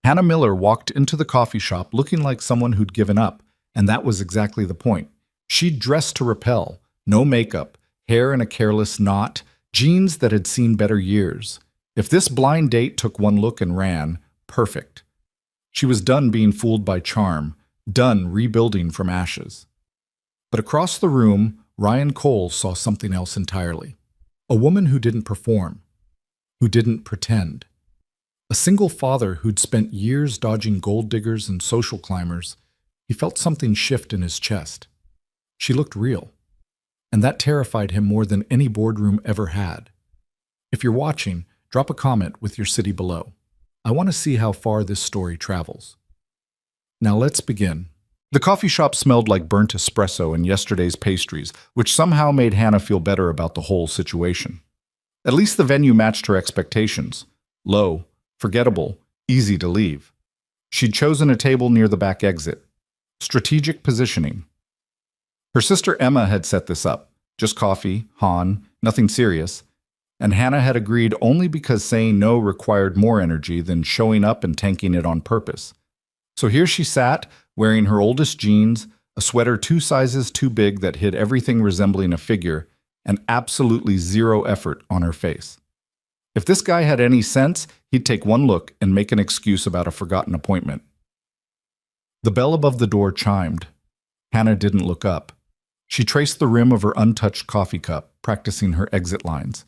Hannah Miller walked into the coffee shop looking like someone who'd given up, and that was exactly the point. She'd dressed to repel, no makeup, hair in a careless knot, jeans that had seen better years. If this blind date took one look and ran, perfect. She was done being fooled by charm, done rebuilding from ashes. But across the room, Ryan Cole saw something else entirely. A woman who didn't perform, who didn't pretend. A single father who'd spent years dodging gold diggers and social climbers. He felt something shift in his chest. She looked real, and that terrified him more than any boardroom ever had. If you're watching, drop a comment with your city below. I want to see how far this story travels. Now let's begin. The coffee shop smelled like burnt espresso and yesterday's pastries, which somehow made Hannah feel better about the whole situation. At least the venue matched her expectations. Low, forgettable, easy to leave. She'd chosen a table near the back exit. Strategic positioning. Her sister Emma had set this up. Just coffee, Han, nothing serious. And Hannah had agreed only because saying no required more energy than showing up and tanking it on purpose. So here she sat, wearing her oldest jeans, a sweater 2 sizes too big that hid everything resembling a figure, and absolutely zero effort on her face. If this guy had any sense, he'd take one look and make an excuse about a forgotten appointment. The bell above the door chimed. Hannah didn't look up. She traced the rim of her untouched coffee cup, practicing her exit lines.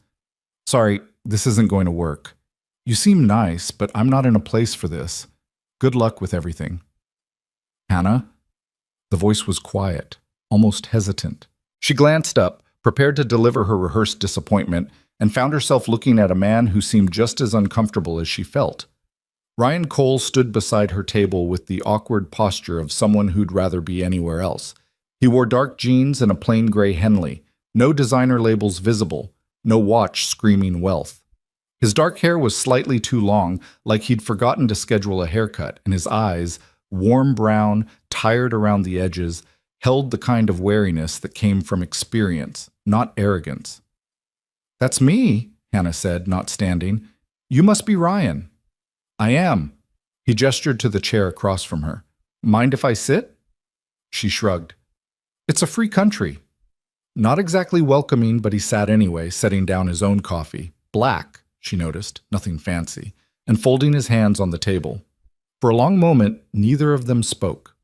Sorry, this isn't going to work. You seem nice, but I'm not in a place for this. Good luck with everything. Hannah? The voice was quiet, almost hesitant. She glanced up, prepared to deliver her rehearsed disappointment, and found herself looking at a man who seemed just as uncomfortable as she felt. Ryan Cole stood beside her table with the awkward posture of someone who'd rather be anywhere else. He wore dark jeans and a plain gray Henley, no designer labels visible, no watch screaming wealth. His dark hair was slightly too long, like he'd forgotten to schedule a haircut, and his eyes, warm brown, tired around the edges, held the kind of wariness that came from experience, not arrogance. That's me, Hannah said, not standing. You must be Ryan. I am. He gestured to the chair across from her. Mind if I sit? She shrugged. It's a free country. Not exactly welcoming, but he sat anyway, setting down his own coffee. Black, she noticed, nothing fancy, and folding his hands on the table. For a long moment, neither of them spoke.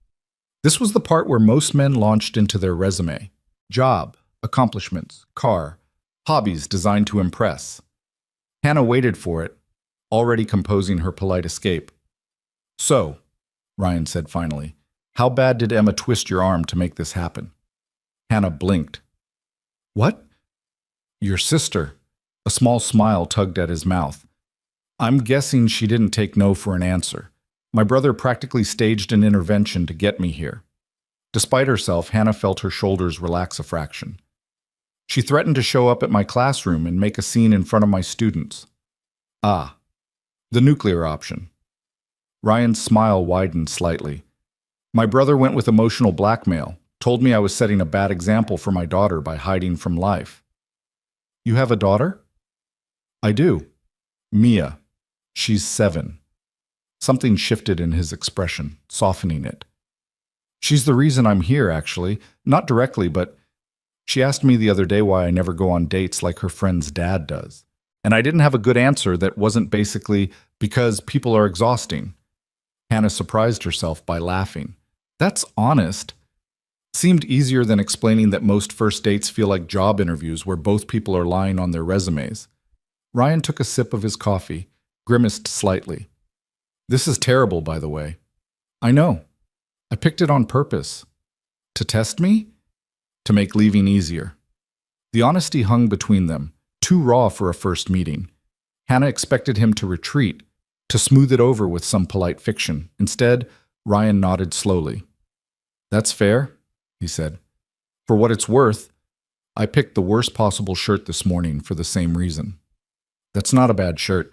This was the part where most men launched into their resume. Job, accomplishments, car, hobbies designed to impress. Hannah waited for it, already composing her polite escape. So, Ryan said finally, how bad did Emma twist your arm to make this happen? Hannah blinked. What? Your sister. A small smile tugged at his mouth. I'm guessing she didn't take no for an answer. My brother practically staged an intervention to get me here. Despite herself, Hannah felt her shoulders relax a fraction. She threatened to show up at my classroom and make a scene in front of my students. Ah, the nuclear option. Ryan's smile widened slightly. My brother went with emotional blackmail, told me I was setting a bad example for my daughter by hiding from life. You have a daughter? I do. Mia. She's 7. Something shifted in his expression, softening it. She's the reason I'm here, actually. Not directly, but she asked me the other day why I never go on dates like her friend's dad does. And I didn't have a good answer that wasn't basically because people are exhausting. Hannah surprised herself by laughing. That's honest. Seemed easier than explaining that most first dates feel like job interviews where both people are lying on their resumes. Ryan took a sip of his coffee, grimaced slightly. This is terrible, by the way. I know. I picked it on purpose. To test me? To make leaving easier. The honesty hung between them, too raw for a first meeting. Hannah expected him to retreat, to smooth it over with some polite fiction. Instead, Ryan nodded slowly. That's fair, he said. For what it's worth, I picked the worst possible shirt this morning for the same reason. That's not a bad shirt.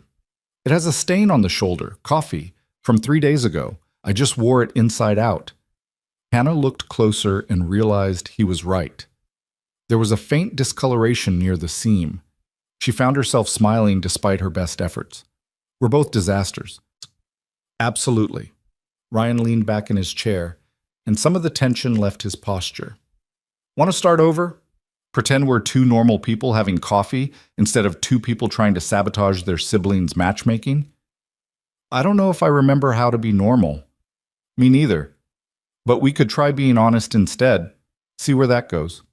It has a stain on the shoulder, coffee, from 3 days ago. I just wore it inside out. Hannah looked closer and realized he was right. There was a faint discoloration near the seam. She found herself smiling despite her best efforts. We're both disasters. Absolutely. Ryan leaned back in his chair, and some of the tension left his posture. Want to start over? Pretend we're two normal people having coffee instead of two people trying to sabotage their siblings' matchmaking? I don't know if I remember how to be normal. Me neither. But we could try being honest instead. See where that goes.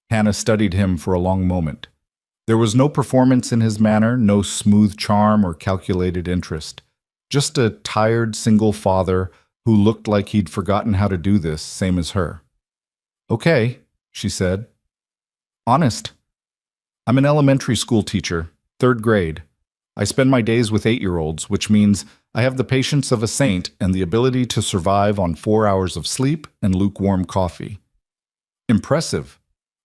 Hannah studied him for a long moment. There was no performance in his manner, no smooth charm or calculated interest. Just a tired single father who looked like he'd forgotten how to do this, same as her. Okay, she said. Honest. I'm an elementary school teacher, 3rd grade. I spend my days with 8-year-olds, which means I have the patience of a saint and the ability to survive on 4 hours of sleep and lukewarm coffee. Impressive.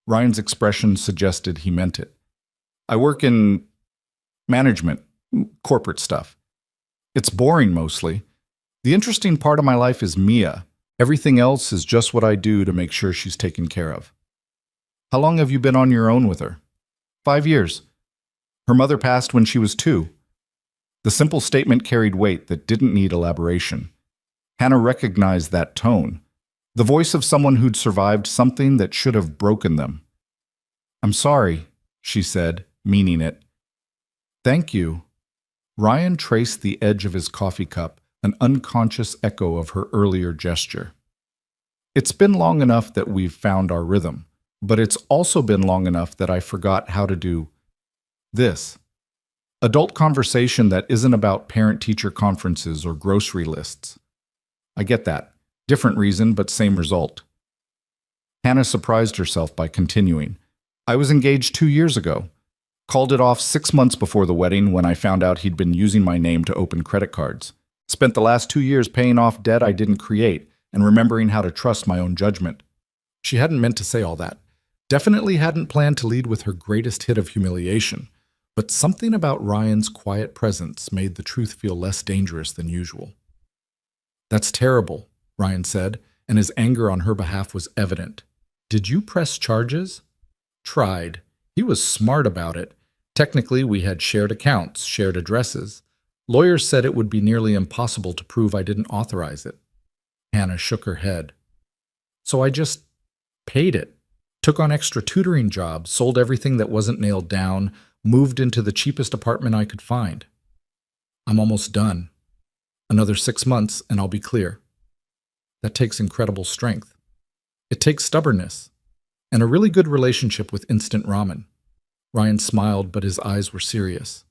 Ryan's expression suggested he meant it. I work in management, corporate stuff. It's boring mostly. The interesting part of my life is Mia. Everything else is just what I do to make sure she's taken care of. How long have you been on your own with her? 5 years. Her mother passed when she was 2. The simple statement carried weight that didn't need elaboration. Hannah recognized that tone, the voice of someone who'd survived something that should have broken them. I'm sorry, she said, meaning it. Thank you. Ryan traced the edge of his coffee cup, an unconscious echo of her earlier gesture. It's been long enough that we've found our rhythm, but it's also been long enough that I forgot how to do this. Adult conversation that isn't about parent-teacher conferences or grocery lists. I get that. Different reason, but same result. Hannah surprised herself by continuing. I was engaged 2 years ago. Called it off 6 months before the wedding when I found out he'd been using my name to open credit cards. Spent the last 2 years paying off debt I didn't create and remembering how to trust my own judgment. She hadn't meant to say all that. Definitely hadn't planned to lead with her greatest hit of humiliation. But something about Ryan's quiet presence made the truth feel less dangerous than usual. That's terrible, Ryan said, and his anger on her behalf was evident. Did you press charges? Tried. He was smart about it. Technically, we had shared accounts, shared addresses. Lawyers said it would be nearly impossible to prove I didn't authorize it. Hannah shook her head. So I just paid it. Took on extra tutoring jobs, sold everything that wasn't nailed down, moved into the cheapest apartment I could find. I'm almost done. Another 6 months and I'll be clear. That takes incredible strength. It takes stubbornness. And a really good relationship with instant ramen. Ryan smiled, but his eyes were serious.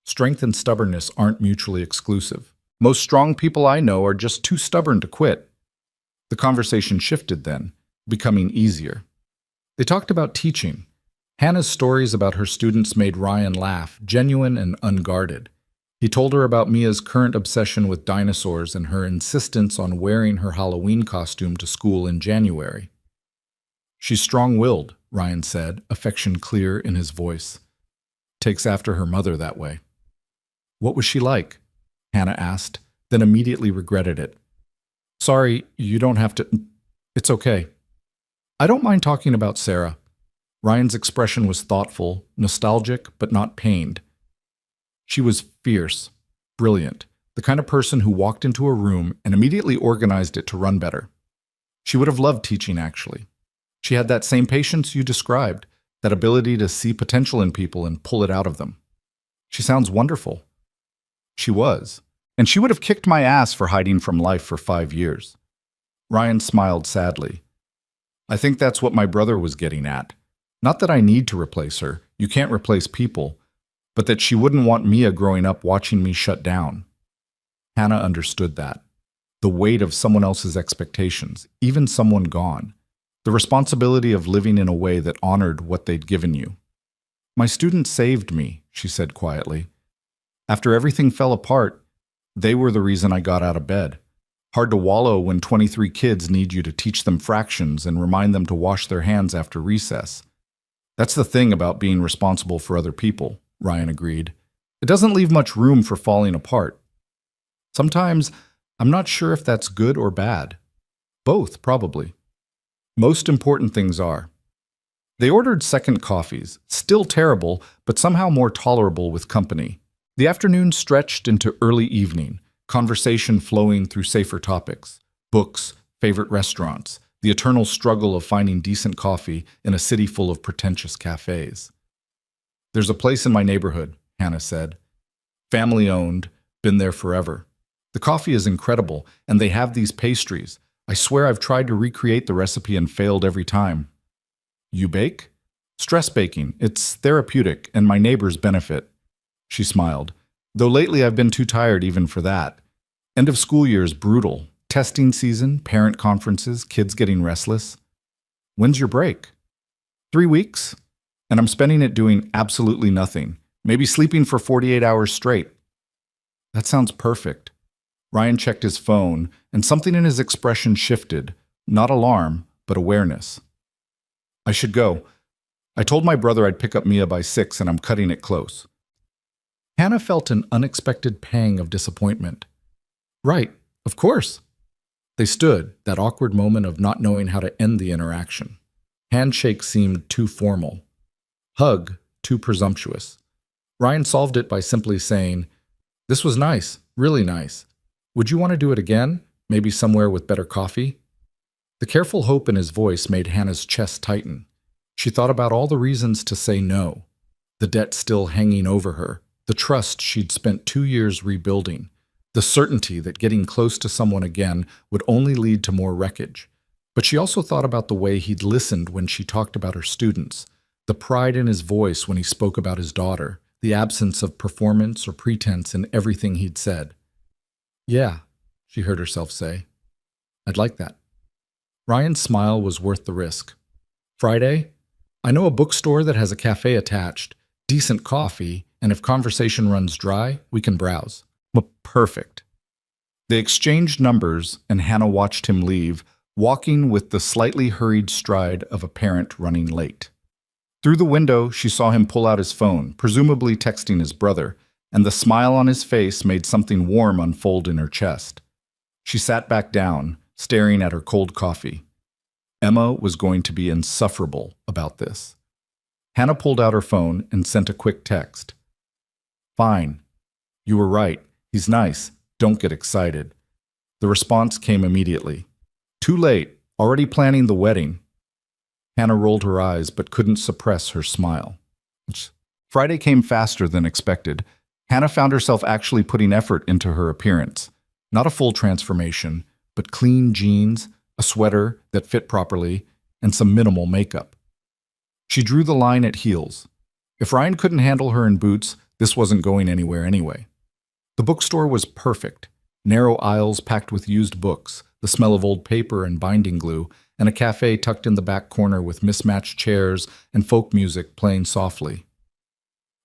Strength and stubbornness aren't mutually exclusive. Most strong people I know are just too stubborn to quit. The conversation shifted then, becoming easier. They talked about teaching. Hannah's stories about her students made Ryan laugh, genuine and unguarded. He told her about Mia's current obsession with dinosaurs and her insistence on wearing her Halloween costume to school in January. She's strong-willed, Ryan said, affection clear in his voice. Takes after her mother that way. What was she like? Hannah asked, then immediately regretted it. Sorry, you don't have to. It's okay. I don't mind talking about Sarah. Ryan's expression was thoughtful, nostalgic, but not pained. She was fierce, brilliant, the kind of person who walked into a room and immediately organized it to run better. She would have loved teaching, actually. She had that same patience you described, that ability to see potential in people and pull it out of them. She sounds wonderful. She was. And she would have kicked my ass for hiding from life for 5 years. Ryan smiled sadly. I think that's what my brother was getting at. Not that I need to replace her. You can't replace people. But that she wouldn't want Mia growing up watching me shut down. Hannah understood that. The weight of someone else's expectations, even someone gone. The responsibility of living in a way that honored what they'd given you. My students saved me, she said quietly. After everything fell apart, they were the reason I got out of bed. Hard to wallow when 23 kids need you to teach them fractions and remind them to wash their hands after recess. That's the thing about being responsible for other people, Ryan agreed. It doesn't leave much room for falling apart. Sometimes, I'm not sure if that's good or bad. Both, probably. Most important things are. They ordered second coffees, still terrible, but somehow more tolerable with company. The afternoon stretched into early evening. conversation flowing through safer topics, books, favorite restaurants, the eternal struggle of finding decent coffee in a city full of pretentious cafes. "There's a place in my neighborhood," Hannah said. "Family owned, been there forever. The coffee is incredible, and they have these pastries. I swear I've tried to recreate the recipe and failed every time." "You bake?" "Stress baking. It's therapeutic, and my neighbors benefit." She smiled. "Though lately I've been too tired even for that. End of school year is brutal. Testing season, parent conferences, kids getting restless." "When's your break?" 3 weeks. And I'm spending it doing absolutely nothing. Maybe sleeping for 48 hours straight." "That sounds perfect." Ryan checked his phone, and something in his expression shifted. Not alarm, but awareness. "I should go. I told my brother I'd pick up Mia by 6, and I'm cutting it close." Hannah felt an unexpected pang of disappointment. "Right, of course." They stood, that awkward moment of not knowing how to end the interaction. Handshake seemed too formal. Hug, too presumptuous. Ryan solved it by simply saying, "This was nice, really nice. Would you want to do it again? Maybe somewhere with better coffee?" The careful hope in his voice made Hannah's chest tighten. She thought about all the reasons to say no. The debt still hanging over her, the trust she'd spent 2 years rebuilding, the certainty that getting close to someone again would only lead to more wreckage. But she also thought about the way he'd listened when she talked about her students, the pride in his voice when he spoke about his daughter, the absence of performance or pretense in everything he'd said. "Yeah," she heard herself say. "I'd like that." Ryan's smile was worth the risk. "Friday? I know a bookstore that has a cafe attached, decent coffee, and if conversation runs dry, we can browse." "Well, perfect." They exchanged numbers, and Hannah watched him leave, walking with the slightly hurried stride of a parent running late. Through the window, she saw him pull out his phone, presumably texting his brother, and the smile on his face made something warm unfold in her chest. She sat back down, staring at her cold coffee. Emma was going to be insufferable about this. Hannah pulled out her phone and sent a quick text. "Fine. You were right. He's nice. Don't get excited." The response came immediately. "Too late. Already planning the wedding." Hannah rolled her eyes but couldn't suppress her smile. Friday came faster than expected. Hannah found herself actually putting effort into her appearance. Not a full transformation, but clean jeans, a sweater that fit properly, and some minimal makeup. She drew the line at heels. If Ryan couldn't handle her in boots, this wasn't going anywhere anyway. The bookstore was perfect. Narrow aisles packed with used books, the smell of old paper and binding glue, and a cafe tucked in the back corner with mismatched chairs and folk music playing softly.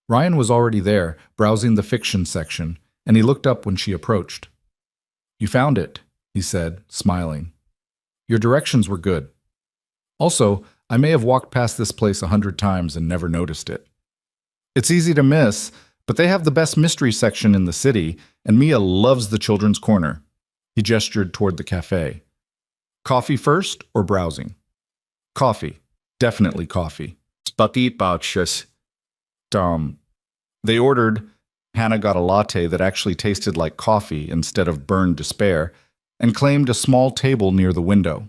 Ryan was already there, browsing the fiction section, and he looked up when she approached. "You found it," he said, smiling. "Your directions were good. Also, I may have walked past this place 100 times and never noticed it. It's easy to miss, but they have the best mystery section in the city, and Mia loves the children's corner." He gestured toward the cafe. "Coffee first or browsing?" "Coffee. Definitely coffee." They ordered. Hannah got a latte that actually tasted like coffee instead of burned despair, and claimed a small table near the window.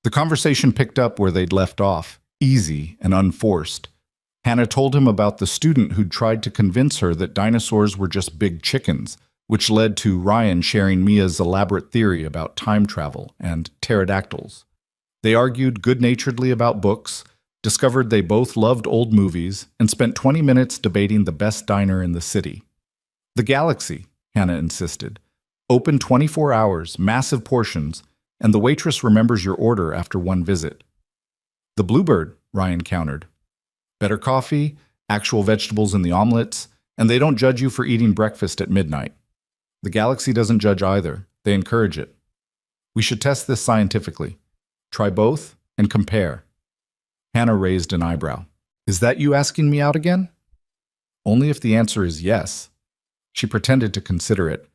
The conversation picked up where they'd left off, easy and unforced. Hannah told him about the student who'd tried to convince her that dinosaurs were just big chickens, which led to Ryan sharing Mia's elaborate theory about time travel and pterodactyls. They argued good-naturedly about books, discovered they both loved old movies, and spent 20 minutes debating the best diner in the city. "The Galaxy," Hannah insisted. "Open 24 hours, massive portions, and the waitress remembers your order after one visit." "The Bluebird," Ryan countered. "Better coffee, actual vegetables in the omelets, and they don't judge you for eating breakfast at midnight." "The Galaxy doesn't judge either. They encourage it." "We should test this scientifically. Try both and compare." Hannah raised an eyebrow. "Is that you asking me out again?" "Only if the answer is yes." She pretended to consider it.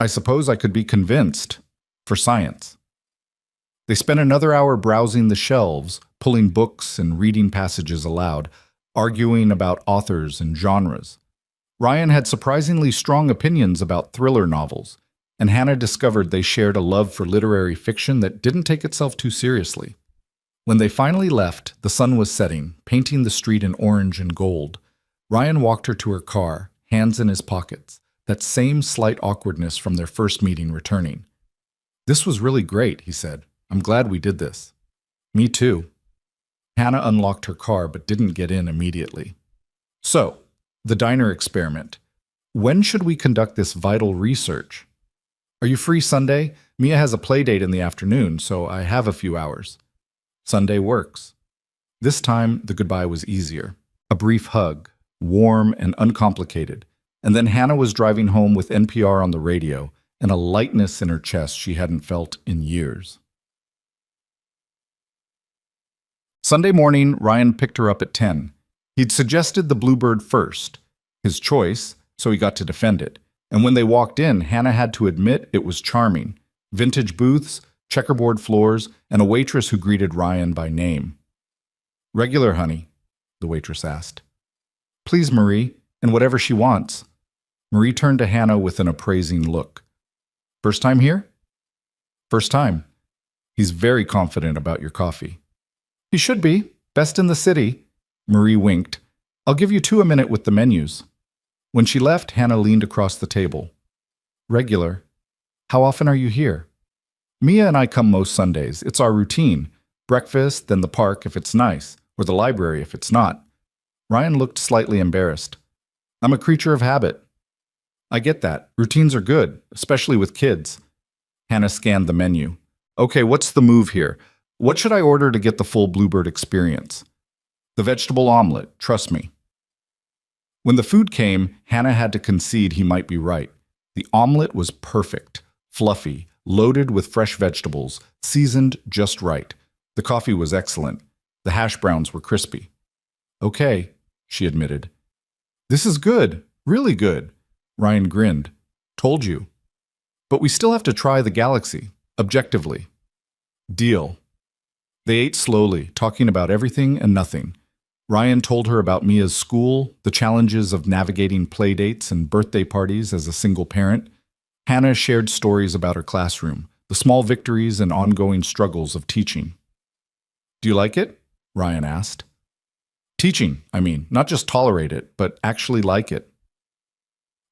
"I suppose I could be convinced. For science." They spent another hour browsing the shelves, pulling books and reading passages aloud, arguing about authors and genres. Ryan had surprisingly strong opinions about thriller novels, and Hannah discovered they shared a love for literary fiction that didn't take itself too seriously. When they finally left, the sun was setting, painting the street in orange and gold. Ryan walked her to her car, hands in his pockets, that same slight awkwardness from their first meeting returning. "This was really great," he said. "I'm glad we did this." "Me too." Hannah unlocked her car but didn't get in immediately. "So, the diner experiment. When should we conduct this vital research?" "Are you free Sunday? Mia has a play date in the afternoon, so I have a few hours." "Sunday works." This time, the goodbye was easier. A brief hug, warm and uncomplicated, and then Hannah was driving home with NPR on the radio and a lightness in her chest she hadn't felt in years. Sunday morning, Ryan picked her up at 10. He'd suggested the Bluebird first, his choice, so he got to defend it. And when they walked in, Hannah had to admit it was charming. Vintage booths, checkerboard floors, and a waitress who greeted Ryan by name. "Regular, honey?" the waitress asked. "Please, Marie, and whatever she wants." Marie turned to Hannah with an appraising look. "First time here?" "First time." "He's very confident about your coffee." "He should be. Best in the city." Marie winked. "I'll give you 2 a minute with the menus." When she left, Hannah leaned across the table. "Regular? How often are you here?" "Mia and I come most Sundays. It's our routine. Breakfast, then the park if it's nice, or the library if it's not." Ryan looked slightly embarrassed. "I'm a creature of habit." "I get that. Routines are good, especially with kids." Hannah scanned the menu. "Okay, what's the move here? What should I order to get the full Bluebird experience?" "The vegetable omelet, trust me." When the food came, Hannah had to concede he might be right. The omelet was perfect, fluffy, loaded with fresh vegetables, seasoned just right. The coffee was excellent. The hash browns were crispy. "Okay," she admitted. "This is good, really good." Ryan grinned. "Told you." "But we still have to try the Galaxy, objectively." "Deal." They ate slowly, talking about everything and nothing. Ryan told her about Mia's school, the challenges of navigating playdates and birthday parties as a single parent. Hannah shared stories about her classroom, the small victories and ongoing struggles of teaching. "Do you like it?" Ryan asked. "Teaching, I mean, not just tolerate it, but actually like it."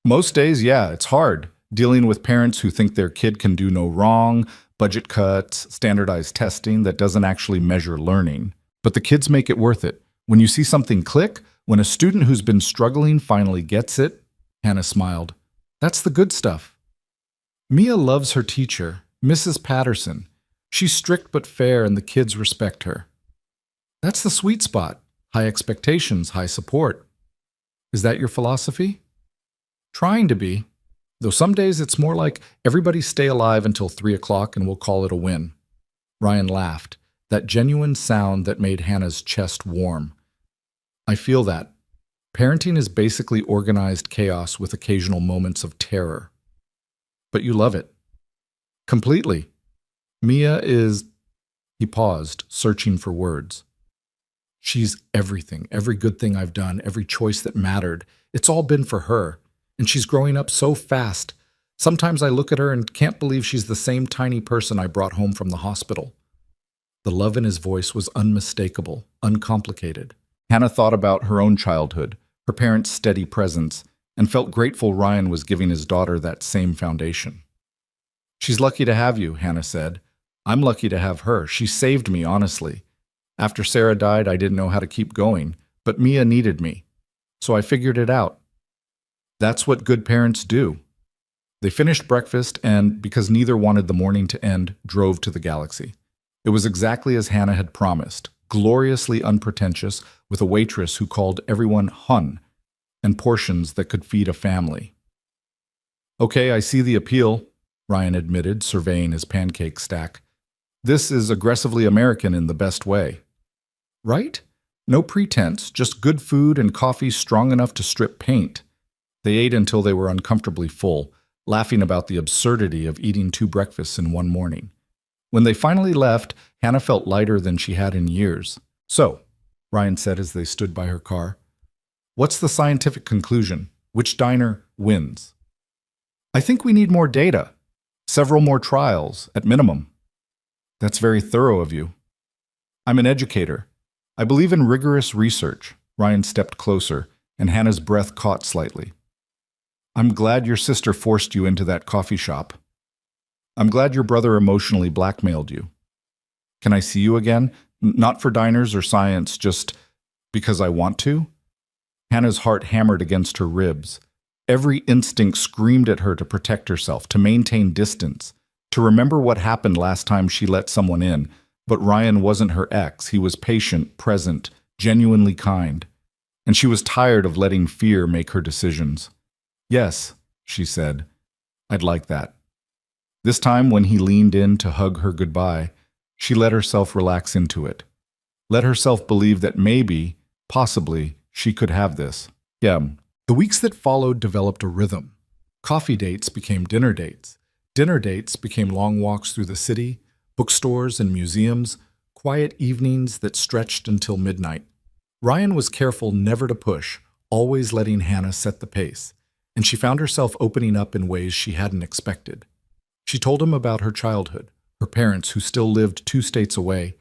"Most days, yeah, it's hard, dealing with parents who think their kid can do no wrong, budget cuts, standardized testing that doesn't actually measure learning. But the kids make it worth it. When you see something click, when a student who's been struggling finally gets it," Hannah smiled. "That's the good stuff." "Mia loves her teacher, Mrs. Patterson. She's strict but fair and the kids respect her." "That's the sweet spot. High expectations, high support." "Is that your philosophy?" "Trying to be. Though some days it's more like everybody stay alive until 3 o'clock and we'll call it a win." Ryan laughed, that genuine sound that made Hannah's chest warm. "I feel that. Parenting is basically organized chaos with occasional moments of terror." "But you love it." "Completely. Mia is—" He paused, searching for words. "She's everything, every good thing I've done, every choice that mattered. It's all been for her. And she's growing up so fast. Sometimes I look at her and can't believe she's the same tiny person I brought home from the hospital." The love in his voice was unmistakable, uncomplicated. Hannah thought about her own childhood, her parents' steady presence, and felt grateful Ryan was giving his daughter that same foundation. "She's lucky to have you," Hannah said. "I'm lucky to have her. She saved me, honestly. After Sarah died, I didn't know how to keep going, but Mia needed me. So I figured it out. That's what good parents do." They finished breakfast and, because neither wanted the morning to end, drove to the Galaxy. It was exactly as Hannah had promised, gloriously unpretentious, with a waitress who called everyone hun, and portions that could feed a family. "Okay, I see the appeal," Ryan admitted, surveying his pancake stack. "This is aggressively American in the best way." "Right? No pretense, just good food and coffee strong enough to strip paint." They ate until they were uncomfortably full, laughing about the absurdity of eating 2 breakfasts in one morning. When they finally left, Hannah felt lighter than she had in years. "So," Ryan said as they stood by her car, "what's the scientific conclusion? Which diner wins?" "I think we need more data." Several more trials, at minimum. That's very thorough of you. I'm an educator. I believe in rigorous research. Ryan stepped closer, and Hannah's breath caught slightly. I'm glad your sister forced you into that coffee shop. I'm glad your brother emotionally blackmailed you. Can I see you again? Not for diners or science, just because I want to? Hannah's heart hammered against her ribs. Every instinct screamed at her to protect herself, to maintain distance, to remember what happened last time she let someone in. But Ryan wasn't her ex. He was patient, present, genuinely kind. And she was tired of letting fear make her decisions. Yes, she said, I'd like that. This time, when he leaned in to hug her goodbye, she let herself relax into it. Let herself believe that maybe, possibly, she could have this. Yeah. The weeks that followed developed a rhythm. Coffee dates became dinner dates. Dinner dates became long walks through the city, bookstores and museums, quiet evenings that stretched until midnight. Ryan was careful never to push, always letting Hannah set the pace, and she found herself opening up in ways she hadn't expected. She told him about her childhood, her parents who still lived 2 states away,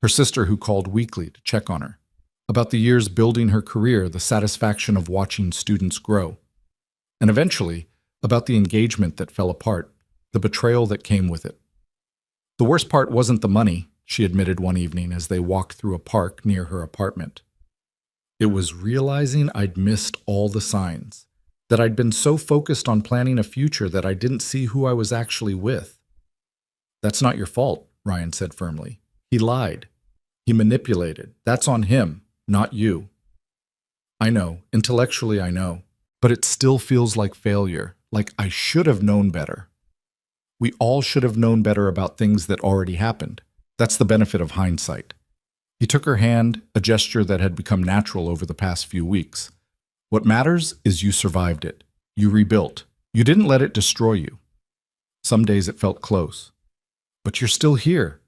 her sister who called weekly to check on her, about the years building her career, the satisfaction of watching students grow, and eventually about the engagement that fell apart, the betrayal that came with it. The worst part wasn't the money, she admitted one evening as they walked through a park near her apartment. It was realizing I'd missed all the signs, that I'd been so focused on planning a future that I didn't see who I was actually with. That's not your fault, Ryan said firmly. He lied. He manipulated. That's on him, not you. I know, intellectually I know, but it still feels like failure, like I should have known better. We all should have known better about things that already happened. That's the benefit of hindsight. He took her hand, a gesture that had become natural over the past few weeks. What matters is you survived it. You rebuilt. You didn't let it destroy you. Some days it felt close. But you're still here.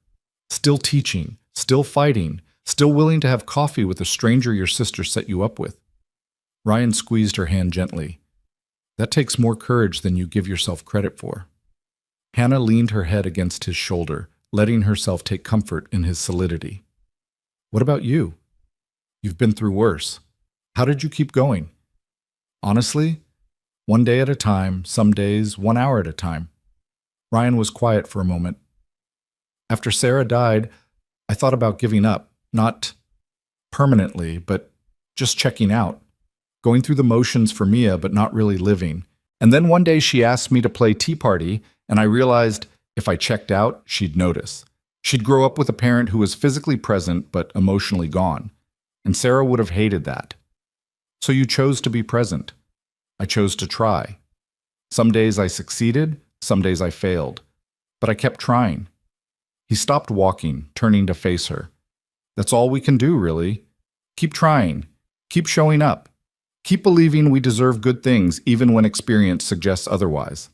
Still teaching. Still fighting. Still willing to have coffee with a stranger your sister set you up with. Ryan squeezed her hand gently. That takes more courage than you give yourself credit for. Hannah leaned her head against his shoulder, letting herself take comfort in his solidity. What about you? You've been through worse. How did you keep going? Honestly, 1 day at a time, some days 1 hour at a time. Ryan was quiet for a moment. After Sarah died, I thought about giving up, not permanently, but just checking out. Going through the motions for Mia, but not really living. And then one day she asked me to play Tea Party, and I realized if I checked out, she'd notice. She'd grow up with a parent who was physically present but emotionally gone, and Sarah would have hated that. So you chose to be present. I chose to try. Some days I succeeded, some days I failed, but I kept trying. He stopped walking, turning to face her. That's all we can do, really. Keep trying. Keep showing up. Keep believing we deserve good things even when experience suggests otherwise.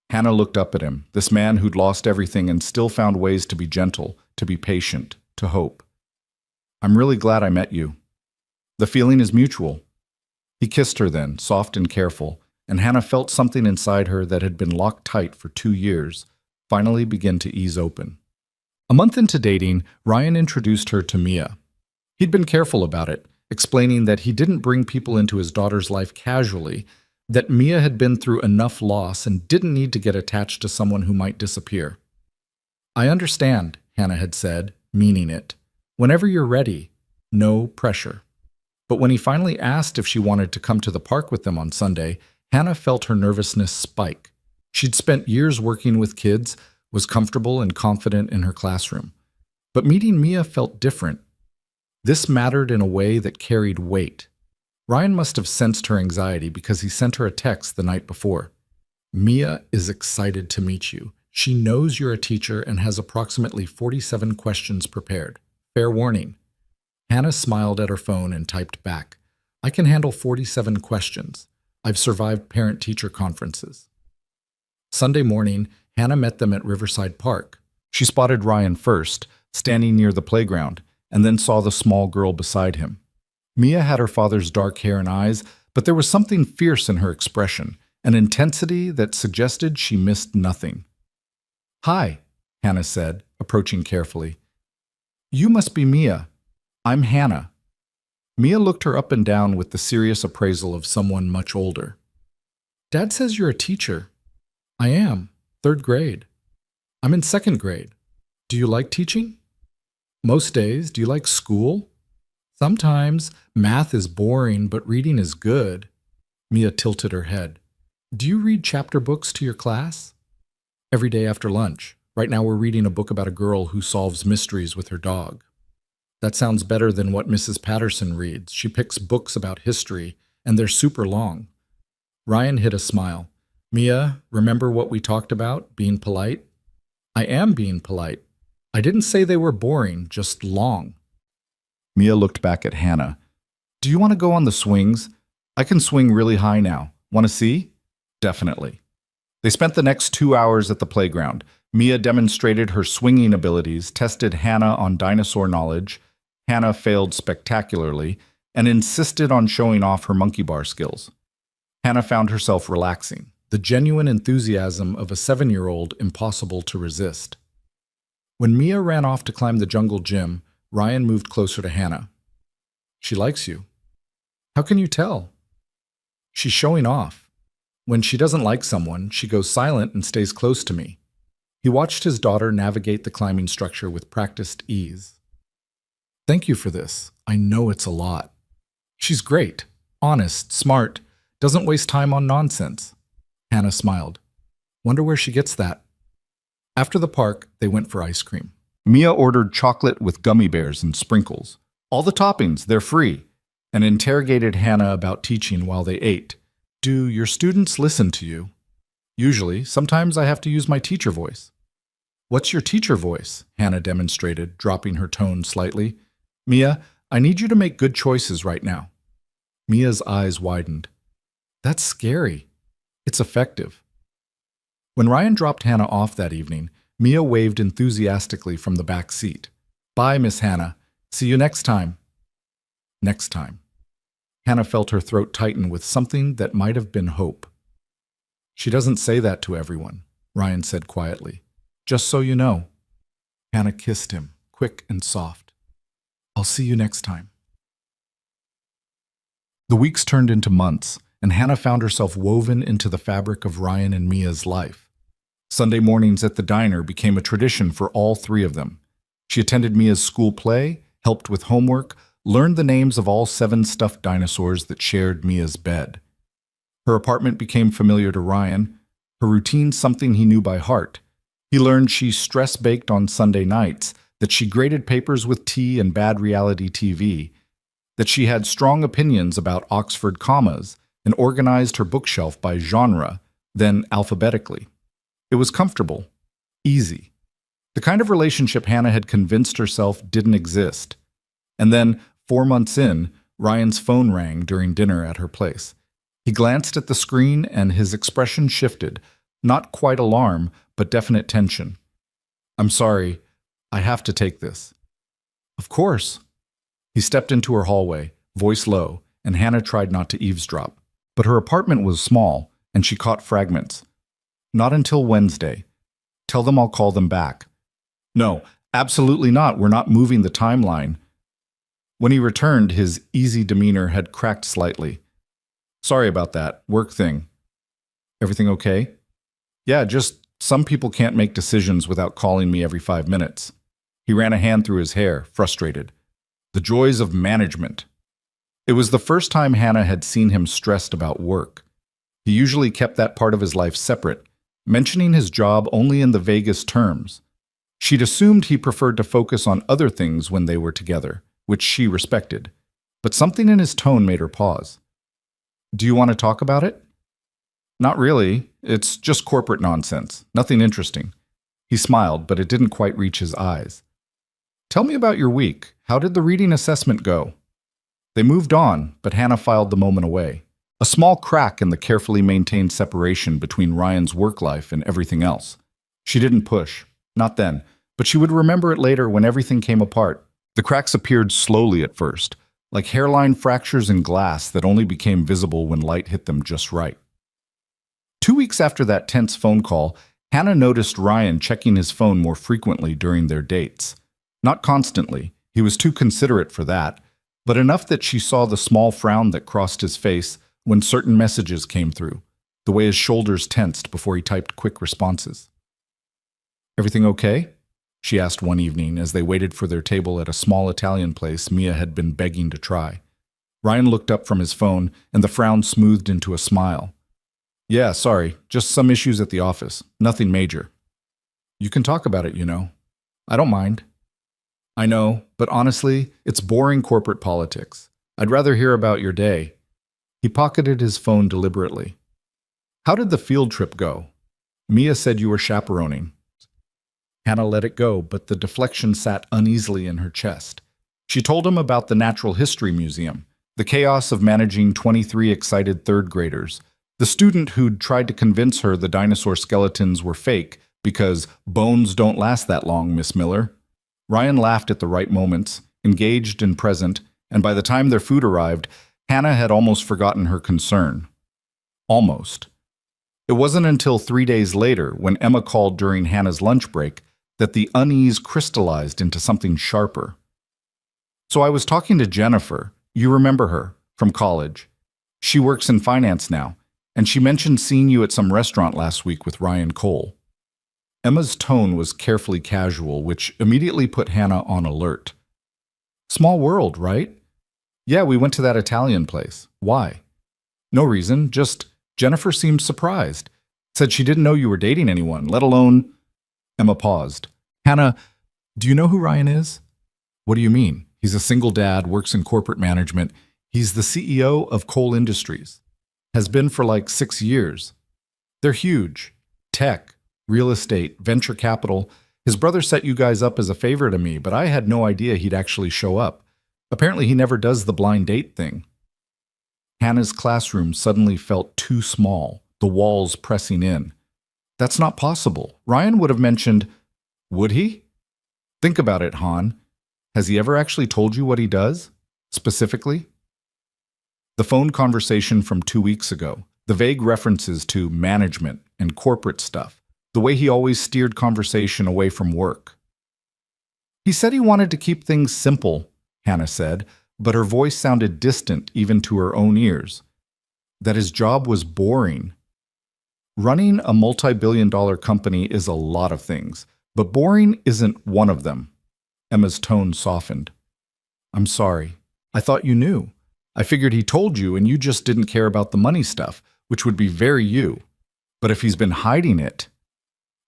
Hannah looked up at him, this man who'd lost everything and still found ways to be gentle, to be patient, to hope. I'm really glad I met you. The feeling is mutual. He kissed her then, soft and careful, and Hannah felt something inside her that had been locked tight for 2 years finally begin to ease open. A month into dating, Ryan introduced her to Mia. He'd been careful about it, explaining that he didn't bring people into his daughter's life casually, that Mia had been through enough loss and didn't need to get attached to someone who might disappear. I understand, Hannah had said, meaning it. Whenever you're ready, no pressure. But when he finally asked if she wanted to come to the park with them on Sunday, Hannah felt her nervousness spike. She'd spent years working with kids, was comfortable and confident in her classroom. But meeting Mia felt different. This mattered in a way that carried weight. Ryan must have sensed her anxiety because he sent her a text the night before. Mia is excited to meet you. She knows you're a teacher and has approximately 47 questions prepared. Fair warning. Hannah smiled at her phone and typed back, I can handle 47 questions. I've survived parent-teacher conferences. Sunday morning, Hannah met them at Riverside Park. She spotted Ryan first, standing near the playground, and then saw the small girl beside him. Mia had her father's dark hair and eyes, but there was something fierce in her expression, an intensity that suggested she missed nothing. Hi, Hannah said, approaching carefully. You must be Mia. I'm Hannah. Mia looked her up and down with the serious appraisal of someone much older. Dad says you're a teacher. I am. 3rd grade. I'm in 2nd grade. Do you like teaching? Most days. Do you like school? Sometimes. Math is boring, but reading is good. Mia tilted her head. Do you read chapter books to your class? Every day after lunch. Right now we're reading a book about a girl who solves mysteries with her dog. That sounds better than what Mrs. Patterson reads. She picks books about history, and they're super long. Ryan hid a smile. Mia, remember what we talked about, being polite? I am being polite. I didn't say they were boring, just long. Mia looked back at Hannah. Do you want to go on the swings? I can swing really high now. Want to see? Definitely. They spent the next 2 hours at the playground. Mia demonstrated her swinging abilities, tested Hannah on dinosaur knowledge. Hannah failed spectacularly and insisted on showing off her monkey bar skills. Hannah found herself relaxing, the genuine enthusiasm of a 7-year-old impossible to resist. When Mia ran off to climb the jungle gym, Ryan moved closer to Hannah. She likes you. How can you tell? She's showing off. When she doesn't like someone, she goes silent and stays close to me. He watched his daughter navigate the climbing structure with practiced ease. Thank you for this. I know it's a lot. She's great, honest, smart, doesn't waste time on nonsense. Hannah smiled. Wonder where she gets that. After the park, they went for ice cream. Mia ordered chocolate with gummy bears and sprinkles. All the toppings, they're free, and interrogated Hannah about teaching while they ate. Do your students listen to you? Usually, sometimes I have to use my teacher voice. What's your teacher voice? Hannah demonstrated, dropping her tone slightly. Mia, I need you to make good choices right now. Mia's eyes widened. That's scary. It's effective. When Ryan dropped Hannah off that evening, Mia waved enthusiastically from the back seat. Bye, Miss Hannah. See you next time. Next time. Hannah felt her throat tighten with something that might have been hope. She doesn't say that to everyone, Ryan said quietly. Just so you know. Hannah kissed him, quick and soft. I'll see you next time. The weeks turned into months, and Hannah found herself woven into the fabric of Ryan and Mia's life. Sunday mornings at the diner became a tradition for all 3 of them. She attended Mia's school play, helped with homework, learned the names of all 7 stuffed dinosaurs that shared Mia's bed. Her apartment became familiar to Ryan, her routine something he knew by heart. He learned she stress-baked on Sunday nights, that she graded papers with tea and bad reality TV, that she had strong opinions about Oxford commas and organized her bookshelf by genre, then alphabetically. It was comfortable, easy. The kind of relationship Hannah had convinced herself didn't exist. And then, 4 months in, Ryan's phone rang during dinner at her place. He glanced at the screen and his expression shifted, not quite alarm, but definite tension. I'm sorry, I have to take this. Of course. He stepped into her hallway, voice low, and Hannah tried not to eavesdrop. But her apartment was small, and she caught fragments. Not until Wednesday. Tell them I'll call them back. No, absolutely not. We're not moving the timeline. When he returned, his easy demeanor had cracked slightly. Sorry about that. Work thing. Everything okay? Yeah, just some people can't make decisions without calling me every 5 minutes. He ran a hand through his hair, frustrated. The joys of management. It was the first time Hannah had seen him stressed about work. He usually kept that part of his life separate, mentioning his job only in the vaguest terms. She'd assumed he preferred to focus on other things when they were together, which she respected. But something in his tone made her pause. Do you want to talk about it? Not really. It's just corporate nonsense. Nothing interesting. He smiled, but it didn't quite reach his eyes. Tell me about your week. How did the reading assessment go? They moved on, but Hannah filed the moment away. A small crack in the carefully maintained separation between Ryan's work life and everything else. She didn't push. Not then. But she would remember it later when everything came apart. The cracks appeared slowly at first, like hairline fractures in glass that only became visible when light hit them just right. 2 weeks after that tense phone call, Hannah noticed Ryan checking his phone more frequently during their dates. Not constantly, he was too considerate for that, but enough that she saw the small frown that crossed his face when certain messages came through, the way his shoulders tensed before he typed quick responses. "Everything okay?" she asked one evening as they waited for their table at a small Italian place Mia had been begging to try. Ryan looked up from his phone, and the frown smoothed into a smile. "Yeah, sorry, just some issues at the office. Nothing major." "You can talk about it, you know." "I don't mind." "I know, but honestly, it's boring corporate politics. I'd rather hear about your day." He pocketed his phone deliberately. "How did the field trip go?" "Mia said you were chaperoning." Hannah let it go, but the deflection sat uneasily in her chest. She told him about the Natural History Museum, the chaos of managing 23 excited third graders, the student who'd tried to convince her the dinosaur skeletons were fake because bones don't last that long, Miss Miller. Ryan laughed at the right moments, engaged and present, and by the time their food arrived, Hannah had almost forgotten her concern. Almost. It wasn't until 3 days later, when Emma called during Hannah's lunch break, that the unease crystallized into something sharper. "So I was talking to Jennifer. You remember her, from college. She works in finance now, and she mentioned seeing you at some restaurant last week with Ryan Cole." Emma's tone was carefully casual, which immediately put Hannah on alert. "Small world, right?" "Yeah, we went to that Italian place. Why?" "No reason, just Jennifer seemed surprised. Said she didn't know you were dating anyone, let alone—" Emma paused. "Hannah, do you know who Ryan is?" "What do you mean?" "He's a single dad, works in corporate management. He's the CEO of Cole Industries. Has been for like 6 years. They're huge. Tech, real estate, venture capital. His brother set you guys up as a favor to me, but I had no idea he'd actually show up. Apparently he never does the blind date thing." Hannah's classroom suddenly felt too small, the walls pressing in. "That's not possible. Ryan would have mentioned—" "Would he? Think about it, Han. Has he ever actually told you what he does? Specifically?" The phone conversation from 2 weeks ago, the vague references to management and corporate stuff, the way he always steered conversation away from work. "He said he wanted to keep things simple," Hannah said, but her voice sounded distant even to her own ears. "That his job was boring." Running a multi-billion-dollar company is a lot of things, but boring isn't one of them. Emma's tone softened. "I'm sorry. I thought you knew. I figured he told you and you just didn't care about the money stuff, which would be very you. But if he's been hiding it—"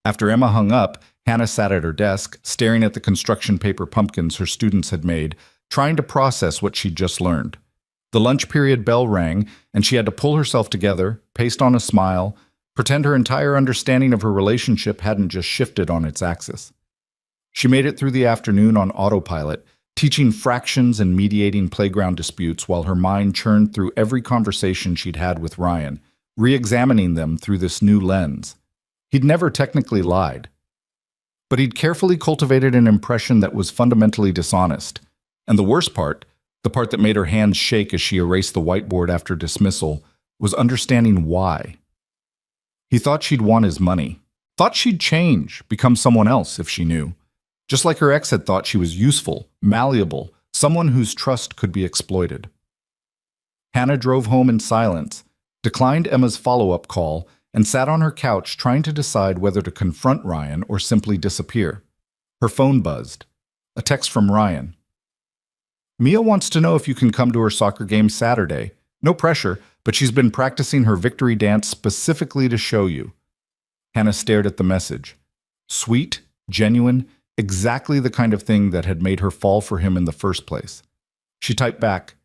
After Emma hung up, Hannah sat at her desk, staring at the construction paper pumpkins her students had made, trying to process what she'd just learned. The lunch period bell rang, and she had to pull herself together, paste on a smile, pretend her entire understanding of her relationship hadn't just shifted on its axis. She made it through the afternoon on autopilot, teaching fractions and mediating playground disputes while her mind churned through every conversation she'd had with Ryan, re-examining them through this new lens. He'd never technically lied, but he'd carefully cultivated an impression that was fundamentally dishonest. And the worst part, the part that made her hands shake as she erased the whiteboard after dismissal, was understanding why. He thought she'd want his money, thought she'd change, become someone else if she knew. Just like her ex had thought she was useful, malleable, someone whose trust could be exploited. Hannah drove home in silence, declined Emma's follow-up call, and sat on her couch trying to decide whether to confront Ryan or simply disappear. Her phone buzzed. A text from Ryan. "Mia wants to know if you can come to her soccer game Saturday. No pressure, but she's been practicing her victory dance specifically to show you." Hannah stared at the message. Sweet, genuine, exactly the kind of thing that had made her fall for him in the first place. She typed back,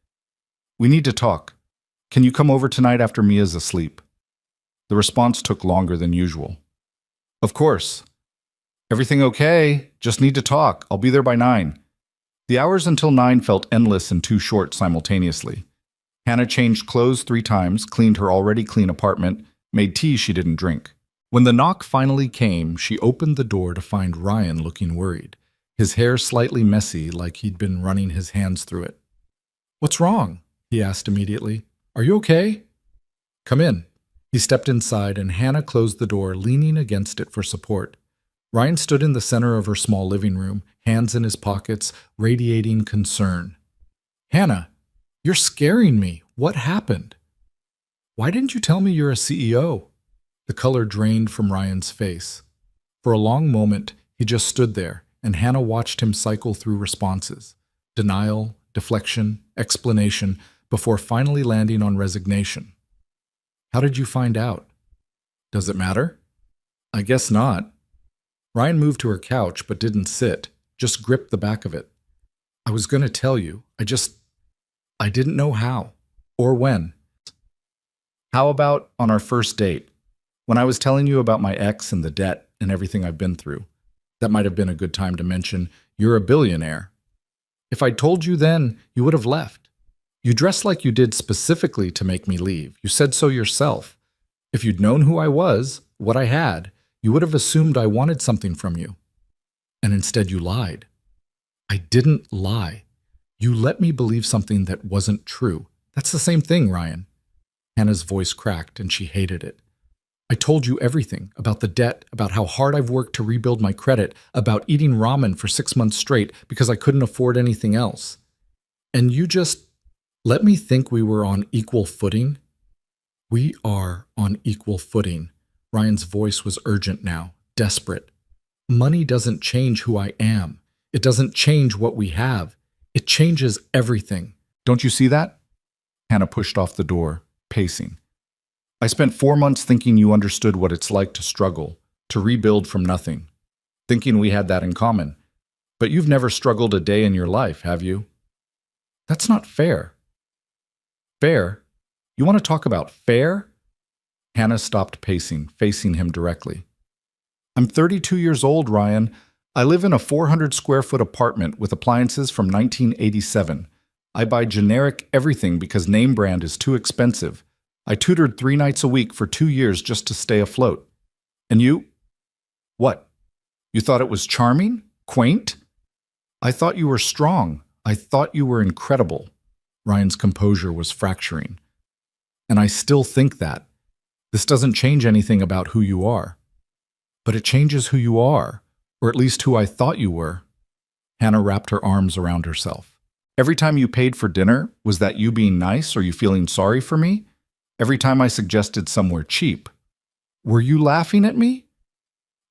"We need to talk. Can you come over tonight after Mia's asleep?" The response took longer than usual. "Of course." "Everything okay? Just need to talk. I'll be there by 9. The hours until 9 felt endless and too short simultaneously. Hannah changed clothes 3 times, cleaned her already clean apartment, made tea she didn't drink. When the knock finally came, she opened the door to find Ryan looking worried, his hair slightly messy like he'd been running his hands through it. "What's wrong?" he asked immediately. "Are you okay?" "Come in." He stepped inside and Hannah closed the door, leaning against it for support. Ryan stood in the center of her small living room, hands in his pockets, radiating concern. Hannah, you're scaring me. What happened? Why didn't you tell me you're a CEO? The color drained from Ryan's face. For a long moment, he just stood there, and Hannah watched him cycle through responses. Denial, deflection, explanation, before finally landing on resignation. How did you find out? Does it matter? I guess not. Ryan moved to her couch but didn't sit, just gripped the back of it. I was going to tell you. I didn't know how or when. How about on our first date? When I was telling you about my ex and the debt and everything I've been through. That might have been a good time to mention you're a billionaire. If I'd told you then, you would have left. You dressed like you did specifically to make me leave. You said so yourself. If you'd known who I was, what I had, you would have assumed I wanted something from you. And instead you lied. I didn't lie. You let me believe something that wasn't true. That's the same thing, Ryan. Hannah's voice cracked and she hated it. I told you everything about the debt, about how hard I've worked to rebuild my credit, about eating ramen for 6 months straight because I couldn't afford anything else. And you just let me think we were on equal footing? We are on equal footing. Ryan's voice was urgent now, desperate. Money doesn't change who I am. It doesn't change what we have. It changes everything. Don't you see that? Hannah pushed off the door, pacing. I spent 4 months thinking you understood what it's like to struggle, to rebuild from nothing, thinking we had that in common. But you've never struggled a day in your life, have you? That's not fair. Fair? You want to talk about fair? Hannah stopped pacing, facing him directly. I'm 32 years old, Ryan. I live in a 400-square-foot apartment with appliances from 1987. I buy generic everything because name brand is too expensive. I tutored 3 nights a week for 2 years just to stay afloat. And you? What? You thought it was charming? Quaint? I thought you were strong. I thought you were incredible. Ryan's composure was fracturing. And I still think that. This doesn't change anything about who you are. But it changes who you are, or at least who I thought you were. Hannah wrapped her arms around herself. Every time you paid for dinner, was that you being nice or you feeling sorry for me? Every time I suggested somewhere cheap, were you laughing at me?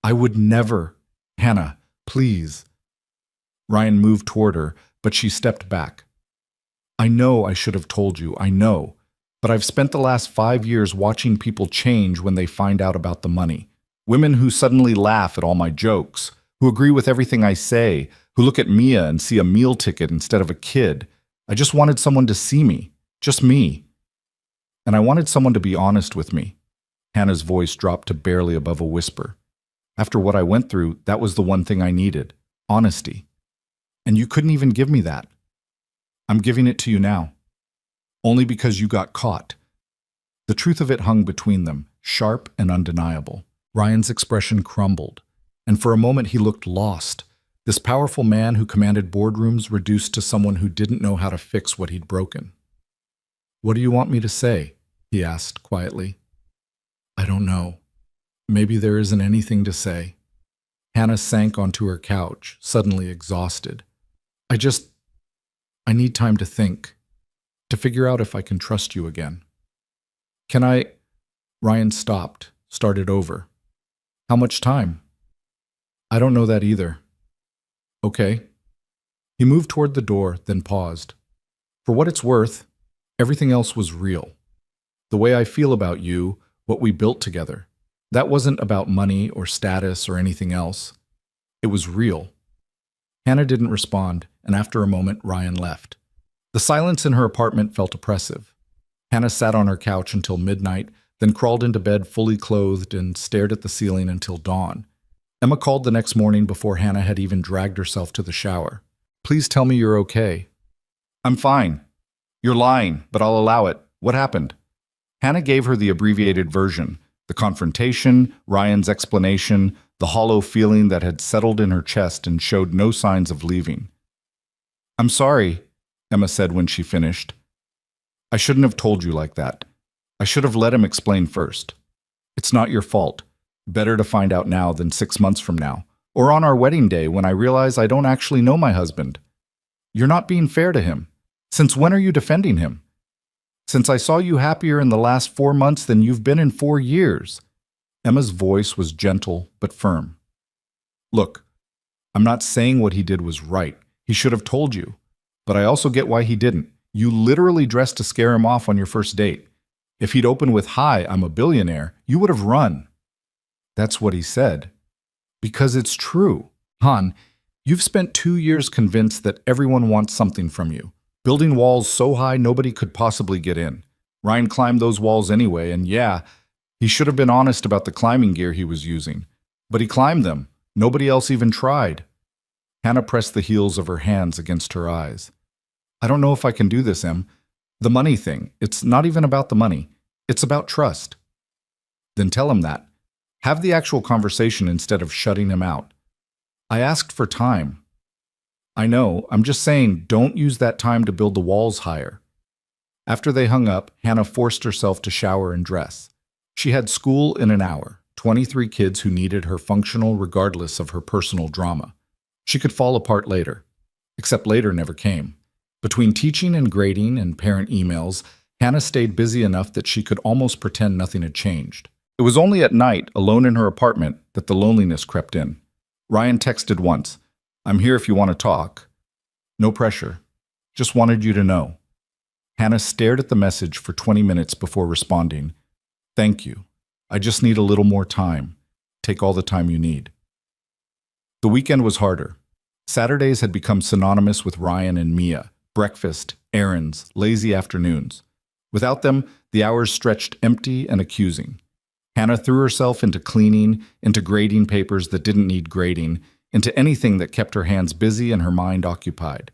I would never. Hannah, please. Ryan moved toward her, but she stepped back. I know I should have told you, I know. But I've spent the last 5 years watching people change when they find out about the money. Women who suddenly laugh at all my jokes, who agree with everything I say, who look at Mia and see a meal ticket instead of a kid. I just wanted someone to see me, just me. And I wanted someone to be honest with me. Hannah's voice dropped to barely above a whisper. After what I went through, that was the one thing I needed, honesty. And you couldn't even give me that. I'm giving it to you now. Only because you got caught. The truth of it hung between them, sharp and undeniable. Ryan's expression crumbled, and for a moment he looked lost. This powerful man who commanded boardrooms reduced to someone who didn't know how to fix what he'd broken. What do you want me to say? He asked quietly. I don't know. Maybe there isn't anything to say. Hannah sank onto her couch, suddenly exhausted. I need time to think, to figure out if I can trust you again. Can I? Ryan stopped, started over. How much time? I don't know that either. Okay. He moved toward the door, then paused. For what it's worth, everything else was real. The way I feel about you, what we built together, that wasn't about money or status or anything else. It was real. Hannah didn't respond, and after a moment, Ryan left. The silence in her apartment felt oppressive. Hannah sat on her couch until midnight, then crawled into bed fully clothed and stared at the ceiling until dawn. Emma called the next morning before Hannah had even dragged herself to the shower. Please tell me you're okay. I'm fine. You're lying, but I'll allow it. What happened? Hannah gave her the abbreviated version, the confrontation, Ryan's explanation, the hollow feeling that had settled in her chest and showed no signs of leaving. I'm sorry, Emma said when she finished. I shouldn't have told you like that. I should have let him explain first. It's not your fault. Better to find out now than 6 months from now, or on our wedding day when I realize I don't actually know my husband. You're not being fair to him. Since when are you defending him? Since I saw you happier in the last 4 months than you've been in 4 years. Emma's voice was gentle but firm. Look, I'm not saying what he did was right. He should have told you. But I also get why he didn't. You literally dressed to scare him off on your first date. If he'd opened with, "Hi, I'm a billionaire," you would have run. That's what he said. Because it's true. Han, you've spent 2 years convinced that everyone wants something from you, building walls so high nobody could possibly get in. Ryan climbed those walls anyway, and yeah, he should have been honest about the climbing gear he was using. But he climbed them. Nobody else even tried. Hannah pressed the heels of her hands against her eyes. I don't know if I can do this, Em. The money thing, it's not even about the money. It's about trust. Then tell him that. Have the actual conversation instead of shutting him out. I asked for time. I know, I'm just saying, don't use that time to build the walls higher. After they hung up, Hannah forced herself to shower and dress. She had school in an hour, 23 kids who needed her functional regardless of her personal drama. She could fall apart later. Except later never came. Between teaching and grading and parent emails, Hannah stayed busy enough that she could almost pretend nothing had changed. It was only at night, alone in her apartment, that the loneliness crept in. Ryan texted once, "I'm here if you want to talk." No pressure. Just wanted you to know. Hannah stared at the message for 20 minutes before responding. Thank you. I just need a little more time. Take all the time you need. The weekend was harder. Saturdays had become synonymous with Ryan and Mia. Breakfast, errands, lazy afternoons. Without them, the hours stretched empty and accusing. Hannah threw herself into cleaning, into grading papers that didn't need grading, into anything that kept her hands busy and her mind occupied.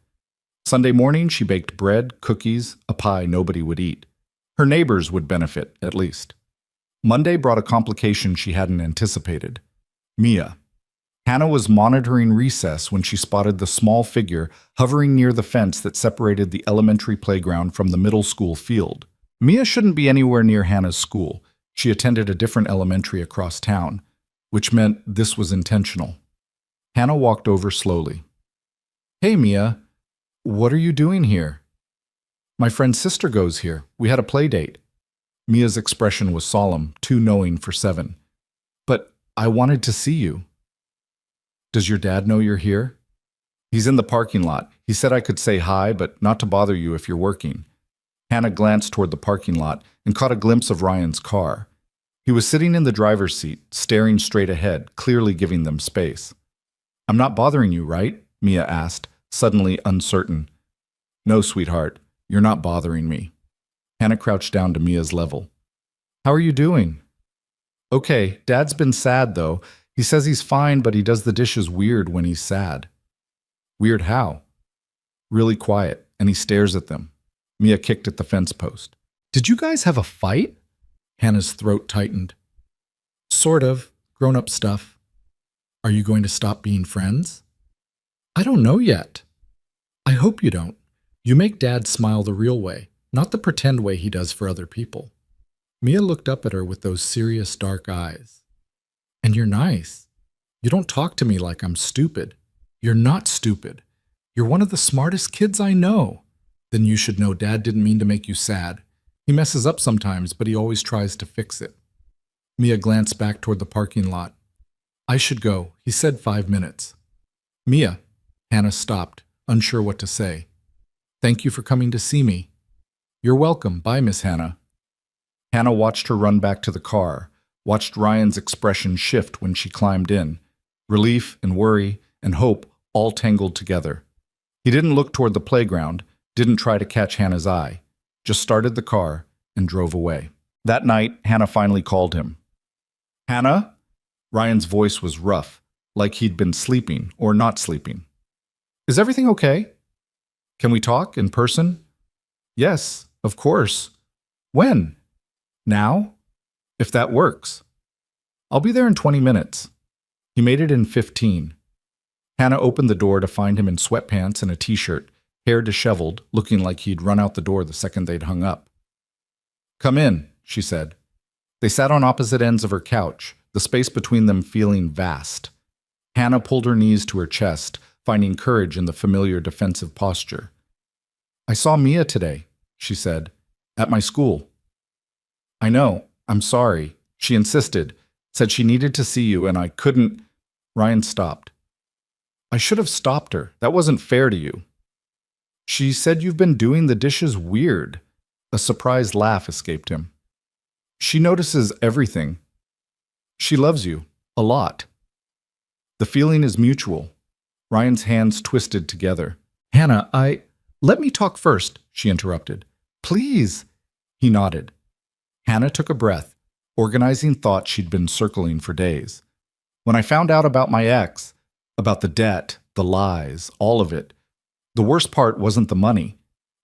Sunday morning, she baked bread, cookies, a pie nobody would eat. Her neighbors would benefit, at least. Monday brought a complication she hadn't anticipated. Mia. Hannah was monitoring recess when she spotted the small figure hovering near the fence that separated the elementary playground from the middle school field. Mia shouldn't be anywhere near Hannah's school. She attended a different elementary across town, which meant this was intentional. Hannah walked over slowly. Hey, Mia. What are you doing here? My friend's sister goes here. We had a play date. Mia's expression was solemn, too knowing for 7. But I wanted to see you. Does your dad know you're here? He's in the parking lot. He said I could say hi, but not to bother you if you're working. Hannah glanced toward the parking lot and caught a glimpse of Ryan's car. He was sitting in the driver's seat, staring straight ahead, clearly giving them space. I'm not bothering you, right? Mia asked, suddenly uncertain. No, sweetheart, you're not bothering me. Hannah crouched down to Mia's level. How are you doing? Okay, Dad's been sad, though. He says he's fine, but he does the dishes weird when he's sad. Weird how? Really quiet, and he stares at them. Mia kicked at the fence post. Did you guys have a fight? Hannah's throat tightened. Sort of. Grown-up stuff. Are you going to stop being friends? I don't know yet. I hope you don't. You make Dad smile the real way, not the pretend way he does for other people. Mia looked up at her with those serious dark eyes. And you're nice. You don't talk to me like I'm stupid. You're not stupid. You're one of the smartest kids I know. Then you should know Dad didn't mean to make you sad. He messes up sometimes, but he always tries to fix it. Mia glanced back toward the parking lot. I should go. He said 5 minutes. Mia. Hannah stopped, unsure what to say. Thank you for coming to see me. You're welcome. Bye, Miss Hannah. Hannah watched her run back to the car, watched Ryan's expression shift when she climbed in. Relief and worry and hope all tangled together. He didn't look toward the playground, didn't try to catch Hannah's eye, just started the car and drove away. That night, Hannah finally called him. Hannah? Ryan's voice was rough, like he'd been sleeping or not sleeping. Is everything okay? Can we talk in person? Yes, of course. When? Now? If that works. I'll be there in 20 minutes. He made it in 15. Hannah opened the door to find him in sweatpants and a t-shirt, hair disheveled, looking like he'd run out the door the second they'd hung up. Come in, she said. They sat on opposite ends of her couch, the space between them feeling vast. Hannah pulled her knees to her chest, finding courage in the familiar defensive posture. I saw Mia today, she said, at my school. I know, I'm sorry. She insisted, said she needed to see you and I couldn't. Ryan stopped. I should have stopped her. That wasn't fair to you. She said you've been doing the dishes weird. A surprised laugh escaped him. She notices everything. She loves you. A lot. The feeling is mutual. Ryan's hands twisted together. Hannah, Let me talk first, she interrupted. Please. He nodded. Hannah took a breath, organizing thoughts she'd been circling for days. When I found out about my ex, about the debt, the lies, all of it, the worst part wasn't the money.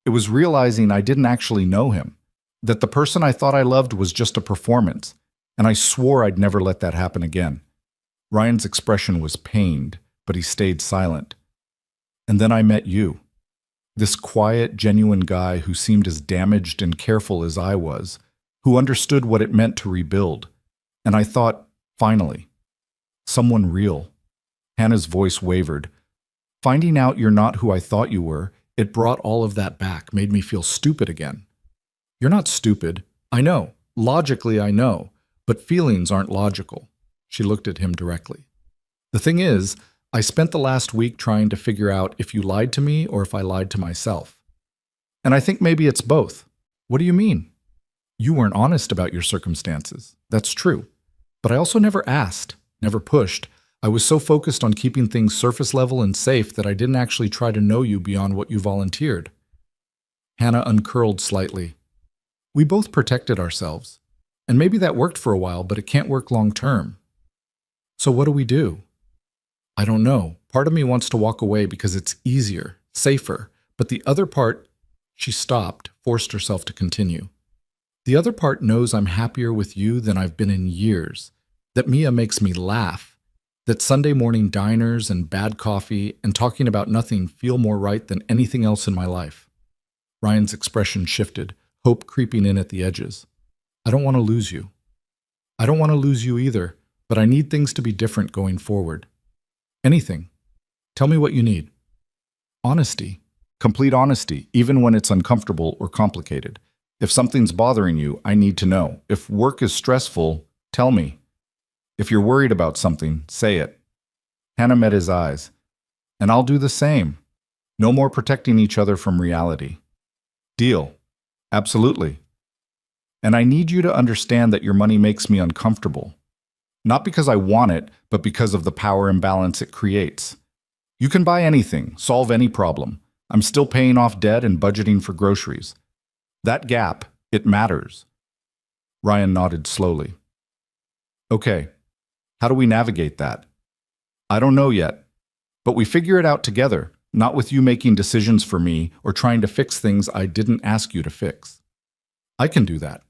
It was realizing I didn't actually know him, that the person I thought I loved was just a performance, and I swore I'd never let that happen again. Ryan's expression was pained, but he stayed silent. And then I met you. This quiet, genuine guy who seemed as damaged and careful as I was, who understood what it meant to rebuild. And I thought, finally, someone real. Hannah's voice wavered. Finding out you're not who I thought you were, it brought all of that back, made me feel stupid again. You're not stupid. I know. Logically, I know. But feelings aren't logical. She looked at him directly. The thing is, I spent the last week trying to figure out if you lied to me or if I lied to myself. And I think maybe it's both. What do you mean? You weren't honest about your circumstances. That's true. But I also never asked, never pushed. I was so focused on keeping things surface level and safe that I didn't actually try to know you beyond what you volunteered. Hannah uncurled slightly. We both protected ourselves. And maybe that worked for a while, but it can't work long term. So what do we do? I don't know. Part of me wants to walk away because it's easier, safer. But the other part, she stopped, forced herself to continue. The other part knows I'm happier with you than I've been in years, that Mia makes me laugh, that Sunday morning diners and bad coffee and talking about nothing feel more right than anything else in my life. Ryan's expression shifted, hope creeping in at the edges. I don't want to lose you. I don't want to lose you either, but I need things to be different going forward. Anything. Tell me what you need. Honesty. Complete honesty, even when it's uncomfortable or complicated. If something's bothering you, I need to know. If work is stressful, tell me. If you're worried about something, say it. Hannah met his eyes. And I'll do the same. No more protecting each other from reality. Deal. Absolutely. And I need you to understand that your money makes me uncomfortable. Not because I want it, but because of the power imbalance it creates. You can buy anything, solve any problem. I'm still paying off debt and budgeting for groceries. That gap, it matters. Ryan nodded slowly. Okay, how do we navigate that? I don't know yet, but we figure it out together, not with you making decisions for me or trying to fix things I didn't ask you to fix. I can do that.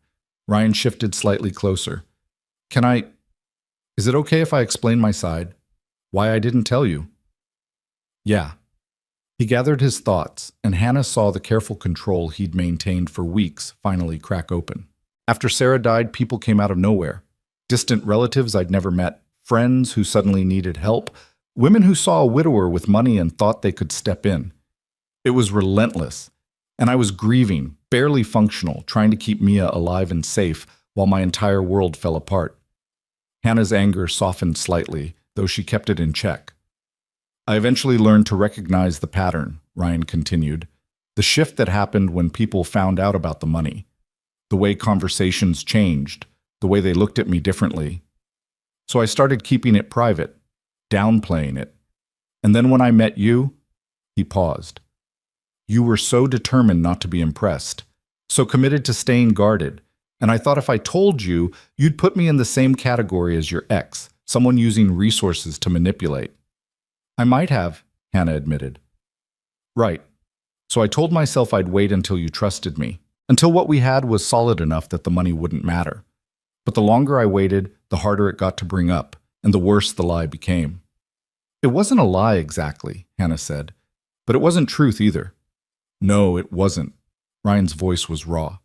Ryan shifted slightly closer. Is it okay if I explain my side? Why I didn't tell you? Yeah. He gathered his thoughts, and Hannah saw the careful control he'd maintained for weeks finally crack open. After Sarah died, people came out of nowhere. Distant relatives I'd never met, friends who suddenly needed help, women who saw a widower with money and thought they could step in. It was relentless, and I was grieving, barely functional, trying to keep Mia alive and safe while my entire world fell apart. Hannah's anger softened slightly, though she kept it in check. I eventually learned to recognize the pattern, Ryan continued, the shift that happened when people found out about the money, the way conversations changed, the way they looked at me differently. So I started keeping it private, downplaying it. And then when I met you, he paused. You were so determined not to be impressed, so committed to staying guarded, and I thought if I told you, you'd put me in the same category as your ex, someone using resources to manipulate. I might have, Hannah admitted. Right. So I told myself I'd wait until you trusted me, until what we had was solid enough that the money wouldn't matter. But the longer I waited, the harder it got to bring up, and the worse the lie became. It wasn't a lie exactly, Hannah said, but it wasn't truth either. No, it wasn't. Ryan's voice was raw.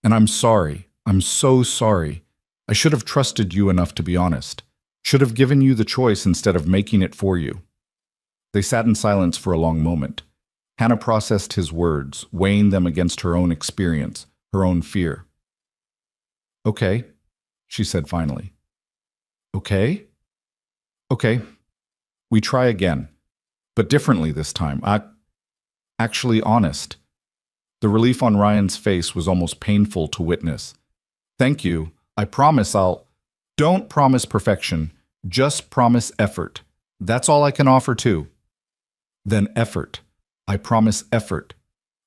And I'm sorry. I'm so sorry. I should have trusted you enough to be honest. Should have given you the choice instead of making it for you. They sat in silence for a long moment. Hannah processed his words, weighing them against her own experience, her own fear. Okay, she said finally. Okay? Okay. We try again, but differently this time. Actually honest. The relief on Ryan's face was almost painful to witness. Thank you. I promise I'll... Don't promise perfection. Just promise effort. That's all I can offer too. Then effort. I promise effort.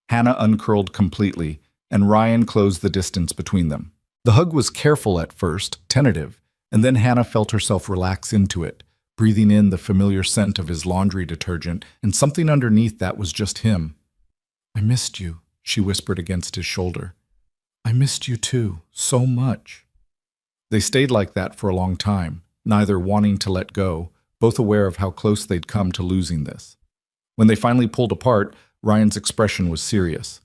Hannah uncurled completely, and Ryan closed the distance between them. The hug was careful at first, tentative, and then Hannah felt herself relax into it, breathing in the familiar scent of his laundry detergent, and something underneath that was just him. I missed you, she whispered against his shoulder. I missed you too, so much. They stayed like that for a long time, neither wanting to let go, both aware of how close they'd come to losing this. When they finally pulled apart, Ryan's expression was serious.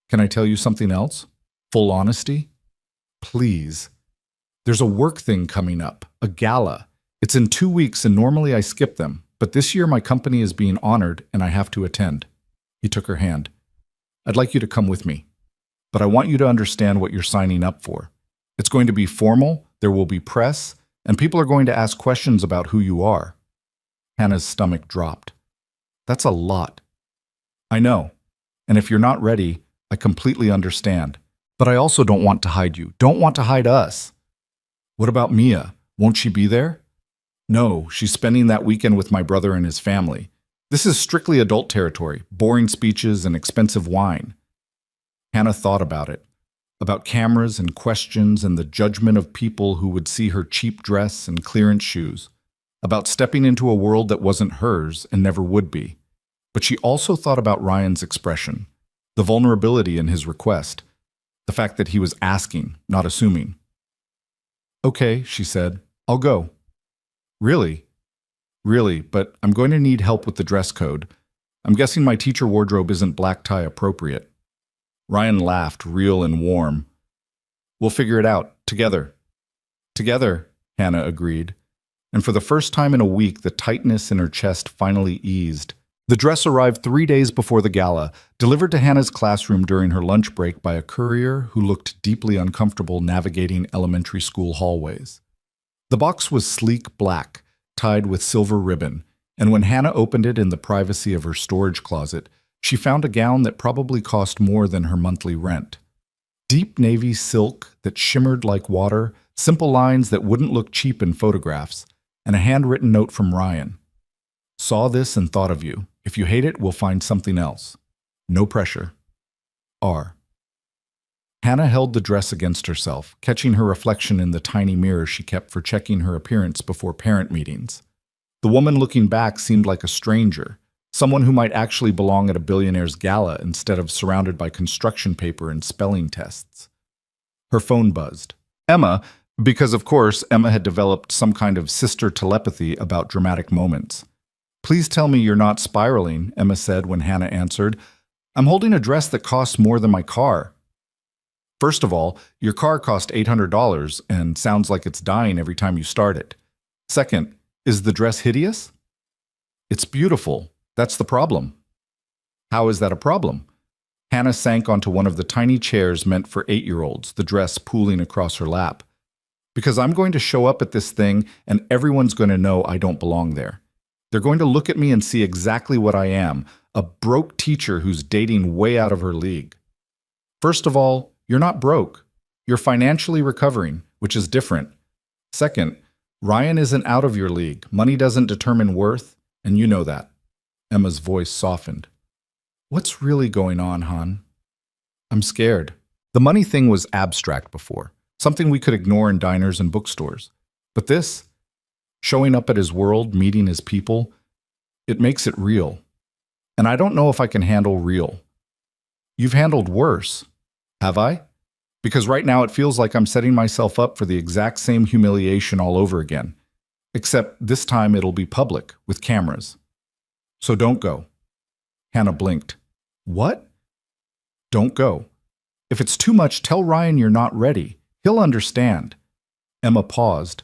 Can I tell you something else? Full honesty? Please. There's a work thing coming up, a gala. It's in 2 weeks and normally I skip them, but this year my company is being honored and I have to attend. He took her hand. I'd like you to come with me, but I want you to understand what you're signing up for. It's going to be formal, there will be press, and people are going to ask questions about who you are. Hannah's stomach dropped. That's a lot. I know, and if you're not ready, I completely understand. But I also don't want to hide you, don't want to hide us. What about Mia? Won't she be there? No, she's spending that weekend with my brother and his family. This is strictly adult territory, boring speeches and expensive wine. Hannah thought about it, about cameras and questions and the judgment of people who would see her cheap dress and clearance shoes, about stepping into a world that wasn't hers and never would be. But she also thought about Ryan's expression, the vulnerability in his request, the fact that he was asking, not assuming. Okay, she said, I'll go. Really? Really, but I'm going to need help with the dress code. I'm guessing my teacher wardrobe isn't black tie appropriate. Ryan laughed, real and warm. We'll figure it out, together. Together, Hannah agreed. And for the first time in a week, the tightness in her chest finally eased. The dress arrived 3 days before the gala, delivered to Hannah's classroom during her lunch break by a courier who looked deeply uncomfortable navigating elementary school hallways. The box was sleek black, tied with silver ribbon, and when Hannah opened it in the privacy of her storage closet, she found a gown that probably cost more than her monthly rent. Deep navy silk that shimmered like water, simple lines that wouldn't look cheap in photographs, and a handwritten note from Ryan. Saw this and thought of you. If you hate it, we'll find something else. No pressure. R. Hannah held the dress against herself, catching her reflection in the tiny mirror she kept for checking her appearance before parent meetings. The woman looking back seemed like a stranger, someone who might actually belong at a billionaire's gala instead of surrounded by construction paper and spelling tests. Her phone buzzed. Emma, because of course Emma had developed some kind of sister telepathy about dramatic moments. Please tell me you're not spiraling, Emma said when Hannah answered. I'm holding a dress that costs more than my car. First of all, your car cost $800 and sounds like it's dying every time you start it. Second, is the dress hideous? It's beautiful. That's the problem. How is that a problem? Hannah sank onto one of the tiny chairs meant for 8-year-olds, the dress pooling across her lap. Because I'm going to show up at this thing and everyone's going to know I don't belong there. They're going to look at me and see exactly what I am, a broke teacher who's dating way out of her league. First of all, you're not broke. You're financially recovering, which is different. Second, Ryan isn't out of your league. Money doesn't determine worth, and you know that. Emma's voice softened. What's really going on, hon? I'm scared. The money thing was abstract before, something we could ignore in diners and bookstores. But this, showing up at his world, meeting his people, it makes it real. And I don't know if I can handle real. You've handled worse. Have I? Because right now it feels like I'm setting myself up for the exact same humiliation all over again. Except this time it'll be public, with cameras. So don't go. Hannah blinked. What? Don't go. If it's too much, tell Ryan you're not ready. He'll understand. Emma paused.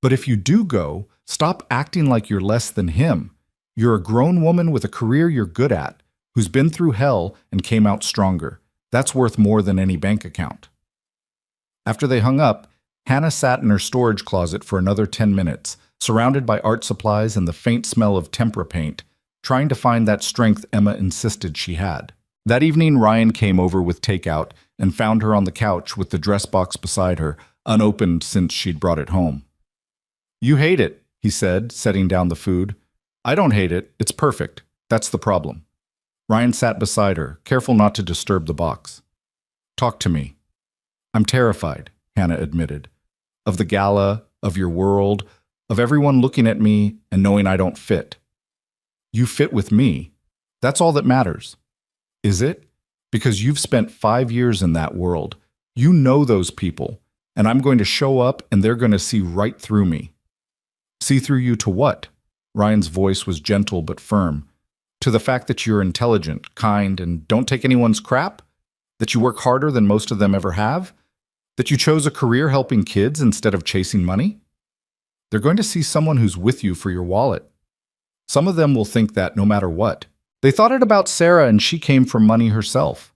But if you do go, stop acting like you're less than him. You're a grown woman with a career you're good at, who's been through hell and came out stronger. That's worth more than any bank account. After they hung up, Hannah sat in her storage closet for another 10 minutes, surrounded by art supplies and the faint smell of tempera paint, trying to find that strength Emma insisted she had. That evening, Ryan came over with takeout and found her on the couch with the dress box beside her, unopened since she'd brought it home. "You hate it," he said, setting down the food. "I don't hate it. It's perfect. That's the problem." Ryan sat beside her, careful not to disturb the box. "Talk to me." "I'm terrified," Hannah admitted. "Of the gala, of your world, of everyone looking at me and knowing I don't fit." "You fit with me. That's all that matters." "Is it? Because you've spent 5 years in that world. You know those people, and I'm going to show up and they're going to see right through me." "See through you to what?" Ryan's voice was gentle but firm. "To the fact that you're intelligent, kind, and don't take anyone's crap? That you work harder than most of them ever have? That you chose a career helping kids instead of chasing money? They're going to see someone who's with you for your wallet. Some of them will think that no matter what. They thought it about Sarah and she came from money herself."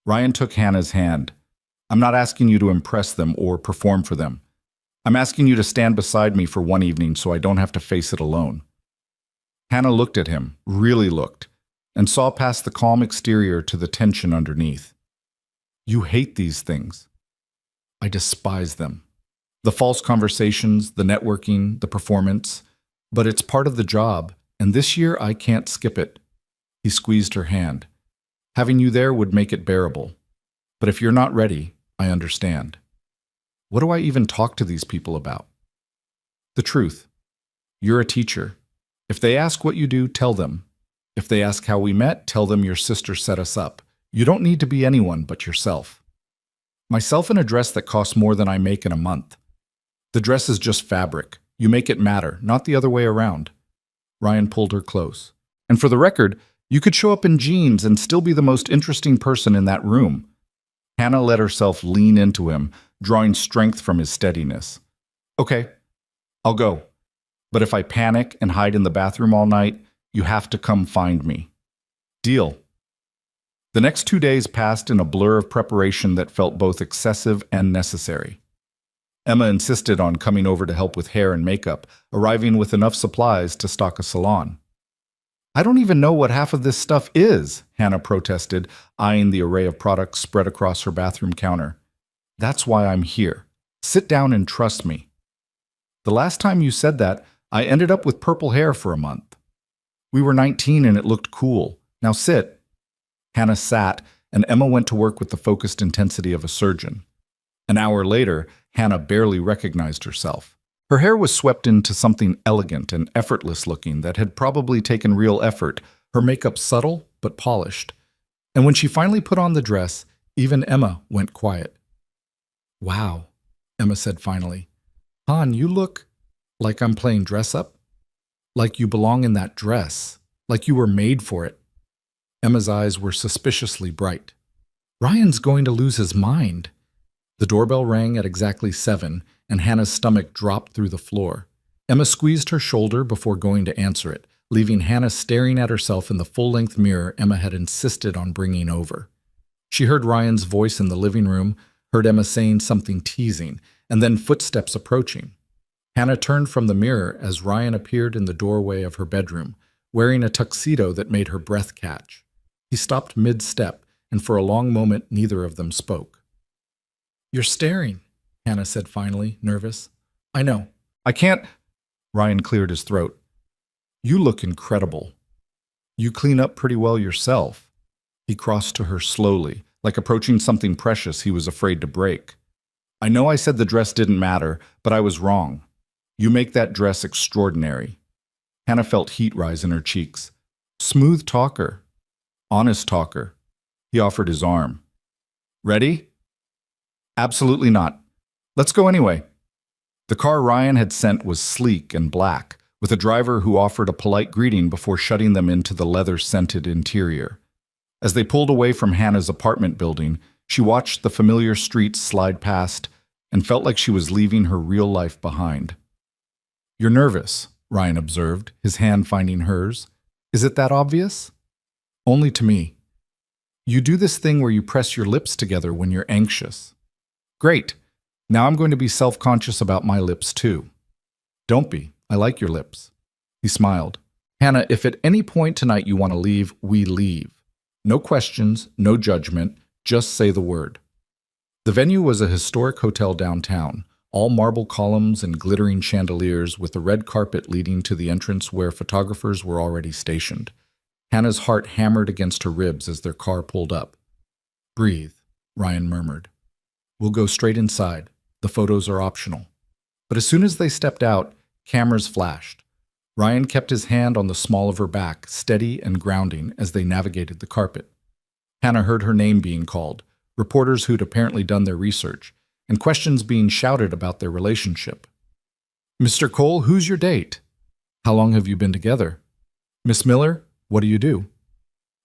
Ryan took Hannah's hand. "I'm not asking you to impress them or perform for them. I'm asking you to stand beside me for one evening so I don't have to face it alone." Hannah looked at him, really looked, and saw past the calm exterior to the tension underneath. "You hate these things." "I despise them. The false conversations, the networking, the performance. But it's part of the job, and this year I can't skip it." He squeezed her hand. "Having you there would make it bearable. But if you're not ready, I understand." "What do I even talk to these people about?" "The truth. You're a teacher. If they ask what you do, tell them. If they ask how we met, tell them your sister set us up. You don't need to be anyone but yourself." "Myself in a dress that costs more than I make in a month." "The dress is just fabric. You make it matter, not the other way around." Ryan pulled her close. "And for the record, you could show up in jeans and still be the most interesting person in that room." Hannah let herself lean into him, drawing strength from his steadiness. "Okay, I'll go. But if I panic and hide in the bathroom all night, you have to come find me." "Deal." The next 2 days passed in a blur of preparation that felt both excessive and necessary. Emma insisted on coming over to help with hair and makeup, arriving with enough supplies to stock a salon. "I don't even know what half of this stuff is," Hannah protested, eyeing the array of products spread across her bathroom counter. "That's why I'm here. Sit down and trust me." "The last time you said that, I ended up with purple hair for a month." "We were 19 and it looked cool. Now sit." Hannah sat, and Emma went to work with the focused intensity of a surgeon. An hour later, Hannah barely recognized herself. Her hair was swept into something elegant and effortless looking that had probably taken real effort, her makeup subtle but polished. And when she finally put on the dress, even Emma went quiet. "Wow," Emma said finally. "Han, you look like I'm playing dress up. Like you belong in that dress. Like you were made for it." Emma's eyes were suspiciously bright. "Ryan's going to lose his mind." The doorbell rang at exactly 7, and Hannah's stomach dropped through the floor. Emma squeezed her shoulder before going to answer it, leaving Hannah staring at herself in the full-length mirror Emma had insisted on bringing over. She heard Ryan's voice in the living room, heard Emma saying something teasing, and then footsteps approaching. Hannah turned from the mirror as Ryan appeared in the doorway of her bedroom, wearing a tuxedo that made her breath catch. He stopped mid-step, and for a long moment neither of them spoke. "You're staring," Hannah said finally, nervous. "I know. I can't—" Ryan cleared his throat. "You look incredible. You clean up pretty well yourself." He crossed to her slowly, like approaching something precious he was afraid to break. "I know I said the dress didn't matter, but I was wrong. You make that dress extraordinary." Hannah felt heat rise in her cheeks. Smooth talker. Honest talker. He offered his arm. "Ready?" "Absolutely not. Let's go anyway." The car Ryan had sent was sleek and black, with a driver who offered a polite greeting before shutting them into the leather-scented interior. As they pulled away from Hannah's apartment building, She watched the familiar streets slide past and felt like she was leaving her real life behind. "You're nervous," Ryan observed, his hand finding hers. "Is it that obvious?" "Only to me." "You do this thing where you press your lips together when you're anxious." "Great. Now I'm going to be self-conscious about my lips too." "Don't be. I like your lips." He smiled. "Hannah, if at any point tonight you want to leave, we leave. No questions, no judgment, just say the word." The venue was a historic hotel downtown, all marble columns and glittering chandeliers with a red carpet leading to the entrance where photographers were already stationed. Hannah's heart hammered against her ribs as their car pulled up. "Breathe," Ryan murmured. "We'll go straight inside. The photos are optional." But as soon as they stepped out, cameras flashed. Ryan kept his hand on the small of her back, steady and grounding as they navigated the carpet. Hannah heard her name being called, reporters who'd apparently done their research, and questions being shouted about their relationship. "Mr. Cole, who's your date? How long have you been together? Miss Miller, what do you do?"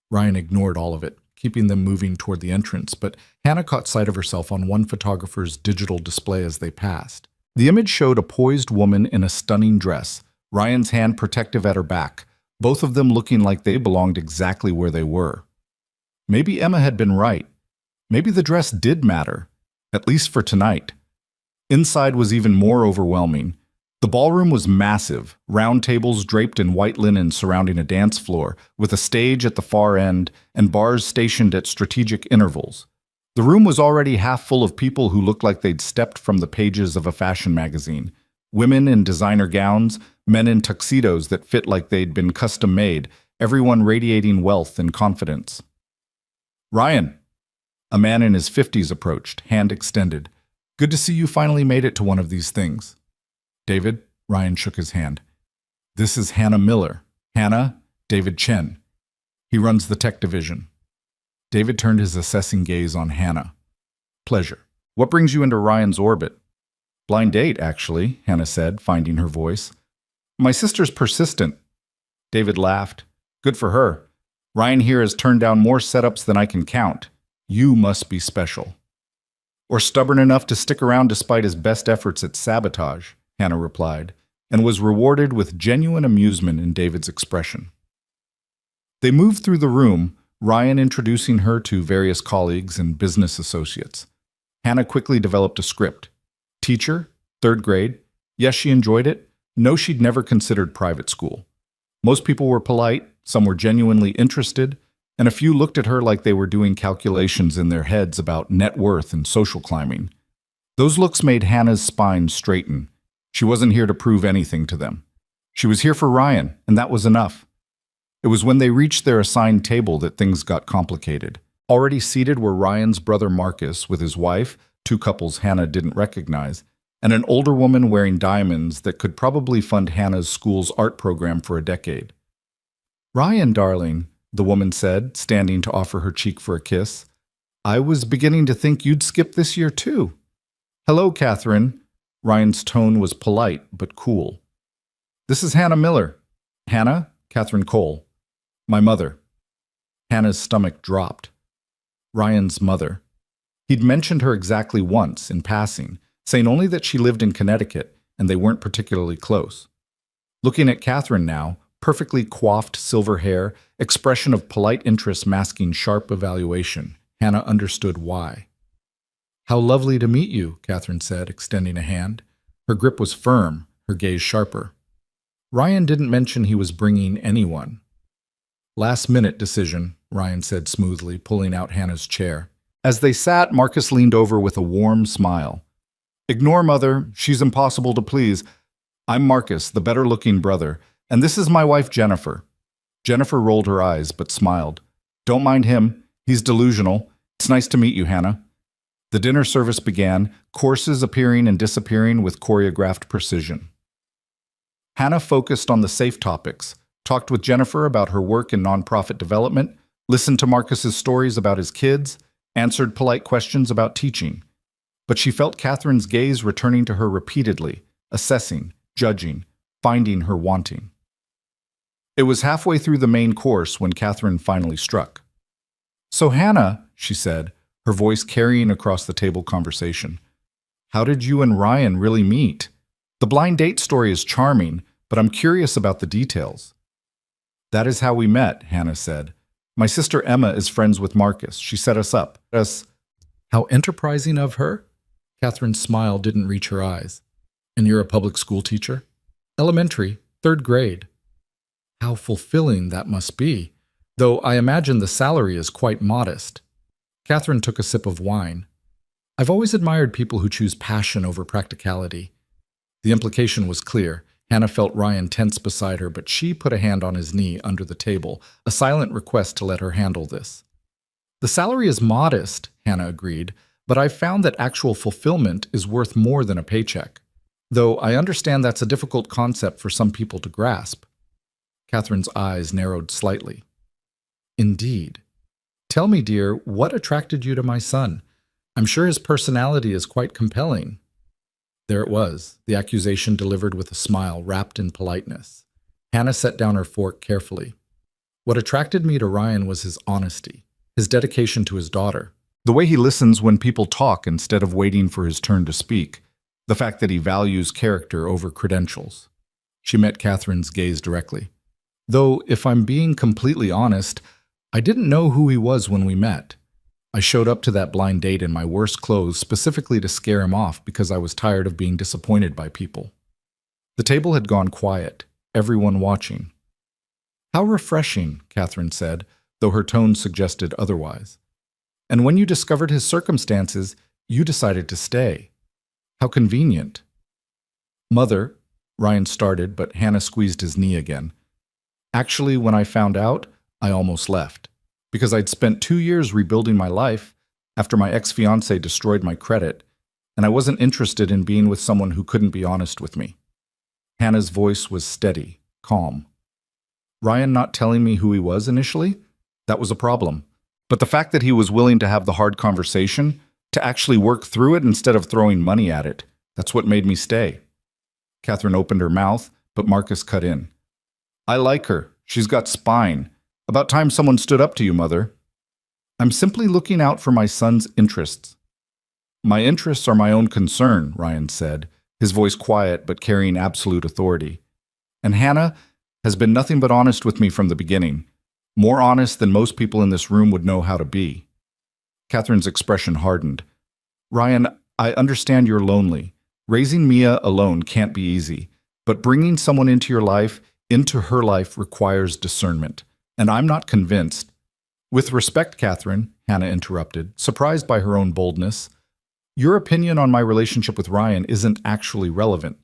Ryan ignored all of it, keeping them moving toward the entrance, but Hannah caught sight of herself on one photographer's digital display as they passed. The image showed a poised woman in a stunning dress, Ryan's hand protective at her back, both of them looking like they belonged exactly where they were. Maybe Emma had been right. Maybe the dress did matter, at least for tonight. Inside was even more overwhelming. The ballroom was massive, round tables draped in white linen surrounding a dance floor, with a stage at the far end and bars stationed at strategic intervals. The room was already half full of people who looked like they'd stepped from the pages of a fashion magazine. Women in designer gowns, men in tuxedos that fit like they'd been custom-made, everyone radiating wealth and confidence. "Ryan," a man in his 50s approached, hand extended. "Good to see you finally made it to one of these things." "David," Ryan shook his hand. "This is Hannah Miller. Hannah, David Chen. He runs the tech division." David turned his assessing gaze on Hannah. "Pleasure. What brings you into Ryan's orbit?" "Blind date, actually," Hannah said, finding her voice. "My sister's persistent." David laughed. "Good for her. Ryan here has turned down more setups than I can count. You must be special." "Or stubborn enough to stick around despite his best efforts at sabotage," Hannah replied, and was rewarded with genuine amusement in David's expression. They moved through the room, Ryan introducing her to various colleagues and business associates. Hannah quickly developed a script. Teacher, 3rd grade. Yes, she enjoyed it. No, she'd never considered private school. Most people were polite, some were genuinely interested, and a few looked at her like they were doing calculations in their heads about net worth and social climbing. Those looks made Hannah's spine straighten. She wasn't here to prove anything to them. She was here for Ryan, and that was enough. It was when they reached their assigned table that things got complicated. Already seated were Ryan's brother Marcus with his wife, 2 couples Hannah didn't recognize, and an older woman wearing diamonds that could probably fund Hannah's school's art program for a decade. "Ryan, darling," the woman said, standing to offer her cheek for a kiss. "I was beginning to think you'd skip this year too." "Hello, Catherine." Ryan's tone was polite but cool. "This is Hannah Miller." "Hannah?" "Catherine Cole. My mother." Hannah's stomach dropped. Ryan's mother. He'd mentioned her exactly once, in passing, saying only that she lived in Connecticut and they weren't particularly close. Looking at Catherine now, perfectly coiffed silver hair, expression of polite interest masking sharp evaluation, Hannah understood why. "How lovely to meet you," Catherine said, extending a hand. Her grip was firm, her gaze sharper. Ryan didn't mention he was bringing anyone. "Last-minute decision," Ryan said smoothly, pulling out Hannah's chair. As they sat, Marcus leaned over with a warm smile. "Ignore Mother, she's impossible to please. I'm Marcus, the better-looking brother, and this is my wife Jennifer." Jennifer rolled her eyes, but smiled. "Don't mind him, he's delusional. It's nice to meet you, Hannah." The dinner service began, courses appearing and disappearing with choreographed precision. Hannah focused on the safe topics, talked with Jennifer about her work in nonprofit development, listened to Marcus's stories about his kids, answered polite questions about teaching. But she felt Catherine's gaze returning to her repeatedly, assessing, judging, finding her wanting. It was halfway through the main course when Catherine finally struck. "So Hannah," she said, her voice carrying across the table conversation. How did you and Ryan really meet? The blind date story is charming, but I'm curious about the details. That is how we met, Hannah said. My sister Emma is friends with Marcus. She set us up. How enterprising of her? Catherine's smile didn't reach her eyes. And you're a public school teacher? Elementary, 3rd grade. How fulfilling that must be, though I imagine the salary is quite modest. Catherine took a sip of wine. I've always admired people who choose passion over practicality. The implication was clear. Hannah felt Ryan tense beside her, but she put a hand on his knee under the table, a silent request to let her handle this. The salary is modest, Hannah agreed, but I've found that actual fulfillment is worth more than a paycheck. Though I understand that's a difficult concept for some people to grasp. Catherine's eyes narrowed slightly. Indeed. Tell me, dear, what attracted you to my son? I'm sure his personality is quite compelling. There it was, the accusation delivered with a smile wrapped in politeness. Hannah set down her fork carefully. What attracted me to Ryan was his honesty, his dedication to his daughter, the way he listens when people talk instead of waiting for his turn to speak, the fact that he values character over credentials. She met Catherine's gaze directly. Though, if I'm being completely honest, I didn't know who he was when we met. I showed up to that blind date in my worst clothes specifically to scare him off because I was tired of being disappointed by people. The table had gone quiet, everyone watching. How refreshing, Catherine said, though her tone suggested otherwise. And when you discovered his circumstances, you decided to stay. How convenient. Mother, Ryan started, but Hannah squeezed his knee again. Actually, when I found out, I almost left. Because I'd spent 2 years rebuilding my life after my ex-fiancé destroyed my credit, and I wasn't interested in being with someone who couldn't be honest with me. Hannah's voice was steady, calm. Ryan not telling me who he was initially? That was a problem. But the fact that he was willing to have the hard conversation, to actually work through it instead of throwing money at it, that's what made me stay. Catherine opened her mouth, but Marcus cut in. I like her. She's got spine. About time someone stood up to you, Mother. I'm simply looking out for my son's interests. My interests are my own concern, Ryan said, his voice quiet but carrying absolute authority. And Hannah has been nothing but honest with me from the beginning, more honest than most people in this room would know how to be. Catherine's expression hardened. Ryan, I understand you're lonely. Raising Mia alone can't be easy, but bringing someone into your life, into her life, requires discernment. And I'm not convinced. With respect, Catherine, Hannah interrupted, surprised by her own boldness, your opinion on my relationship with Ryan isn't actually relevant.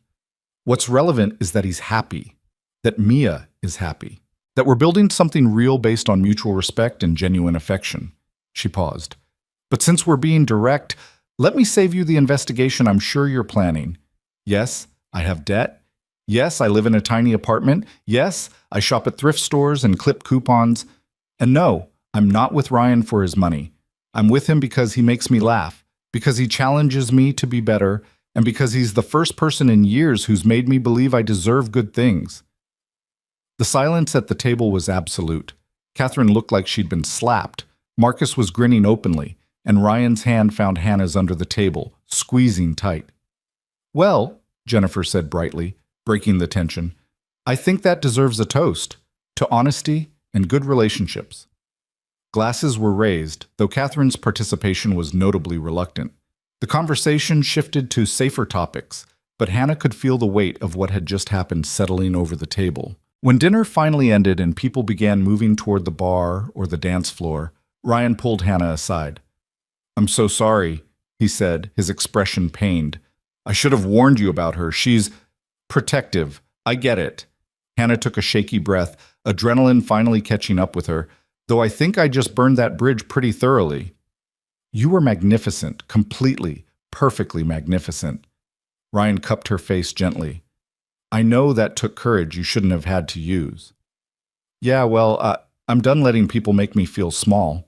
What's relevant is that he's happy, that Mia is happy, that we're building something real based on mutual respect and genuine affection. She paused. But since we're being direct, let me save you the investigation I'm sure you're planning. Yes, I have debt. Yes, I live in a tiny apartment. Yes, I shop at thrift stores and clip coupons. And no, I'm not with Ryan for his money. I'm with him because he makes me laugh, because he challenges me to be better, and because he's the first person in years who's made me believe I deserve good things. The silence at the table was absolute. Catherine looked like she'd been slapped. Marcus was grinning openly, and Ryan's hand found Hannah's under the table, squeezing tight. Well, Jennifer said brightly, breaking the tension, I think that deserves a toast, to honesty and good relationships. Glasses were raised, though Catherine's participation was notably reluctant. The conversation shifted to safer topics, but Hannah could feel the weight of what had just happened settling over the table. When dinner finally ended and people began moving toward the bar or the dance floor, Ryan pulled Hannah aside. I'm so sorry, he said, his expression pained. I should have warned you about her. She's protective. I get it. Hannah took a shaky breath, adrenaline finally catching up with her, though I think I just burned that bridge pretty thoroughly. You were magnificent, completely, perfectly magnificent. Ryan cupped her face gently. I know that took courage you shouldn't have had to use. Yeah, well, I'm done letting people make me feel small.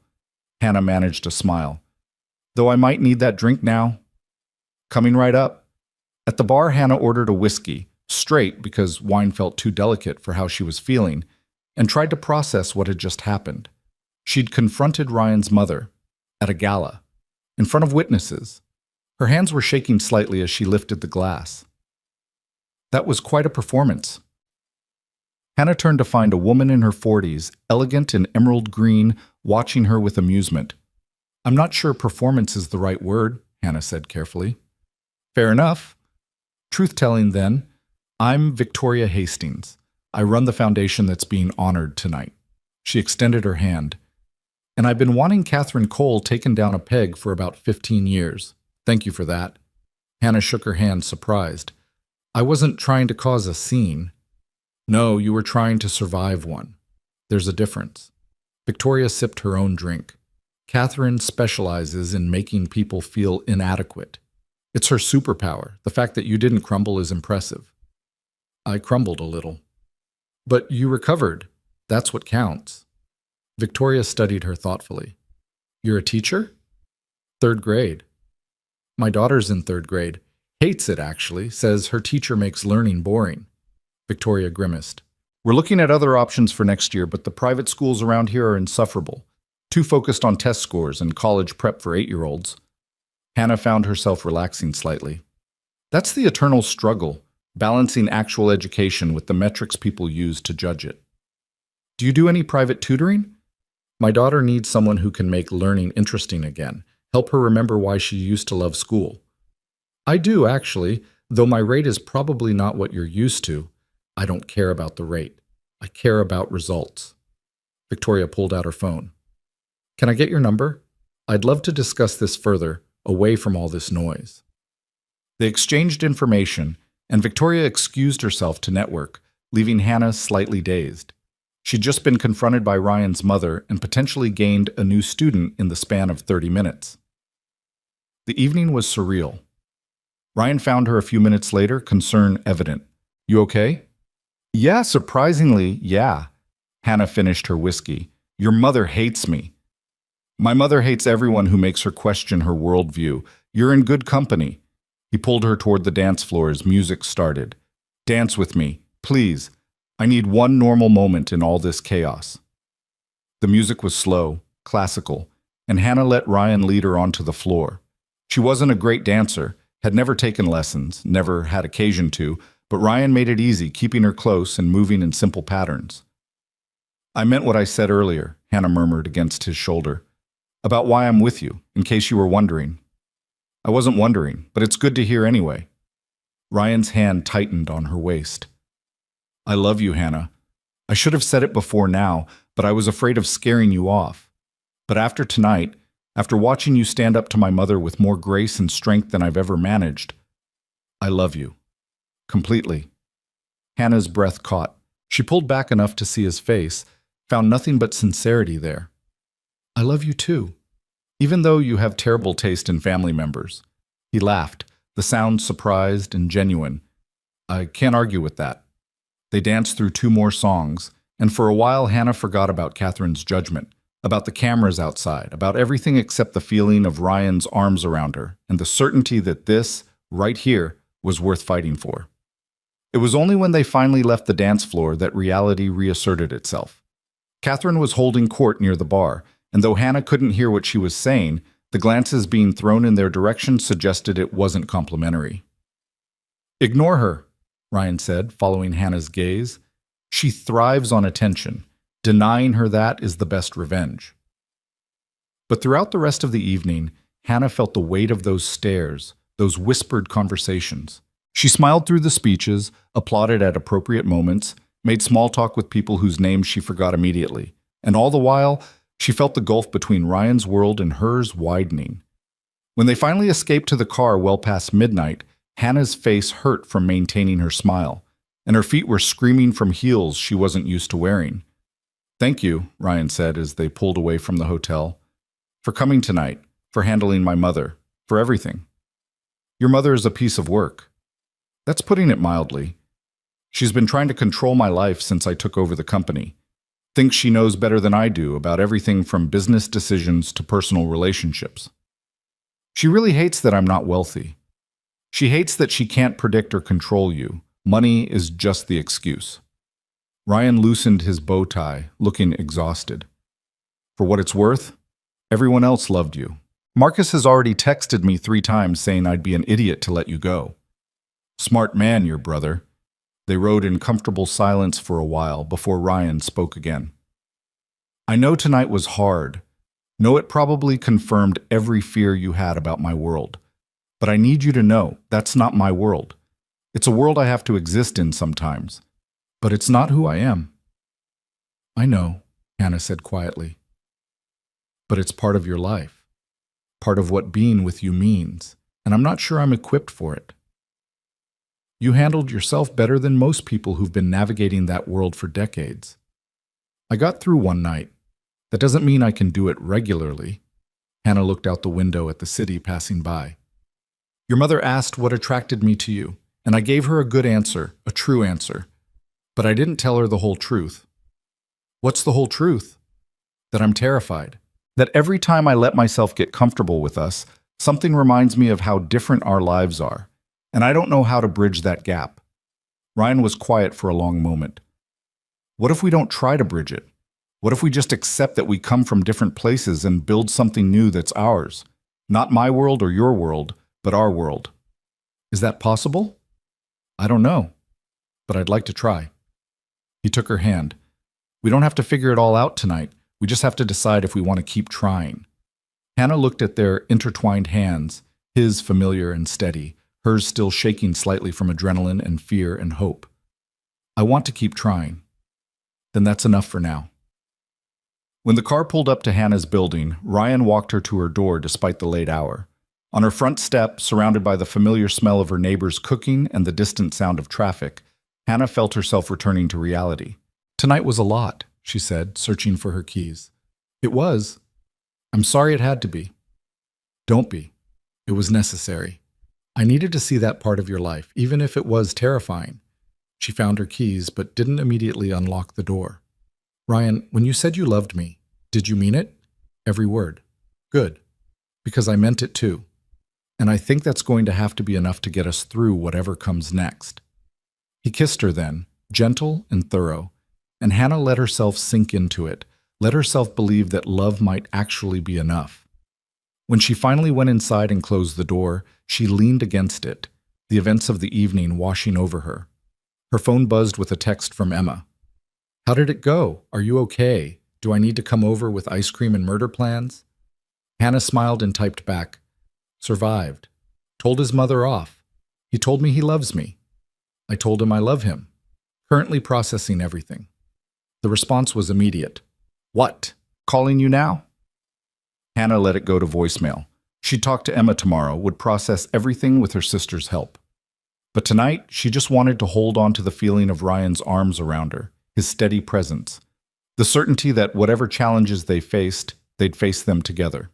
Hannah managed a smile. Though I might need that drink now. Coming right up. At the bar, Hannah ordered a whiskey, straight because wine felt too delicate for how she was feeling, and tried to process what had just happened. She'd confronted Ryan's mother at a gala, in front of witnesses. Her hands were shaking slightly as she lifted the glass. That was quite a performance. Hannah turned to find a woman in her 40s, elegant in emerald green, watching her with amusement. I'm not sure performance is the right word, Hannah said carefully. Fair enough. Truth-telling, then. I'm Victoria Hastings. I run the foundation that's being honored tonight. She extended her hand. And I've been wanting Catherine Cole taken down a peg for about 15 years. Thank you for that. Hannah shook her hand, surprised. I wasn't trying to cause a scene. No, you were trying to survive one. There's a difference. Victoria sipped her own drink. Catherine specializes in making people feel inadequate. It's her superpower. The fact that you didn't crumble is impressive. I crumbled a little. But you recovered. That's what counts. Victoria studied her thoughtfully. You're a teacher? 3rd grade. My daughter's in 3rd grade. Hates it, actually. Says her teacher makes learning boring. Victoria grimaced. We're looking at other options for next year, but the private schools around here are insufferable. Too focused on test scores and college prep for 8-year-olds. Hannah found herself relaxing slightly. That's the eternal struggle, balancing actual education with the metrics people use to judge it. Do you do any private tutoring? My daughter needs someone who can make learning interesting again, help her remember why she used to love school. I do, actually, though my rate is probably not what you're used to. I don't care about the rate. I care about results. Victoria pulled out her phone. Can I get your number? I'd love to discuss this further, away from all this noise. They exchanged information, and Victoria excused herself to network, leaving Hannah slightly dazed. She'd just been confronted by Ryan's mother and potentially gained a new student in the span of 30 minutes. The evening was surreal. Ryan found her a few minutes later, concern evident. You okay? Yeah, surprisingly, yeah. Hannah finished her whiskey. Your mother hates me. My mother hates everyone who makes her question her worldview. You're in good company. He pulled her toward the dance floor as music started. Dance with me, please. I need one normal moment in all this chaos. The music was slow, classical, and Hannah let Ryan lead her onto the floor. She wasn't a great dancer, had never taken lessons, never had occasion to, but Ryan made it easy, keeping her close and moving in simple patterns. I meant what I said earlier, Hannah murmured against his shoulder, about why I'm with you, in case you were wondering. I wasn't wondering, but it's good to hear anyway. Ryan's hand tightened on her waist. I love you, Hannah. I should have said it before now, but I was afraid of scaring you off. But after tonight, after watching you stand up to my mother with more grace and strength than I've ever managed, I love you. Completely. Hannah's breath caught. She pulled back enough to see his face, found nothing but sincerity there. I love you too, even though you have terrible taste in family members. He laughed, the sound surprised and genuine. I can't argue with that. They danced through 2 more songs, and for a while Hannah forgot about Catherine's judgment, about the cameras outside, about everything except the feeling of Ryan's arms around her, and the certainty that this, right here, was worth fighting for. It was only when they finally left the dance floor that reality reasserted itself. Catherine was holding court near the bar, and though Hannah couldn't hear what she was saying, the glances being thrown in their direction suggested it wasn't complimentary. Ignore her, Ryan said, following Hannah's gaze. She thrives on attention. Denying her that is the best revenge. But throughout the rest of the evening, Hannah felt the weight of those stares, those whispered conversations. She smiled through the speeches, applauded at appropriate moments, made small talk with people whose names she forgot immediately, and all the while, she felt the gulf between Ryan's world and hers widening. When they finally escaped to the car well past midnight, Hannah's face hurt from maintaining her smile, and her feet were screaming from heels she wasn't used to wearing. Thank you, Ryan said as they pulled away from the hotel, for coming tonight, for handling my mother, for everything. Your mother is a piece of work. That's putting it mildly. She's been trying to control my life since I took over the company. Thinks she knows better than I do about everything from business decisions to personal relationships. She really hates that I'm not wealthy. She hates that she can't predict or control you. Money is just the excuse. Ryan loosened his bow tie, looking exhausted. For what it's worth, everyone else loved you. Marcus has already texted me 3 times saying I'd be an idiot to let you go. Smart man, your brother. They rode in comfortable silence for a while before Ryan spoke again. I know tonight was hard. Know it probably confirmed every fear you had about my world. But I need you to know that's not my world. It's a world I have to exist in sometimes. But it's not who I am. I know, Hannah said quietly. But it's part of your life. Part of what being with you means. And I'm not sure I'm equipped for it. You handled yourself better than most people who've been navigating that world for decades. I got through one night. That doesn't mean I can do it regularly. Hannah looked out the window at the city passing by. Your mother asked what attracted me to you, and I gave her a good answer, a true answer. But I didn't tell her the whole truth. What's the whole truth? That I'm terrified. That every time I let myself get comfortable with us, something reminds me of how different our lives are. And I don't know how to bridge that gap. Ryan was quiet for a long moment. What if we don't try to bridge it? What if we just accept that we come from different places and build something new that's ours? Not my world or your world, but our world. Is that possible? I don't know, but I'd like to try. He took her hand. We don't have to figure it all out tonight. We just have to decide if we want to keep trying. Hannah looked at their intertwined hands, his familiar and steady, hers still shaking slightly from adrenaline and fear and hope. I want to keep trying. Then that's enough for now. When the car pulled up to Hannah's building, Ryan walked her to her door despite the late hour. On her front step, surrounded by the familiar smell of her neighbors cooking and the distant sound of traffic, Hannah felt herself returning to reality. Tonight was a lot, she said, searching for her keys. It was. I'm sorry it had to be. Don't be. It was necessary. I needed to see that part of your life, even if it was terrifying. She found her keys, but didn't immediately unlock the door. Ryan, when you said you loved me, did you mean it? Every word. Good. Because I meant it too. And I think that's going to have to be enough to get us through whatever comes next. He kissed her then, gentle and thorough, and Hannah let herself sink into it, let herself believe that love might actually be enough. When she finally went inside and closed the door, she leaned against it, the events of the evening washing over her. Her phone buzzed with a text from Emma. How did it go? Are you okay? Do I need to come over with ice cream and murder plans? Hannah smiled and typed back. Survived. Told his mother off. He told me he loves me. I told him I love him. Currently processing everything. The response was immediate. What? Calling you now? Hannah let it go to voicemail. She'd talk to Emma tomorrow, would process everything with her sister's help. But tonight, she just wanted to hold on to the feeling of Ryan's arms around her, his steady presence, the certainty that whatever challenges they faced, they'd face them together.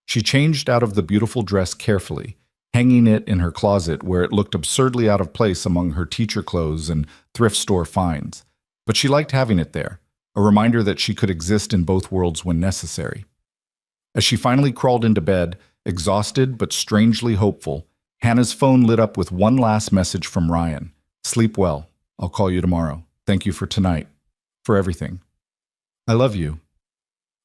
She changed out of the beautiful dress carefully, hanging it in her closet where it looked absurdly out of place among her teacher clothes and thrift store finds. But she liked having it there, a reminder that she could exist in both worlds when necessary. As she finally crawled into bed, exhausted but strangely hopeful, Hannah's phone lit up with one last message from Ryan. Sleep well. I'll call you tomorrow. Thank you for tonight. For everything. I love you.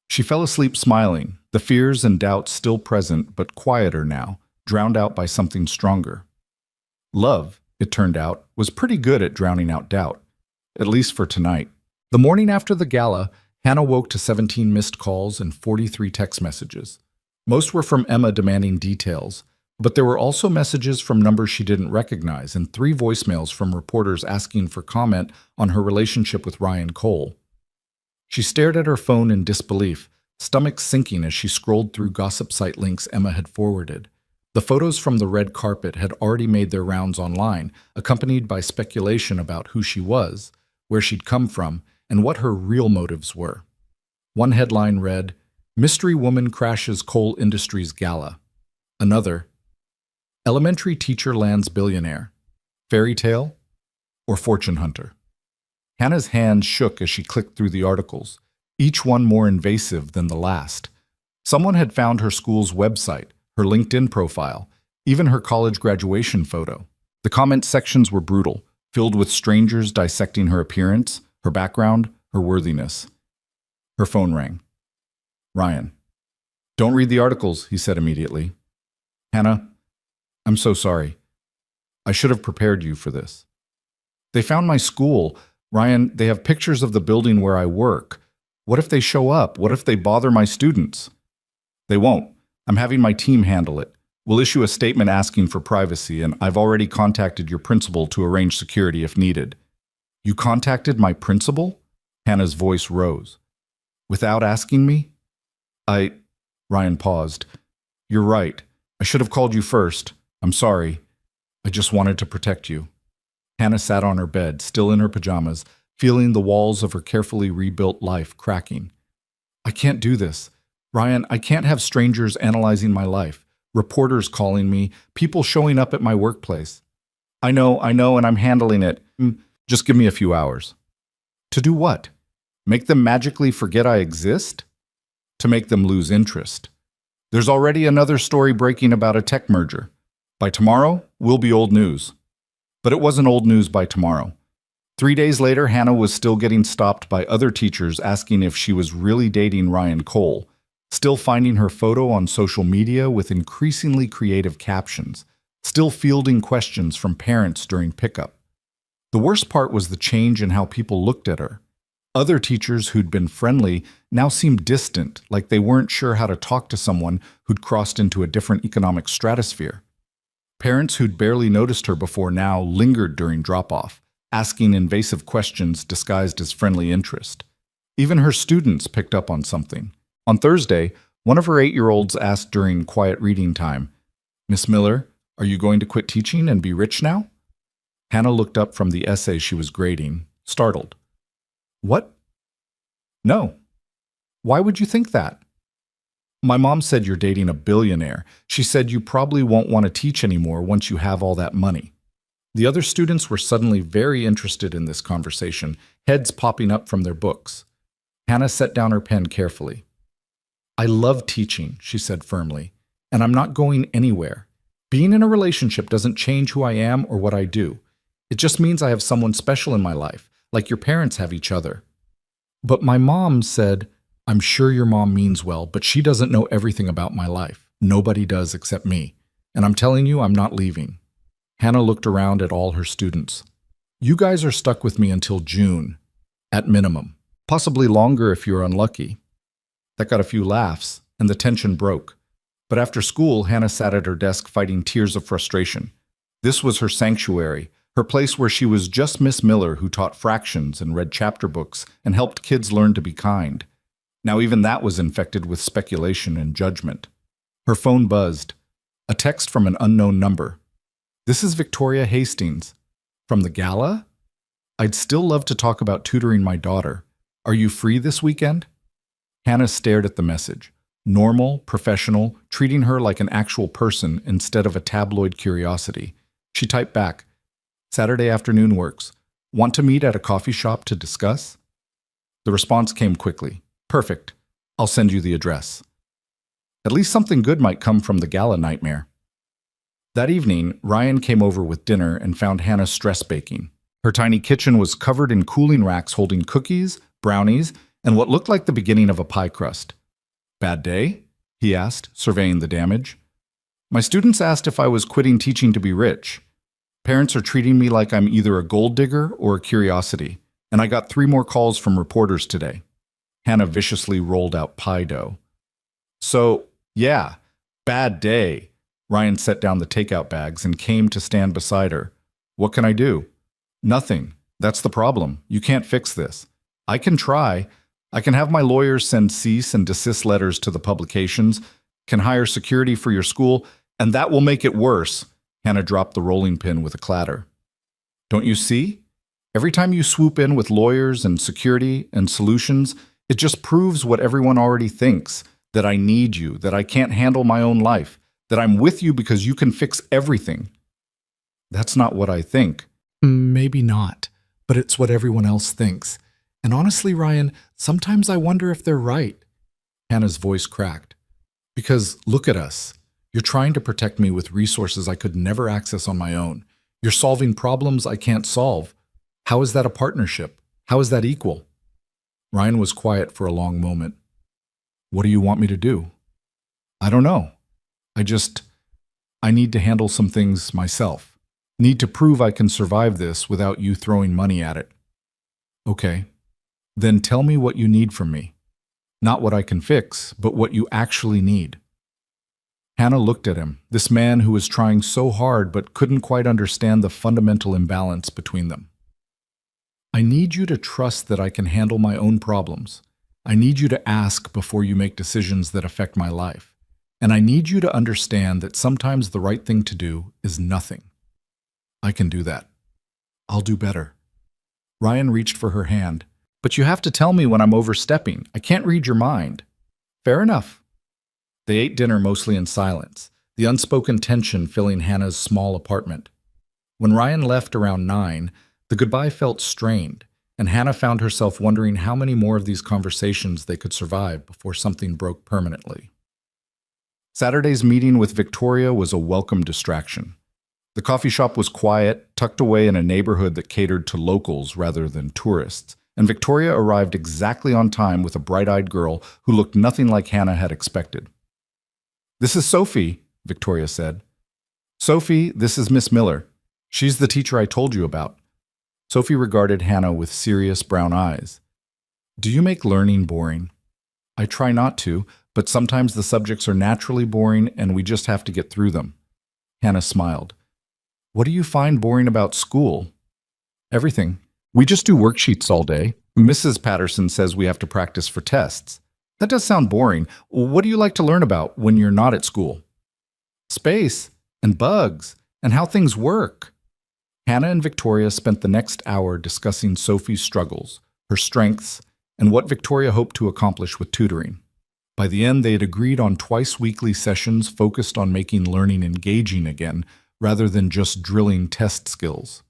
She fell asleep smiling, the fears and doubts still present but quieter now, drowned out by something stronger. Love, it turned out, was pretty good at drowning out doubt, at least for tonight. The morning after the gala, Hannah woke to 17 missed calls and 43 text messages. Most were from Emma demanding details, but there were also messages from numbers she didn't recognize and 3 voicemails from reporters asking for comment on her relationship with Ryan Cole. She stared at her phone in disbelief, stomach sinking as she scrolled through gossip site links Emma had forwarded. The photos from the red carpet had already made their rounds online, accompanied by speculation about who she was, where she'd come from, and what her real motives were. One headline read, Mystery Woman Crashes Coal Industries Gala. Another, Elementary Teacher Lands Billionaire. Fairy Tale or Fortune Hunter? Hannah's hands shook as she clicked through the articles, each one more invasive than the last. Someone had found her school's website, her LinkedIn profile, even her college graduation photo. The comment sections were brutal, filled with strangers dissecting her appearance, her background, her worthiness. Her phone rang. Ryan. Don't read the articles, he said immediately. Hannah, I'm so sorry. I should have prepared you for this. They found my school. Ryan, they have pictures of the building where I work. What if they show up? What if they bother my students? They won't. I'm having my team handle it. We'll issue a statement asking for privacy, and I've already contacted your principal to arrange security if needed. You contacted my principal? Hannah's voice rose. Without asking me? Ryan paused. You're right. I should have called you first. I'm sorry. I just wanted to protect you. Hannah sat on her bed, still in her pajamas, feeling the walls of her carefully rebuilt life cracking. I can't do this. Ryan, I can't have strangers analyzing my life, reporters calling me, people showing up at my workplace. I know, and I'm handling it. Just give me a few hours. To do what? Make them magically forget I exist? To make them lose interest. There's already another story breaking about a tech merger. By tomorrow, we'll be old news. But it wasn't old news by tomorrow. 3 days later, Hannah was still getting stopped by other teachers asking if she was really dating Ryan Cole, still finding her photo on social media with increasingly creative captions, still fielding questions from parents during pickup. The worst part was the change in how people looked at her. Other teachers who'd been friendly now seemed distant, like they weren't sure how to talk to someone who'd crossed into a different economic stratosphere. Parents who'd barely noticed her before now lingered during drop-off, asking invasive questions disguised as friendly interest. Even her students picked up on something. On Thursday, one of her 8-year-olds asked during quiet reading time, Miss Miller, are you going to quit teaching and be rich now? Hannah looked up from the essay she was grading, startled. What? No. Why would you think that? My mom said you're dating a billionaire. She said you probably won't want to teach anymore once you have all that money. The other students were suddenly very interested in this conversation, heads popping up from their books. Hannah set down her pen carefully. I love teaching, she said firmly, and I'm not going anywhere. Being in a relationship doesn't change who I am or what I do. It just means I have someone special in my life, like your parents have each other. But my mom said, I'm sure your mom means well, but she doesn't know everything about my life. Nobody does except me. And I'm telling you, I'm not leaving. Hannah looked around at all her students. You guys are stuck with me until June, at minimum. Possibly longer if you're unlucky. That got a few laughs, and the tension broke. But after school, Hannah sat at her desk fighting tears of frustration. This was her sanctuary, her place where she was just Miss Miller who taught fractions and read chapter books and helped kids learn to be kind. Now even that was infected with speculation and judgment. Her phone buzzed. A text from an unknown number. This is Victoria Hastings. From the gala? I'd still love to talk about tutoring my daughter. Are you free this weekend? Hannah stared at the message. Normal, professional, treating her like an actual person instead of a tabloid curiosity. She typed back, Saturday afternoon works. Want to meet at a coffee shop to discuss? The response came quickly. Perfect. I'll send you the address. At least something good might come from the gala nightmare. That evening, Ryan came over with dinner and found Hannah stress baking. Her tiny kitchen was covered in cooling racks holding cookies, brownies, and what looked like the beginning of a pie crust. Bad day? He asked, surveying the damage. My students asked if I was quitting teaching to be rich. Parents are treating me like I'm either a gold digger or a curiosity, and I got 3 more calls from reporters today. Hannah viciously rolled out pie dough. So, yeah, bad day. Ryan set down the takeout bags and came to stand beside her. What can I do? Nothing. That's the problem. You can't fix this. I can try. I can have my lawyers send cease and desist letters to the publications, can hire security for your school, and that will make it worse. Hannah dropped the rolling pin with a clatter. Don't you see? Every time you swoop in with lawyers and security and solutions, it just proves what everyone already thinks, that I need you, that I can't handle my own life, that I'm with you because you can fix everything. That's not what I think. Maybe not, but it's what everyone else thinks. And honestly, Ryan, sometimes I wonder if they're right. Hannah's voice cracked. Because look at us. You're trying to protect me with resources I could never access on my own. You're solving problems I can't solve. How is that a partnership? How is that equal? Ryan was quiet for a long moment. What do you want me to do? I don't know. I just, I need to handle some things myself. Need to prove I can survive this without you throwing money at it. Okay. Then tell me what you need from me. Not what I can fix, but what you actually need. Hannah looked at him, this man who was trying so hard but couldn't quite understand the fundamental imbalance between them. I need you to trust that I can handle my own problems. I need you to ask before you make decisions that affect my life. And I need you to understand that sometimes the right thing to do is nothing. I can do that. I'll do better. Ryan reached for her hand. But you have to tell me when I'm overstepping. I can't read your mind. Fair enough. They ate dinner mostly in silence, the unspoken tension filling Hannah's small apartment. When Ryan left around 9, the goodbye felt strained, and Hannah found herself wondering how many more of these conversations they could survive before something broke permanently. Saturday's meeting with Victoria was a welcome distraction. The coffee shop was quiet, tucked away in a neighborhood that catered to locals rather than tourists, and Victoria arrived exactly on time with a bright-eyed girl who looked nothing like Hannah had expected. "This is Sophie," Victoria said. "Sophie, this is Miss Miller. She's the teacher I told you about." Sophie regarded Hannah with serious brown eyes. "Do you make learning boring?" "I try not to, but sometimes the subjects are naturally boring and we just have to get through them." Hannah smiled. "What do you find boring about school?" "Everything. We just do worksheets all day. Mrs. Patterson says we have to practice for tests. That does sound boring. What do you like to learn about when you're not at school?" "Space, and bugs, and how things work." Hannah and Victoria spent the next hour discussing Sophie's struggles, her strengths, and what Victoria hoped to accomplish with tutoring. By the end, they had agreed on twice-weekly sessions focused on making learning engaging again, rather than just drilling test skills.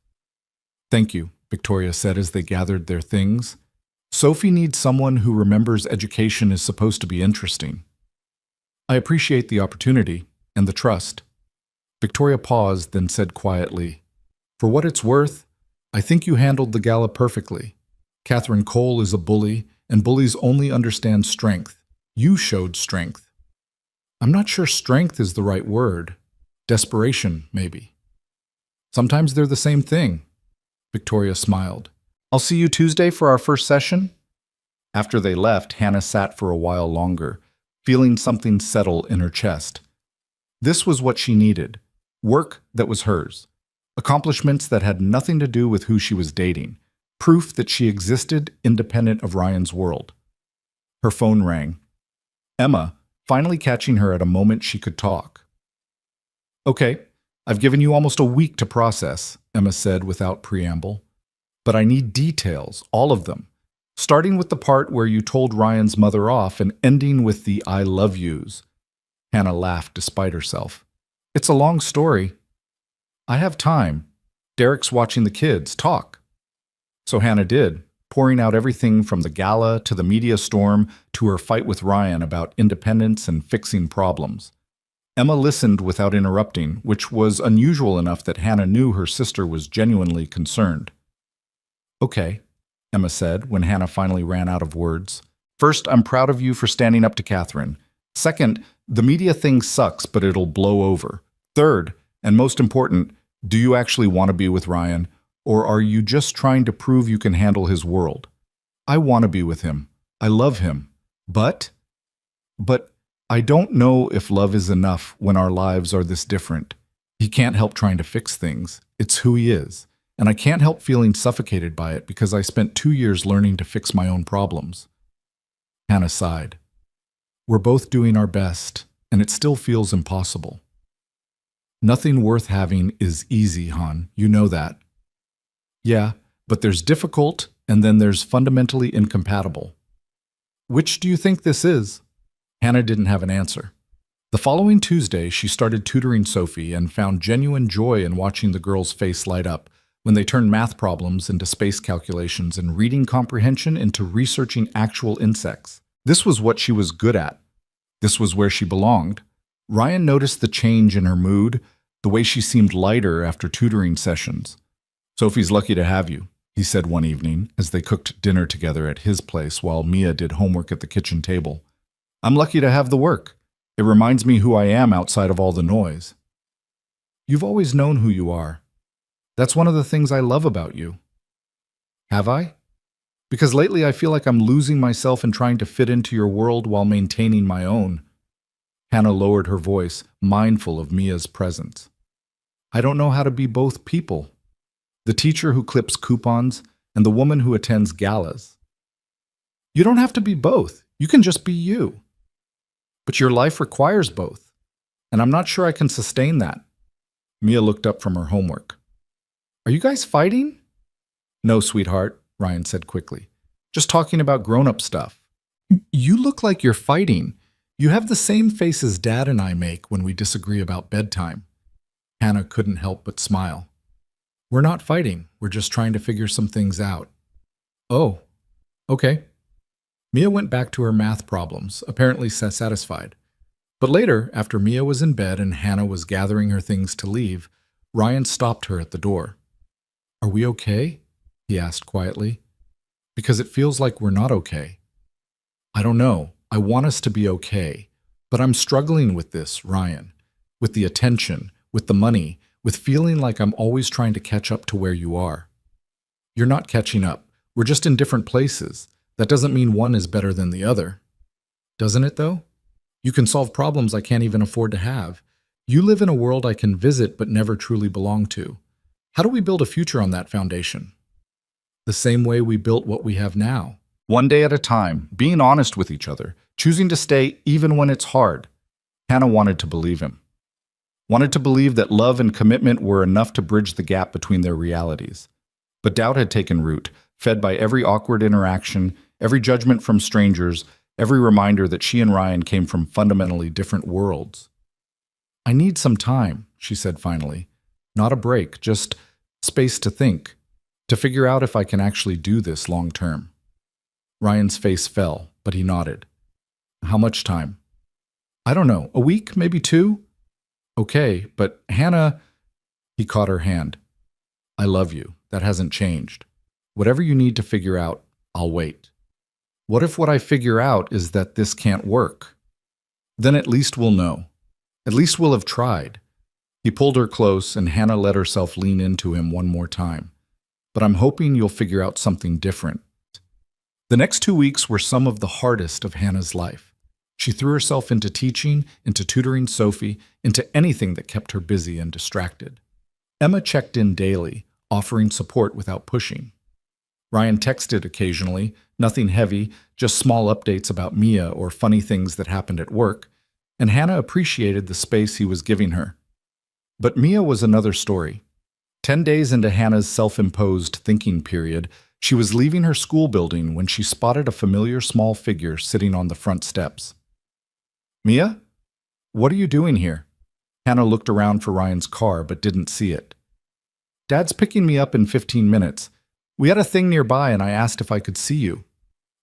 "Thank you," Victoria said as they gathered their things. "Sophie needs someone who remembers education is supposed to be interesting." "I appreciate the opportunity and the trust." Victoria paused, then said quietly, "For what it's worth, I think you handled the gala perfectly. Catherine Cole is a bully, and bullies only understand strength. You showed strength." "I'm not sure strength is the right word. Desperation, maybe." "Sometimes they're the same thing." Victoria smiled. "I'll see you Tuesday for our first session?" After they left, Hannah sat for a while longer, feeling something settle in her chest. This was what she needed. Work that was hers. Accomplishments that had nothing to do with who she was dating. Proof that she existed independent of Ryan's world. Her phone rang. Emma, finally catching her at a moment she could talk. "Okay, I've given you almost a week to process," Emma said without preamble. "But I need details, all of them. Starting with the part where you told Ryan's mother off and ending with the I love yous." Hannah laughed despite herself. "It's a long story." "I have time. Derek's watching the kids. Talk." So Hannah did, pouring out everything from the gala to the media storm to her fight with Ryan about independence and fixing problems. Emma listened without interrupting, which was unusual enough that Hannah knew her sister was genuinely concerned. "Okay," Emma said when Hannah finally ran out of words. "First, I'm proud of you for standing up to Catherine. Second, the media thing sucks, but it'll blow over. Third, and most important, do you actually want to be with Ryan, or are you just trying to prove you can handle his world?" "I want to be with him. I love him. But I don't know if love is enough when our lives are this different. He can't help trying to fix things. It's who he is. And I can't help feeling suffocated by it because I spent 2 years learning to fix my own problems." Hannah sighed. "We're both doing our best, and it still feels impossible." "Nothing worth having is easy, hon. You know that." "Yeah, but there's difficult, and then there's fundamentally incompatible." "Which do you think this is?" Hannah didn't have an answer. The following Tuesday, she started tutoring Sophie and found genuine joy in watching the girl's face light up when they turned math problems into space calculations and reading comprehension into researching actual insects. This was what she was good at. This was where she belonged. Ryan noticed the change in her mood, the way she seemed lighter after tutoring sessions. "Sophie's lucky to have you," he said one evening as they cooked dinner together at his place while Mia did homework at the kitchen table. "I'm lucky to have the work. It reminds me who I am outside of all the noise. You've always known who you are. That's one of the things I love about you. Have I? Because lately I feel like I'm losing myself in trying to fit into your world while maintaining my own. Hannah lowered her voice, mindful of Mia's presence. I don't know how to be both people. The teacher who clips coupons and the woman who attends galas. You don't have to be both. You can just be you. But your life requires both, and I'm not sure I can sustain that. Mia looked up from her homework. Are you guys fighting? No, sweetheart, Ryan said quickly. Just talking about grown-up stuff. You look like you're fighting. You have the same faces Dad and I make when we disagree about bedtime. Hannah couldn't help but smile. We're not fighting. We're just trying to figure some things out. Oh, okay. Mia went back to her math problems, apparently satisfied. But later, after Mia was in bed and Hannah was gathering her things to leave, Ryan stopped her at the door. Are we okay? He asked quietly. Because it feels like we're not okay. I don't know. I want us to be okay. But I'm struggling with this, Ryan. With the attention, with the money, with feeling like I'm always trying to catch up to where you are. You're not catching up. We're just in different places. That doesn't mean one is better than the other. Doesn't it, though? You can solve problems I can't even afford to have. You live in a world I can visit but never truly belong to. How do we build a future on that foundation? The same way we built what we have now. One day at a time, being honest with each other, choosing to stay even when it's hard. Hannah wanted to believe him. Wanted to believe that love and commitment were enough to bridge the gap between their realities. But doubt had taken root, fed by every awkward interaction, every judgment from strangers, every reminder that she and Ryan came from fundamentally different worlds. I need some time, she said finally. Not a break, just space to think, to figure out if I can actually do this long term. Ryan's face fell, but he nodded. How much time? I don't know, a week, maybe 2? Okay, but Hannah, he caught her hand. I love you. That hasn't changed. Whatever you need to figure out, I'll wait. What if what I figure out is that this can't work? Then at least we'll know. At least we'll have tried. He pulled her close, and Hannah let herself lean into him one more time. But I'm hoping you'll figure out something different. The next 2 weeks were some of the hardest of Hannah's life. She threw herself into teaching, into tutoring Sophie, into anything that kept her busy and distracted. Emma checked in daily, offering support without pushing. Ryan texted occasionally, nothing heavy, just small updates about Mia or funny things that happened at work, and Hannah appreciated the space he was giving her. But Mia was another story. 10 days into Hannah's self-imposed thinking period, she was leaving her school building when she spotted a familiar small figure sitting on the front steps. Mia? What are you doing here? Hannah looked around for Ryan's car but didn't see it. Dad's picking me up in 15 minutes. We had a thing nearby and I asked if I could see you.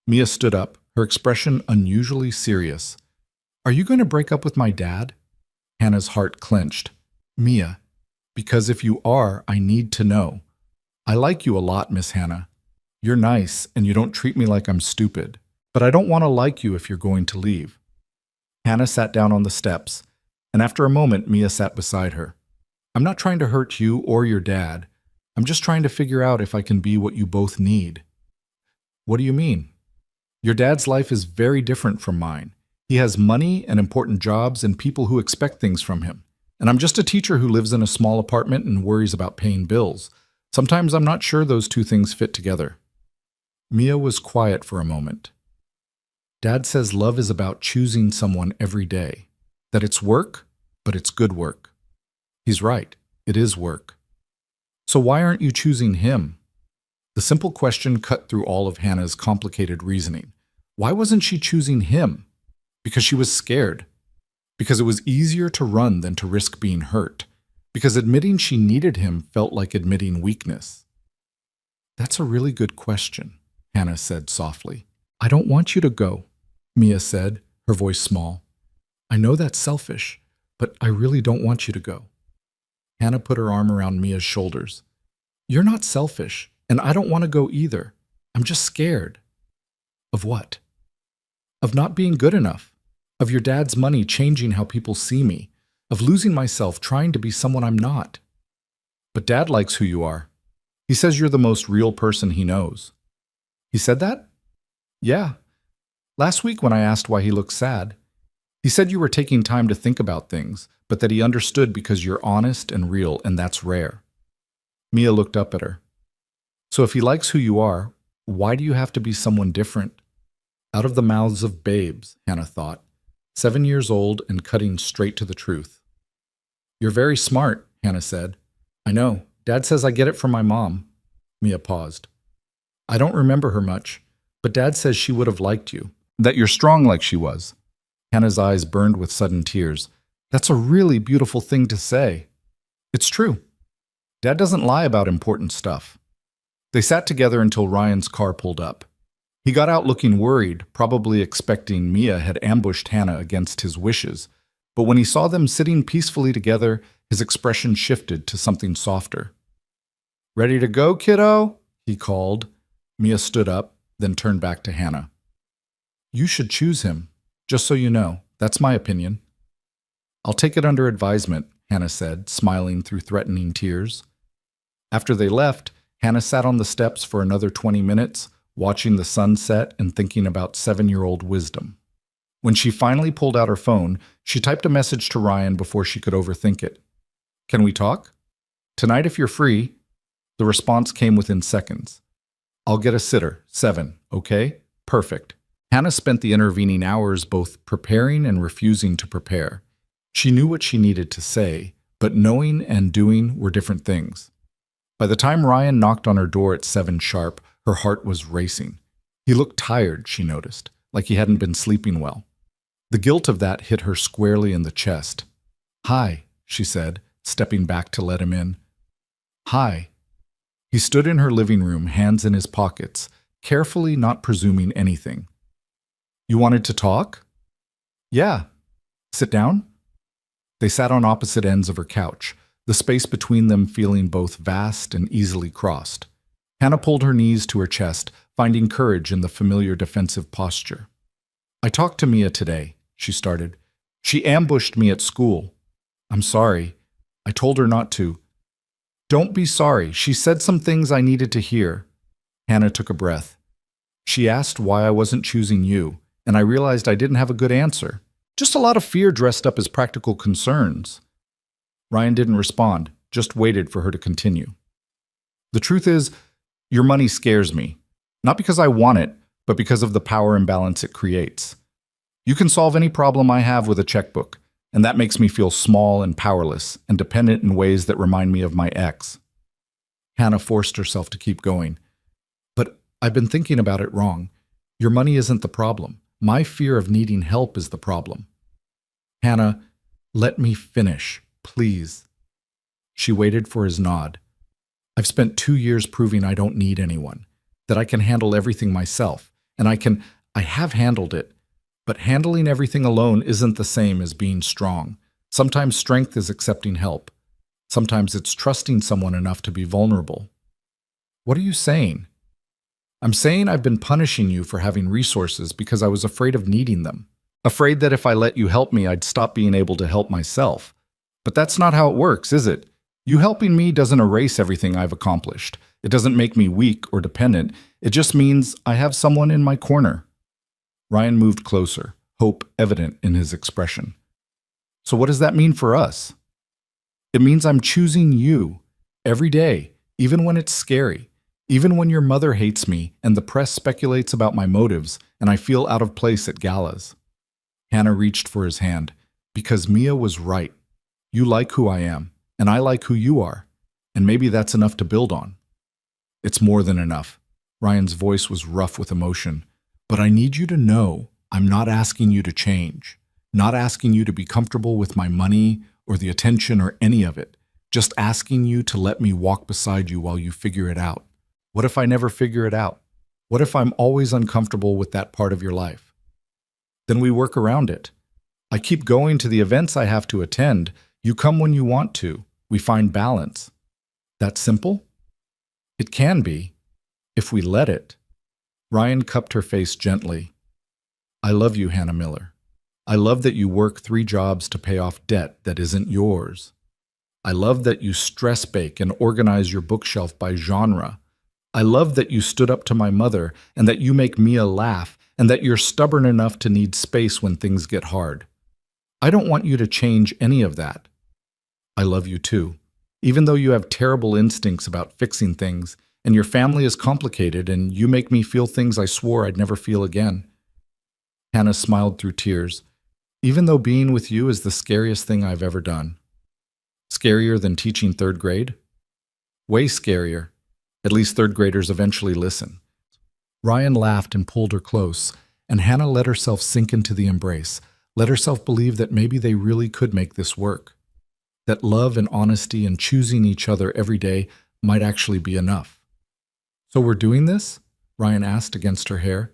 Mia stood up, her expression unusually serious. Are you going to break up with my dad? Hannah's heart clenched. Mia, because if you are, I need to know. I like you a lot, Miss Hannah. You're nice and you don't treat me like I'm stupid. But I don't want to like you if you're going to leave. Hannah sat down on the steps, and after a moment, Mia sat beside her. I'm not trying to hurt you or your dad. I'm just trying to figure out if I can be what you both need. What do you mean? Your dad's life is very different from mine. He has money and important jobs and people who expect things from him. And I'm just a teacher who lives in a small apartment and worries about paying bills. Sometimes I'm not sure those two things fit together. Mia was quiet for a moment. Dad says love is about choosing someone every day. That it's work, but it's good work. He's right. It is work. So why aren't you choosing him? The simple question cut through all of Hannah's complicated reasoning. Why wasn't she choosing him? Because she was scared. Because it was easier to run than to risk being hurt. Because admitting she needed him felt like admitting weakness. That's a really good question, Hannah said softly. I don't want you to go, Mia said, her voice small. I know that's selfish, but I really don't want you to go. Hannah put her arm around Mia's shoulders. You're not selfish, and I don't want to go either. I'm just scared. Of what? Of not being good enough. of your dad's money changing how people see me, of losing myself trying to be someone I'm not. But Dad likes who you are. He says you're the most real person he knows. He said that? Yeah. Last week when I asked why he looked sad, he said you were taking time to think about things, but that he understood because you're honest and real, and that's rare. Mia looked up at her. So if he likes who you are, why do you have to be someone different? Out of the mouths of babes, Hannah thought, 7 years old and cutting straight to the truth. You're very smart, Hannah said. I know. Dad says I get it from my mom. Mia paused. I don't remember her much, but Dad says she would have liked you, that you're strong like she was. Hannah's eyes burned with sudden tears. That's a really beautiful thing to say. It's true. Dad doesn't lie about important stuff. They sat together until Ryan's car pulled up. He got out looking worried, probably expecting Mia had ambushed Hannah against his wishes, but when he saw them sitting peacefully together, his expression shifted to something softer. Ready to go, kiddo? He called. Mia stood up, then turned back to Hannah. You should choose him, just so you know. That's my opinion. I'll take it under advisement, Hannah said, smiling through threatening tears. After they left, Hannah sat on the steps for another 20 minutes, watching the sun set and thinking about 7-year-old wisdom. When she finally pulled out her phone, she typed a message to Ryan before she could overthink it. Can we talk? Tonight if you're free. The response came within seconds. I'll get a sitter, 7, okay? Perfect. Hannah spent the intervening hours both preparing and refusing to prepare. She knew what she needed to say, but knowing and doing were different things. By the time Ryan knocked on her door at 7 sharp, her heart was racing. He looked tired, she noticed, like he hadn't been sleeping well. The guilt of that hit her squarely in the chest. Hi, she said, stepping back to let him in. Hi. He stood in her living room, hands in his pockets, carefully not presuming anything. You wanted to talk? Yeah. Sit down? They sat on opposite ends of her couch, the space between them feeling both vast and easily crossed. Hannah pulled her knees to her chest, finding courage in the familiar defensive posture. I talked to Mia today, she started. She ambushed me at school. I'm sorry. I told her not to. Don't be sorry. She said some things I needed to hear. Hannah took a breath. She asked why I wasn't choosing you, and I realized I didn't have a good answer. Just a lot of fear dressed up as practical concerns. Ryan didn't respond, just waited for her to continue. The truth is, your money scares me. Not because I want it, but because of the power imbalance it creates. You can solve any problem I have with a checkbook, and that makes me feel small and powerless and dependent in ways that remind me of my ex. Hannah forced herself to keep going. But I've been thinking about it wrong. Your money isn't the problem. My fear of needing help is the problem. Hannah, let me finish, please. She waited for his nod. I've spent 2 years proving I don't need anyone, that I can handle everything myself, and I have handled it. But handling everything alone isn't the same as being strong. Sometimes strength is accepting help. Sometimes it's trusting someone enough to be vulnerable. What are you saying? I'm saying I've been punishing you for having resources because I was afraid of needing them. Afraid that if I let you help me, I'd stop being able to help myself. But that's not how it works, is it? You helping me doesn't erase everything I've accomplished. It doesn't make me weak or dependent. It just means I have someone in my corner. Ryan moved closer, hope evident in his expression. So what does that mean for us? It means I'm choosing you every day, even when it's scary, even when your mother hates me and the press speculates about my motives and I feel out of place at galas. Hannah reached for his hand. Because Mia was right. You like who I am, and I like who you are, and maybe that's enough to build on. It's more than enough. Ryan's voice was rough with emotion. But I need you to know I'm not asking you to change, not asking you to be comfortable with my money or the attention or any of it, just asking you to let me walk beside you while you figure it out. What if I never figure it out? What if I'm always uncomfortable with that part of your life? Then we work around it. I keep going to the events I have to attend. You come when you want to. We find balance. That simple? It can be, if we let it. Ryan cupped her face gently. I love you, Hannah Miller. I love that you work 3 jobs to pay off debt that isn't yours. I love that you stress bake and organize your bookshelf by genre. I love that you stood up to my mother and that you make Mia laugh and that you're stubborn enough to need space when things get hard. I don't want you to change any of that. I love you too. Even though you have terrible instincts about fixing things and your family is complicated and you make me feel things I swore I'd never feel again. Hannah smiled through tears. Even though being with you is the scariest thing I've ever done. Scarier than teaching 3rd grade? Way scarier. At least 3rd graders eventually listen. Ryan laughed and pulled her close, and Hannah let herself sink into the embrace, let herself believe that maybe they really could make this work. That love and honesty and choosing each other every day might actually be enough. So we're doing this? Ryan asked against her hair.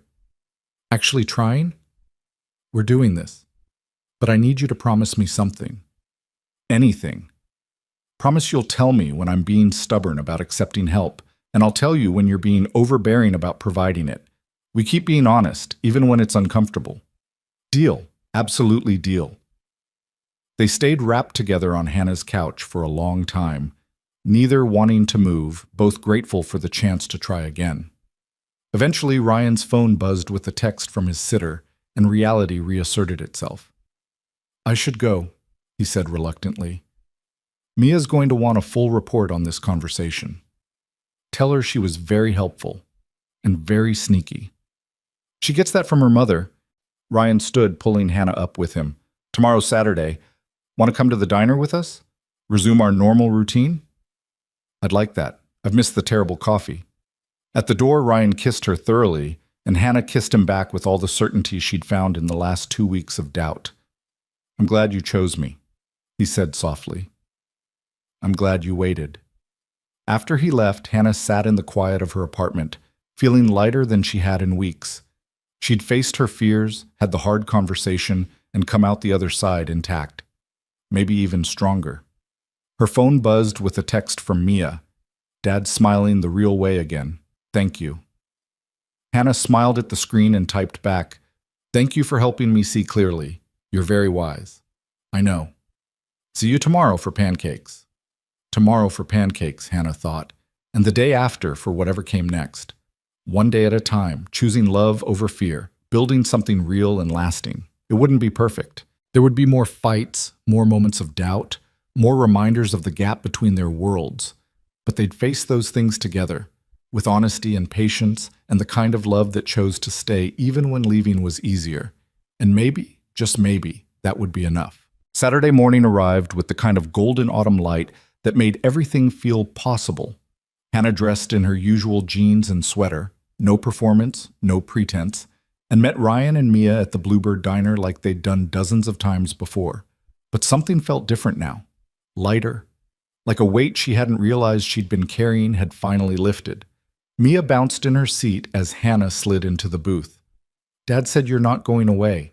Actually trying? We're doing this. But I need you to promise me something. Anything. Promise you'll tell me when I'm being stubborn about accepting help, and I'll tell you when you're being overbearing about providing it. We keep being honest, even when it's uncomfortable. Deal. Absolutely deal. They stayed wrapped together on Hannah's couch for a long time, neither wanting to move, both grateful for the chance to try again. Eventually, Ryan's phone buzzed with a text from his sitter, and reality reasserted itself. I should go, he said reluctantly. Mia's going to want a full report on this conversation. Tell her she was very helpful and very sneaky. She gets that from her mother. Ryan stood, pulling Hannah up with him. Tomorrow's Saturday. Want to come to the diner with us? Resume our normal routine? I'd like that. I've missed the terrible coffee. At the door, Ryan kissed her thoroughly, and Hannah kissed him back with all the certainty she'd found in the last 2 weeks of doubt. I'm glad you chose me, he said softly. I'm glad you waited. After he left, Hannah sat in the quiet of her apartment, feeling lighter than she had in weeks. She'd faced her fears, had the hard conversation, and come out the other side intact. Maybe even stronger. Her phone buzzed with a text from Mia. Dad smiling the real way again. Thank you. Hannah smiled at the screen and typed back, Thank you for helping me see clearly. You're very wise. I know. See you tomorrow for pancakes. Tomorrow for pancakes, Hannah thought, and the day after for whatever came next. One day at a time, choosing love over fear, building something real and lasting. It wouldn't be perfect. There would be more fights, more moments of doubt, more reminders of the gap between their worlds. But they'd face those things together, with honesty and patience and the kind of love that chose to stay even when leaving was easier. And maybe, just maybe, that would be enough. Saturday morning arrived with the kind of golden autumn light that made everything feel possible. Hannah dressed in her usual jeans and sweater, no performance, no pretense, and met Ryan and Mia at the Bluebird Diner like they'd done dozens of times before. But something felt different now. Lighter. Like a weight she hadn't realized she'd been carrying had finally lifted. Mia bounced in her seat as Hannah slid into the booth. Dad said you're not going away.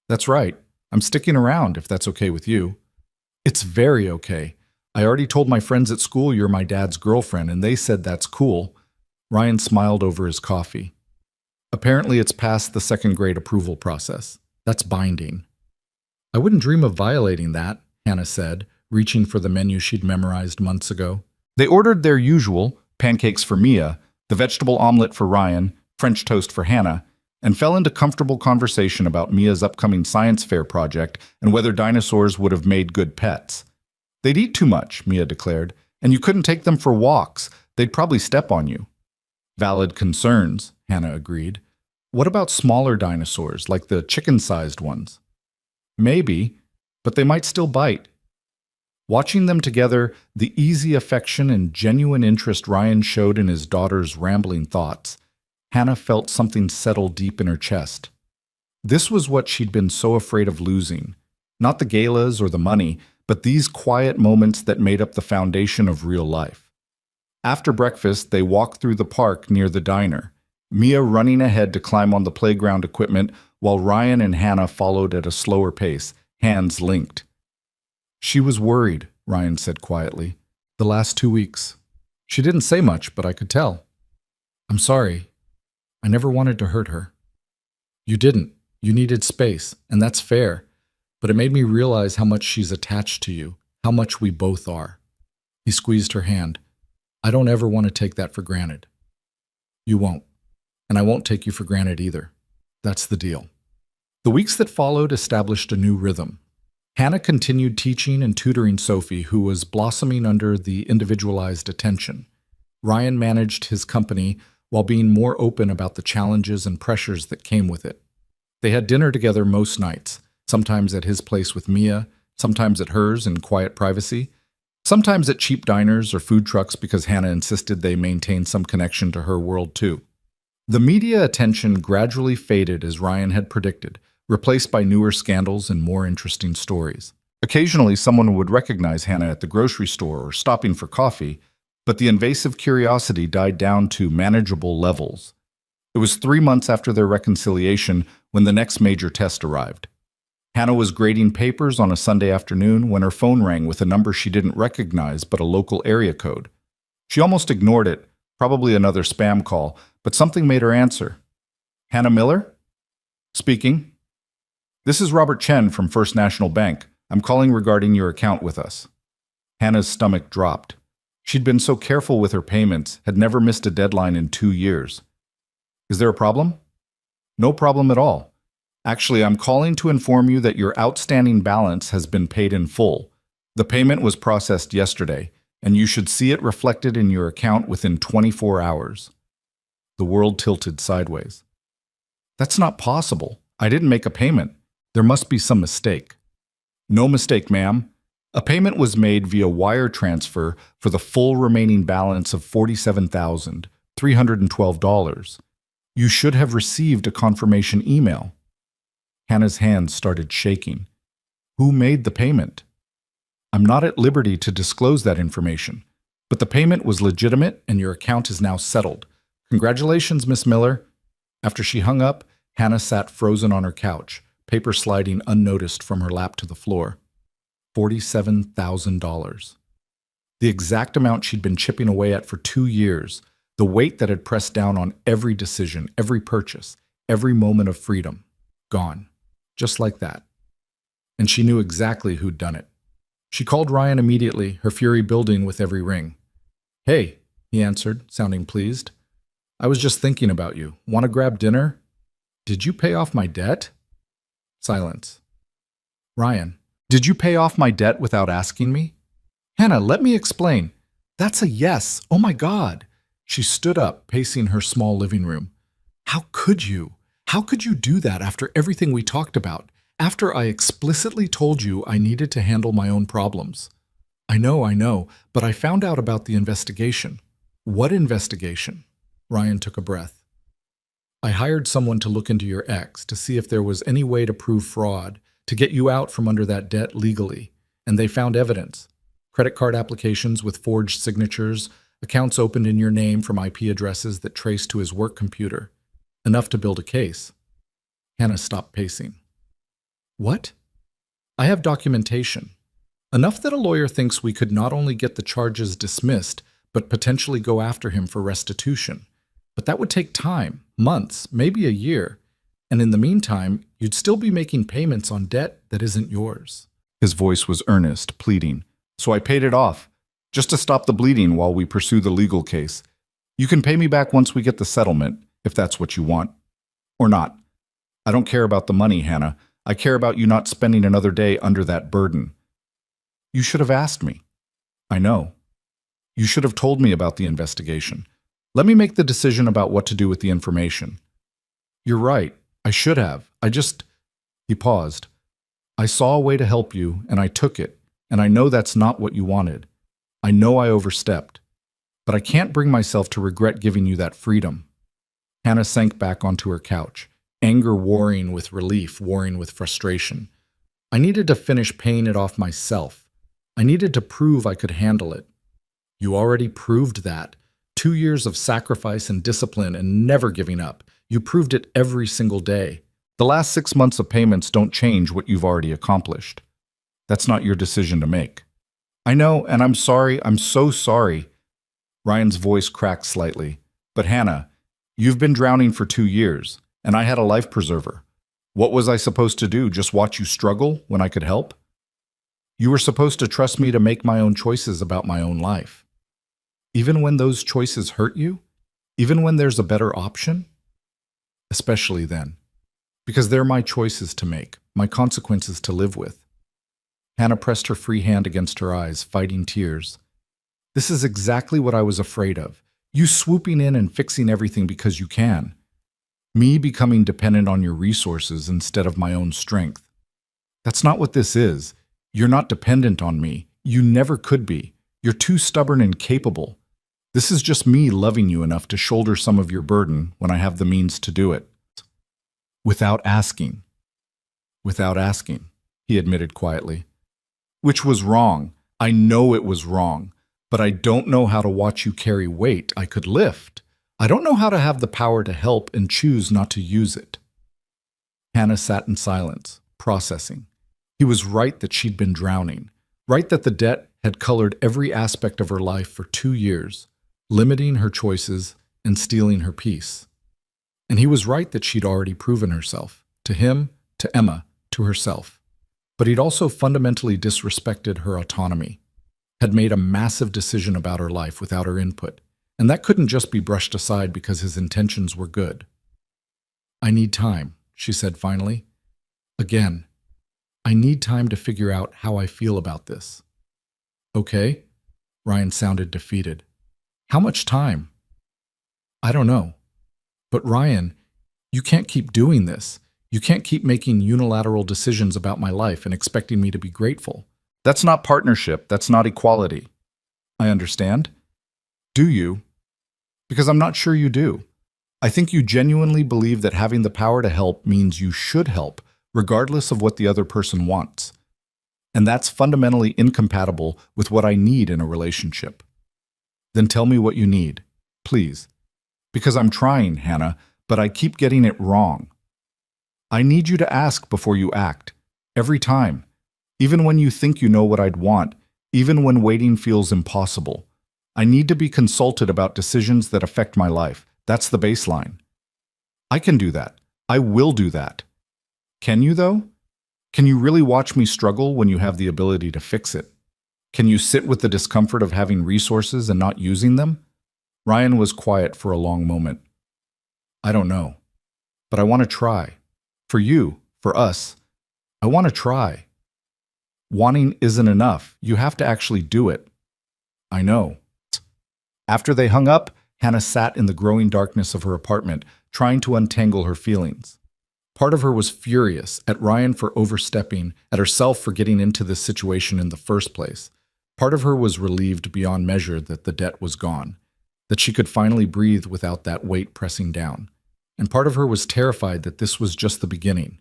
That's right. I'm sticking around if that's okay with you. It's very okay. I already told my friends at school you're my dad's girlfriend, and they said that's cool. Ryan smiled over his coffee. Apparently it's past the 2nd grade approval process. That's binding. I wouldn't dream of violating that, Hannah said, reaching for the menu she'd memorized months ago. They ordered their usual, pancakes for Mia, the vegetable omelet for Ryan, French toast for Hannah, and fell into comfortable conversation about Mia's upcoming science fair project and whether dinosaurs would have made good pets. They'd eat too much, Mia declared, and you couldn't take them for walks. They'd probably step on you. Valid concerns, Hannah agreed. What about smaller dinosaurs, like the chicken-sized ones? Maybe, but they might still bite. Watching them together, the easy affection and genuine interest Ryan showed in his daughter's rambling thoughts, Hannah felt something settle deep in her chest. This was what she'd been so afraid of losing. Not the galas or the money, but these quiet moments that made up the foundation of real life. After breakfast, they walked through the park near the diner, Mia running ahead to climb on the playground equipment while Ryan and Hannah followed at a slower pace, hands linked. She was worried, Ryan said quietly. The last 2 weeks. She didn't say much, but I could tell. I'm sorry. I never wanted to hurt her. You didn't, You needed space, and that's fair. But it made me realize how much she's attached to you, how much we both are. He squeezed her hand. I don't ever want to take that for granted. You won't. And I won't take you for granted either. That's the deal. The weeks that followed established a new rhythm. Hannah continued teaching and tutoring Sophie, who was blossoming under the individualized attention. Ryan managed his company while being more open about the challenges and pressures that came with it. They had dinner together most nights, sometimes at his place with Mia, sometimes at hers in quiet privacy, sometimes at cheap diners or food trucks because Hannah insisted they maintain some connection to her world too. The media attention gradually faded as Ryan had predicted, replaced by newer scandals and more interesting stories. Occasionally, someone would recognize Hannah at the grocery store or stopping for coffee, but the invasive curiosity died down to manageable levels. It was 3 months after their reconciliation when the next major test arrived. Hannah was grading papers on a Sunday afternoon when her phone rang with a number she didn't recognize but a local area code. She almost ignored it, probably another spam call, but something made her answer. Hannah Miller? Speaking. This is Robert Chen from First National Bank. I'm calling regarding your account with us. Hannah's stomach dropped. She'd been so careful with her payments, had never missed a deadline in 2 years. Is there a problem? No problem at all. Actually, I'm calling to inform you that your outstanding balance has been paid in full. The payment was processed yesterday, and you should see it reflected in your account within 24 hours. The world tilted sideways. That's not possible. I didn't make a payment. There must be some mistake. No mistake, ma'am. A payment was made via wire transfer for the full remaining balance of $47,312. You should have received a confirmation email. Hannah's hands started shaking. Who made the payment? I'm not at liberty to disclose that information, but the payment was legitimate and your account is now settled. Congratulations, Miss Miller. After she hung up, Hannah sat frozen on her couch, paper sliding unnoticed from her lap to the floor. $47,000. The exact amount she'd been chipping away at for 2 years, the weight that had pressed down on every decision, every purchase, every moment of freedom. Gone. Just like that. And she knew exactly who'd done it. She called Ryan immediately, her fury building with every ring. Hey, he answered, sounding pleased. I was just thinking about you. Want to grab dinner? Did you pay off my debt? Silence. Ryan, did you pay off my debt without asking me? Hannah, let me explain. That's a yes. Oh my God. She stood up, pacing her small living room. How could you? How could you do that after everything we talked about? After I explicitly told you I needed to handle my own problems. I know, but I found out about the investigation. What investigation? Ryan took a breath. I hired someone to look into your ex to see if there was any way to prove fraud, to get you out from under that debt legally, and they found evidence. Credit card applications with forged signatures, accounts opened in your name from IP addresses that traced to his work computer. Enough to build a case. Hannah stopped pacing. What? I have documentation. Enough that a lawyer thinks we could not only get the charges dismissed, but potentially go after him for restitution. But that would take time, months, maybe a year. And in the meantime, you'd still be making payments on debt that isn't yours. His voice was earnest, pleading. So I paid it off, just to stop the bleeding while we pursue the legal case. You can pay me back once we get the settlement, if that's what you want. Or not. I don't care about the money, Hannah. I care about you not spending another day under that burden. You should have asked me. I know. You should have told me about the investigation. Let me make the decision about what to do with the information. You're right. I should have. He paused. I saw a way to help you, and I took it, and I know that's not what you wanted. I know I overstepped. But I can't bring myself to regret giving you that freedom. Hannah sank back onto her couch, anger warring with relief, warring with frustration. I needed to finish paying it off myself. I needed to prove I could handle it. You already proved that. 2 years of sacrifice and discipline and never giving up. You proved it every single day. The last 6 months of payments don't change what you've already accomplished. That's not your decision to make. I know, and I'm sorry. I'm so sorry. Ryan's voice cracked slightly. But Hannah, you've been drowning for 2 years, and I had a life preserver. What was I supposed to do? Just watch you struggle when I could help? You were supposed to trust me to make my own choices about my own life. Even when those choices hurt you? Even when there's a better option? Especially then. Because they're my choices to make, my consequences to live with. Hannah pressed her free hand against her eyes, fighting tears. This is exactly what I was afraid of. You swooping in and fixing everything because you can. Me becoming dependent on your resources instead of my own strength. That's not what this is. You're not dependent on me. You never could be. You're too stubborn and capable. This is just me loving you enough to shoulder some of your burden when I have the means to do it. Without asking. Without asking, he admitted quietly. Which was wrong. I know it was wrong. But I don't know how to watch you carry weight I could lift. I don't know how to have the power to help and choose not to use it. Hannah sat in silence, processing. He was right that she'd been drowning, right that the debt had colored every aspect of her life for 2 years, limiting her choices and stealing her peace. And he was right that she'd already proven herself, to him, to Emma, to herself. But he'd also fundamentally disrespected her autonomy, had made a massive decision about her life without her input, and that couldn't just be brushed aside because his intentions were good. I need time, she said finally. Again, I need time to figure out how I feel about this. Okay? Ryan sounded defeated. How much time? I don't know. But Ryan, you can't keep doing this. You can't keep making unilateral decisions about my life and expecting me to be grateful. That's not partnership. That's not equality. I understand. Do you? Because I'm not sure you do. I think you genuinely believe that having the power to help means you should help, regardless of what the other person wants. And that's fundamentally incompatible with what I need in a relationship. Then tell me what you need, please. Because I'm trying, Hannah, but I keep getting it wrong. I need you to ask before you act, every time. Even when you think you know what I'd want, even when waiting feels impossible. I need to be consulted about decisions that affect my life. That's the baseline. I can do that. I will do that. Can you, though? Can you really watch me struggle when you have the ability to fix it? Can you sit with the discomfort of having resources and not using them? Ryan was quiet for a long moment. I don't know. But I want to try. For you, for us. I want to try. Wanting isn't enough. You have to actually do it. I know. After they hung up, Hannah sat in the growing darkness of her apartment, trying to untangle her feelings. Part of her was furious at Ryan for overstepping, at herself for getting into this situation in the first place. Part of her was relieved beyond measure that the debt was gone, that she could finally breathe without that weight pressing down. And part of her was terrified that this was just the beginning,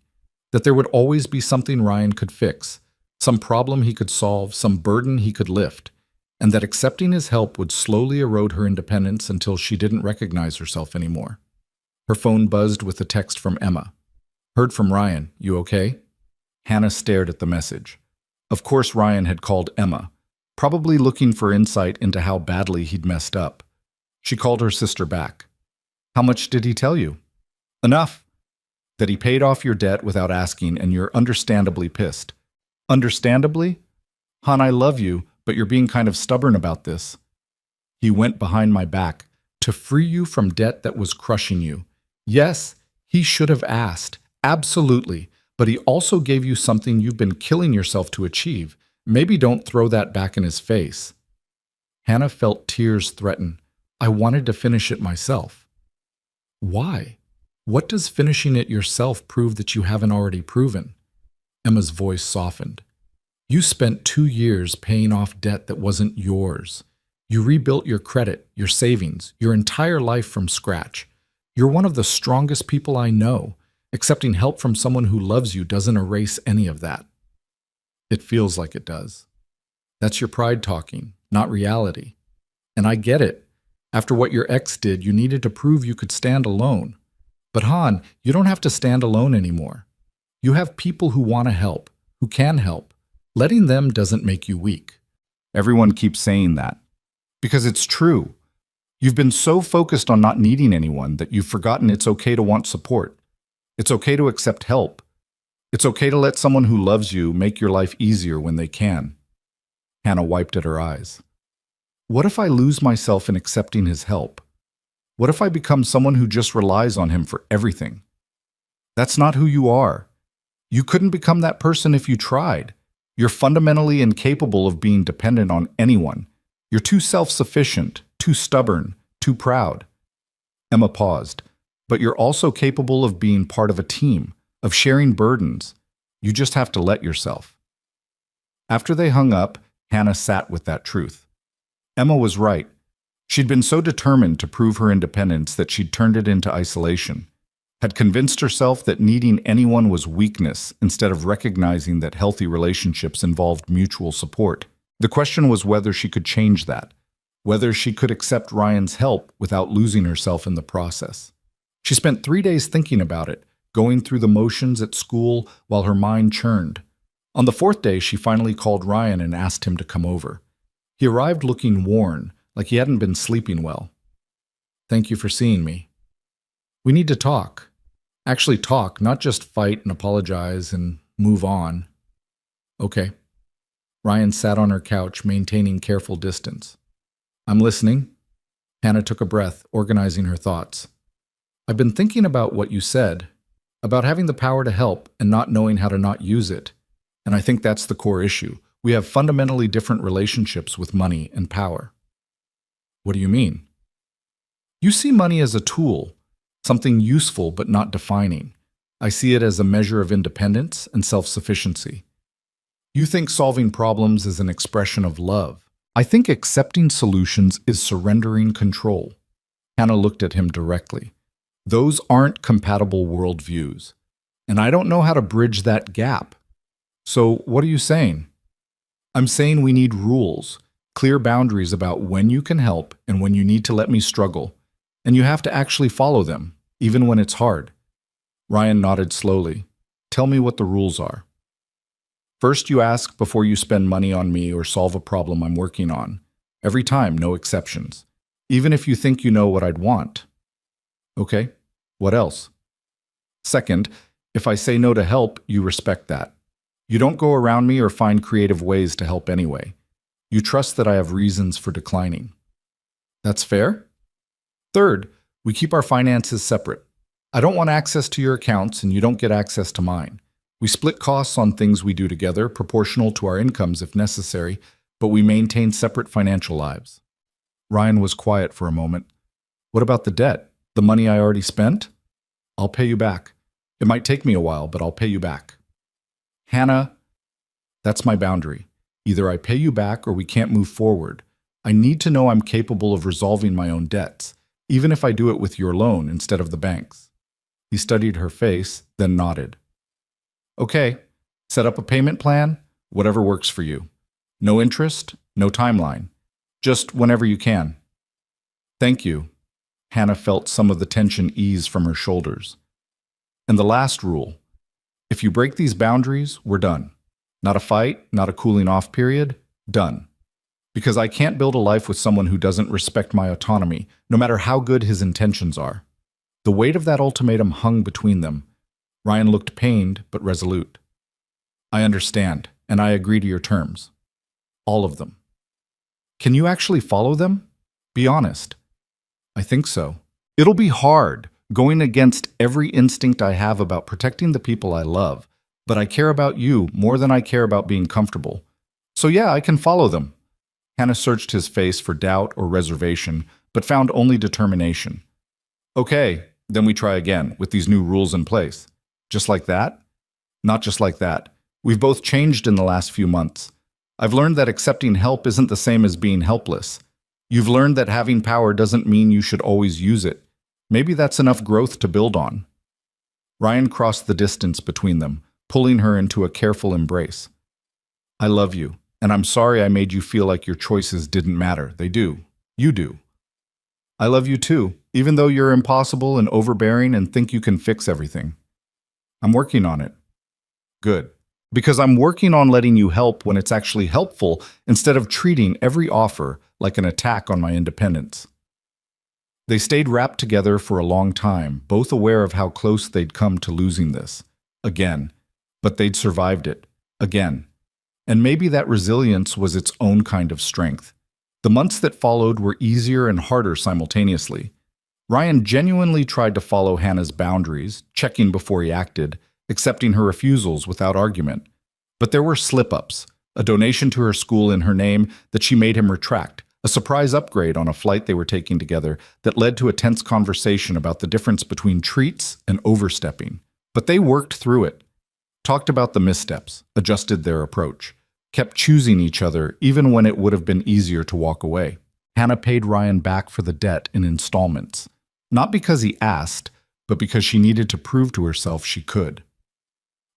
that there would always be something Ryan could fix, some problem he could solve, some burden he could lift, and that accepting his help would slowly erode her independence until she didn't recognize herself anymore. Her phone buzzed with a text from Emma. Heard from Ryan, you okay? Hannah stared at the message. Of course Ryan had called Emma, probably looking for insight into how badly he'd messed up. She called her sister back. How much did he tell you? Enough. That he paid off your debt without asking, and you're understandably pissed. Understandably? Hon, I love you, but you're being kind of stubborn about this. He went behind my back to free you from debt that was crushing you. Yes, he should have asked. Absolutely. But he also gave you something you've been killing yourself to achieve. Maybe don't throw that back in his face. Hannah felt tears threaten. I wanted to finish it myself. Why? What does finishing it yourself prove that you haven't already proven? Emma's voice softened. You spent 2 years paying off debt that wasn't yours. You rebuilt your credit, your savings, your entire life from scratch. You're one of the strongest people I know. Accepting help from someone who loves you doesn't erase any of that. It feels like it does. That's your pride talking, not reality. And I get it. After what your ex did, you needed to prove you could stand alone. But Han, you don't have to stand alone anymore. You have people who want to help, who can help. Letting them doesn't make you weak. Everyone keeps saying that. Because it's true. You've been so focused on not needing anyone that you've forgotten it's okay to want support. It's okay to accept help. It's okay to let someone who loves you make your life easier when they can. Hannah wiped at her eyes. What if I lose myself in accepting his help? What if I become someone who just relies on him for everything? That's not who you are. You couldn't become that person if you tried. You're fundamentally incapable of being dependent on anyone. You're too self-sufficient, too stubborn, too proud. Emma paused. But you're also capable of being part of a team, of sharing burdens. You just have to let yourself. After they hung up, Hannah sat with that truth. Emma was right. She'd been so determined to prove her independence that she'd turned it into isolation, had convinced herself that needing anyone was weakness instead of recognizing that healthy relationships involved mutual support. The question was whether she could change that, whether she could accept Ryan's help without losing herself in the process. She spent 3 days thinking about it, going through the motions at school while her mind churned. On the 4th day, she finally called Ryan and asked him to come over. He arrived looking worn, like he hadn't been sleeping well. Thank you for seeing me. We need to talk. Actually talk, not just fight and apologize and move on. Okay. Ryan sat on her couch, maintaining careful distance. I'm listening. Hannah took a breath, organizing her thoughts. I've been thinking about what you said, about having the power to help and not knowing how to not use it. And I think that's the core issue. We have fundamentally different relationships with money and power. What do you mean? You see money as a tool, something useful but not defining. I see it as a measure of independence and self-sufficiency. You think solving problems is an expression of love. I think accepting solutions is surrendering control. Hannah looked at him directly. Those aren't compatible worldviews, and I don't know how to bridge that gap. So what are you saying? I'm saying we need rules, clear boundaries about when you can help and when you need to let me struggle, and you have to actually follow them, even when it's hard. Ryan nodded slowly. Tell me what the rules are. First, you ask before you spend money on me or solve a problem I'm working on. Every time, no exceptions. Even if you think you know what I'd want. Okay, what else? Second, if I say no to help, you respect that. You don't go around me or find creative ways to help anyway. You trust that I have reasons for declining. That's fair? Third, we keep our finances separate. I don't want access to your accounts and you don't get access to mine. We split costs on things we do together, proportional to our incomes if necessary, but we maintain separate financial lives. Ryan was quiet for a moment. What about the debt? The money I already spent? I'll pay you back. It might take me a while, but I'll pay you back. Hannah, that's my boundary. Either I pay you back or we can't move forward. I need to know I'm capable of resolving my own debts, even if I do it with your loan instead of the bank's. He studied her face, then nodded. Okay, set up a payment plan, whatever works for you. No interest, no timeline. Just whenever you can. Thank you. Hannah felt some of the tension ease from her shoulders. And the last rule. If you break these boundaries, we're done. Not a fight, not a cooling off period, done. Because I can't build a life with someone who doesn't respect my autonomy, no matter how good his intentions are. The weight of that ultimatum hung between them. Ryan looked pained, but resolute. I understand, and I agree to your terms. All of them. Can you actually follow them? Be honest. I think so. It'll be hard, going against every instinct I have about protecting the people I love, but I care about you more than I care about being comfortable. So yeah, I can follow them. Hannah searched his face for doubt or reservation, but found only determination. Okay, then we try again, with these new rules in place. Just like that? Not just like that. We've both changed in the last few months. I've learned that accepting help isn't the same as being helpless. You've learned that having power doesn't mean you should always use it. Maybe that's enough growth to build on. Ryan crossed the distance between them, pulling her into a careful embrace. I love you, and I'm sorry I made you feel like your choices didn't matter. They do. You do. I love you too, even though you're impossible and overbearing and think you can fix everything. I'm working on it. Good. Because I'm working on letting you help when it's actually helpful instead of treating every offer like an attack on my independence. They stayed wrapped together for a long time, both aware of how close they'd come to losing this. Again, But they'd survived it. Again. And maybe that resilience was its own kind of strength. The months that followed were easier and harder simultaneously. Ryan genuinely tried to follow Hannah's boundaries, checking before he acted, accepting her refusals without argument. But there were slip-ups, a donation to her school in her name that she made him retract, a surprise upgrade on a flight they were taking together that led to a tense conversation about the difference between treats and overstepping. But they worked through it, talked about the missteps, adjusted their approach, kept choosing each other even when it would have been easier to walk away. Hannah paid Ryan back for the debt in installments, not because he asked, but because she needed to prove to herself she could.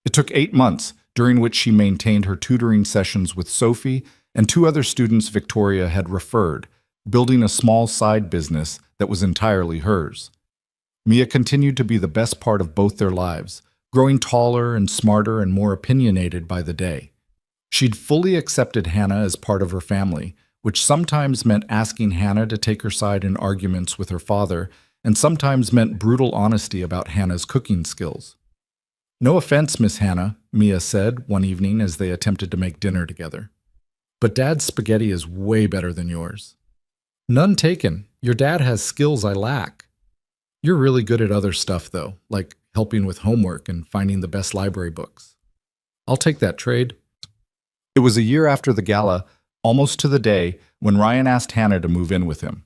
It took 8 months, during which she maintained her tutoring sessions with Sophie and 2 other students Victoria had referred, building a small side business that was entirely hers. Mia continued to be the best part of both their lives, growing taller and smarter and more opinionated by the day. She'd fully accepted Hannah as part of her family, which sometimes meant asking Hannah to take her side in arguments with her father, and sometimes meant brutal honesty about Hannah's cooking skills. "No offense, Miss Hannah," Mia said one evening as they attempted to make dinner together, "but Dad's spaghetti is way better than yours." "None taken. Your dad has skills I lack. You're really good at other stuff, though, like helping with homework and finding the best library books. I'll take that trade." It was a year after the gala, almost to the day, when Ryan asked Hannah to move in with him.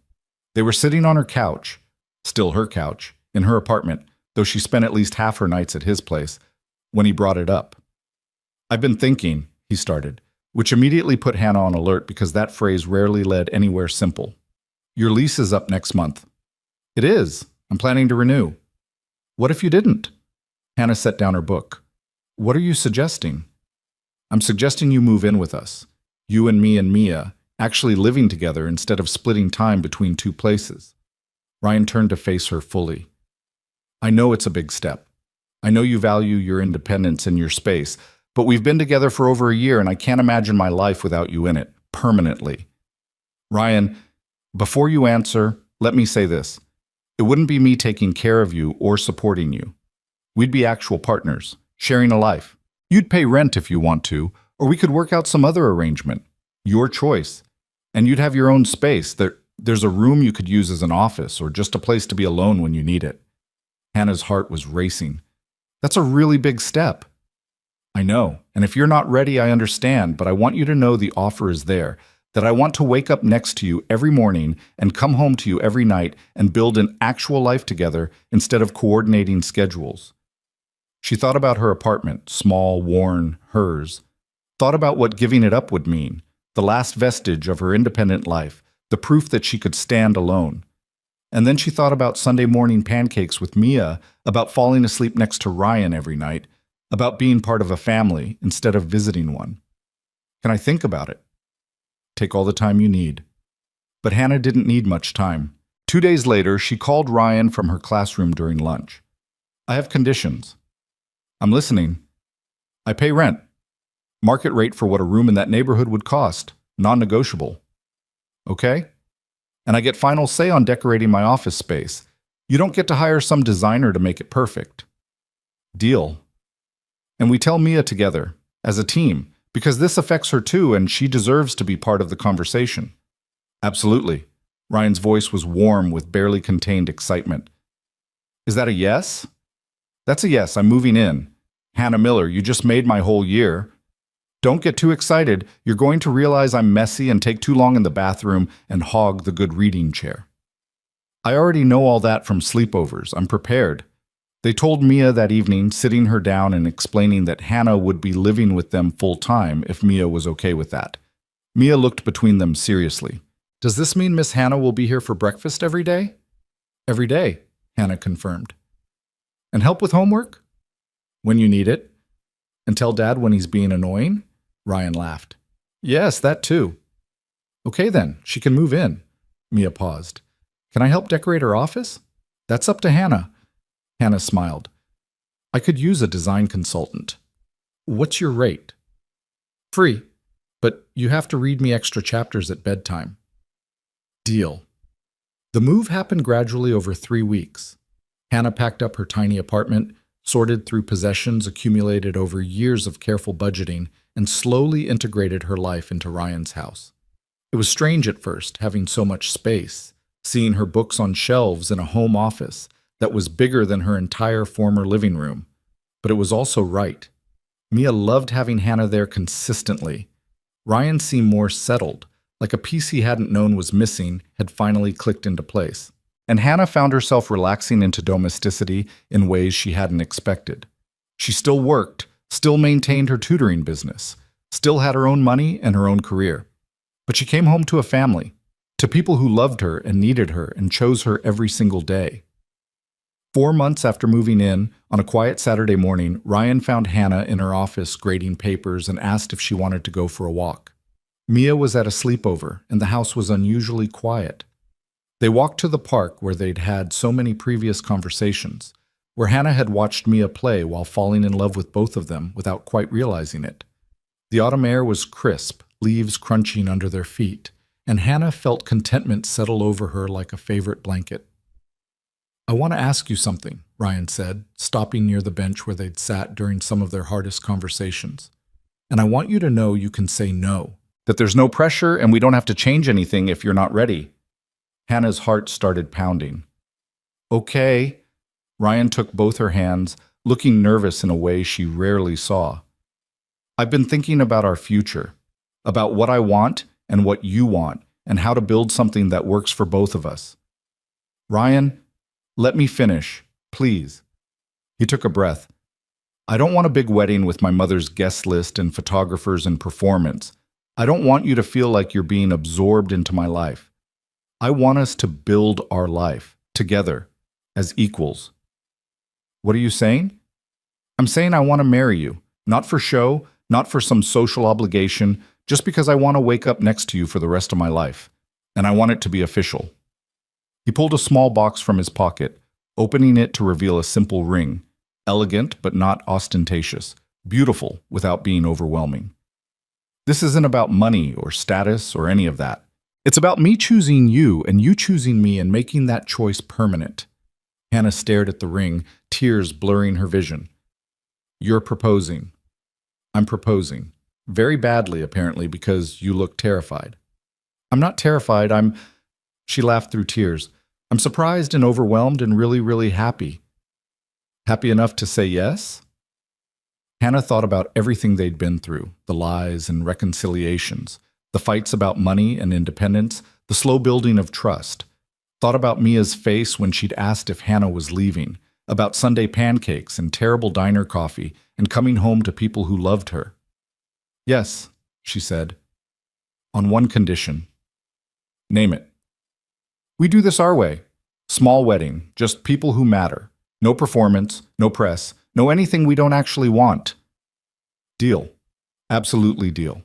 They were sitting on her couch, still her couch, in her apartment, though she spent at least half her nights at his place, when he brought it up. "I've been thinking," he started, which immediately put Hannah on alert because that phrase rarely led anywhere simple. "Your lease is up next month." "It is. I'm planning to renew." "What if you didn't?" Hannah set down her book. "What are you suggesting?" "I'm suggesting you move in with us. You and me and Mia, actually living together instead of splitting time between 2 places." Ryan turned to face her fully. "I know it's a big step. I know you value your independence and your space, but we've been together for over a year and I can't imagine my life without you in it, permanently." "Ryan, before you answer, let me say this. It wouldn't be me taking care of you or supporting you. We'd be actual partners, sharing a life. You'd pay rent if you want to, or we could work out some other arrangement. Your choice. And you'd have your own space. There's a room you could use as an office or just a place to be alone when you need it." Hannah's heart was racing. "That's a really big step." "I know, and if you're not ready, I understand, but I want you to know the offer is there, that I want to wake up next to you every morning and come home to you every night and build an actual life together instead of coordinating schedules." She thought about her apartment, small, worn, hers. Thought about what giving it up would mean, the last vestige of her independent life, the proof that she could stand alone. And then she thought about Sunday morning pancakes with Mia, about falling asleep next to Ryan every night, about being part of a family instead of visiting one. "Can I think about it?" "Take all the time you need." But Hannah didn't need much time. 2 days later, she called Ryan from her classroom during lunch. "I have conditions." "I'm listening." "I pay rent. Market rate for what a room in that neighborhood would cost. Non-negotiable." "Okay?" "And I get final say on decorating my office space. You don't get to hire some designer to make it perfect." "Deal." "And we tell Mia together, as a team, because this affects her too and she deserves to be part of the conversation." "Absolutely." Ryan's voice was warm with barely contained excitement. "Is that a yes?" "That's a yes, I'm moving in. Hannah Miller, you just made my whole year. Don't get too excited. You're going to realize I'm messy and take too long in the bathroom and hog the good reading chair." "I already know all that from sleepovers. I'm prepared." They told Mia that evening, sitting her down and explaining that Hannah would be living with them full-time if Mia was okay with that. Mia looked between them seriously. "Does this mean Miss Hannah will be here for breakfast every day?" "Every day," Hannah confirmed. "And help with homework?" "When you need it." "And tell Dad when he's being annoying?" Ryan laughed. "Yes, that too." "Okay then, she can move in." Mia paused. "Can I help decorate her office?" "That's up to Hannah." Hannah smiled. "I could use a design consultant." "What's your rate?" "Free, but you have to read me extra chapters at bedtime." "Deal." The move happened gradually over 3 weeks. Hannah packed up her tiny apartment, sorted through possessions accumulated over years of careful budgeting, and slowly integrated her life into Ryan's house. It was strange at first, having so much space, seeing her books on shelves in a home office that was bigger than her entire former living room. But it was also right. Mia loved having Hannah there consistently. Ryan seemed more settled, like a piece he hadn't known was missing had finally clicked into place. And Hannah found herself relaxing into domesticity in ways she hadn't expected. She still worked, still maintained her tutoring business, still had her own money and her own career. But she came home to a family, to people who loved her and needed her and chose her every single day. 4 months after moving in, on a quiet Saturday morning, Ryan found Hannah in her office grading papers and asked if she wanted to go for a walk. Mia was at a sleepover, and the house was unusually quiet. They walked to the park where they'd had so many previous conversations, where Hannah had watched Mia play while falling in love with both of them without quite realizing it. The autumn air was crisp, leaves crunching under their feet, and Hannah felt contentment settle over her like a favorite blanket. "I want to ask you something," Ryan said, stopping near the bench where they'd sat during some of their hardest conversations. "And I want you to know you can say no, that there's no pressure and we don't have to change anything if you're not ready." Hannah's heart started pounding. "Okay." Ryan took both her hands, looking nervous in a way she rarely saw. "I've been thinking about our future, about what I want and what you want, and how to build something that works for both of us." "Ryan, let me finish, please." He took a breath. "I don't want a big wedding with my mother's guest list and photographers and performance. I don't want you to feel like you're being absorbed into my life. I want us to build our life, together, as equals." "What are you saying?" "I'm saying I want to marry you, not for show, not for some social obligation, just because I want to wake up next to you for the rest of my life. And I want it to be official." He pulled a small box from his pocket, opening it to reveal a simple ring, elegant but not ostentatious, beautiful without being overwhelming. "This isn't about money or status or any of that. It's about me choosing you and you choosing me and making that choice permanent." Hannah stared at the ring, tears blurring her vision. "You're proposing." "I'm proposing. Very badly, apparently, because you look terrified." "I'm not terrified, I'm—" She laughed through tears. "I'm surprised and overwhelmed and really, really happy." "Happy enough to say yes?" Hannah thought about everything they'd been through, the lies and reconciliations, the fights about money and independence, the slow building of trust. Thought about Mia's face when she'd asked if Hannah was leaving, about Sunday pancakes and terrible diner coffee and coming home to people who loved her. "Yes," she said, "on one condition." "Name it." "We do this our way. Small wedding, just people who matter. No performance, no press, no anything we don't actually want." "Deal. Absolutely deal."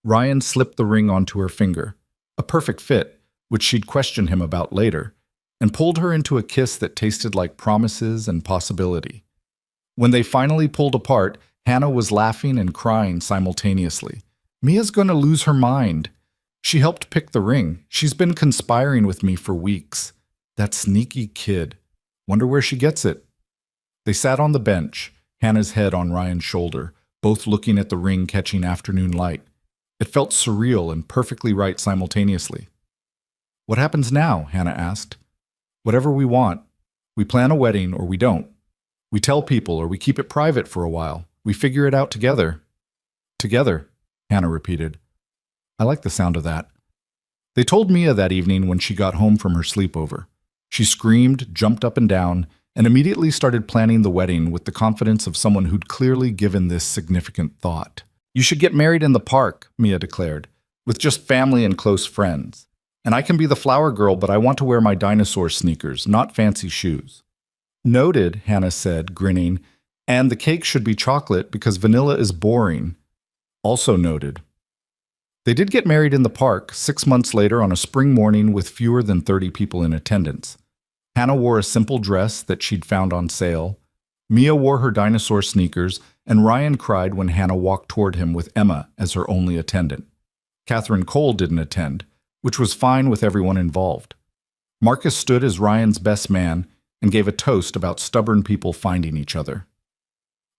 Ryan slipped the ring onto her finger, a perfect fit, which she'd question him about later, and pulled her into a kiss that tasted like promises and possibility. When they finally pulled apart, Hannah was laughing and crying simultaneously. "Mia's going to lose her mind. She helped pick the ring. She's been conspiring with me for weeks. That sneaky kid. Wonder where she gets it." They sat on the bench, Hannah's head on Ryan's shoulder, both looking at the ring catching afternoon light. It felt surreal and perfectly right simultaneously. "What happens now?" Hannah asked. "Whatever we want. We plan a wedding or we don't. We tell people or we keep it private for a while. We figure it out together." "Together," Hannah repeated. "I like the sound of that." They told Mia that evening when she got home from her sleepover. She screamed, jumped up and down, and immediately started planning the wedding with the confidence of someone who'd clearly given this significant thought. "You should get married in the park," Mia declared, "with just family and close friends. And I can be the flower girl, but I want to wear my dinosaur sneakers, not fancy shoes." "Noted," Hannah said, grinning, "and the cake should be chocolate because vanilla is boring." "Also noted." They did get married in the park 6 months later on a spring morning with fewer than 30 people in attendance. Hannah wore a simple dress that she'd found on sale. Mia wore her dinosaur sneakers, and Ryan cried when Hannah walked toward him with Emma as her only attendant. Catherine Cole didn't attend, which was fine with everyone involved. Marcus stood as Ryan's best man. and gave a toast about stubborn people finding each other.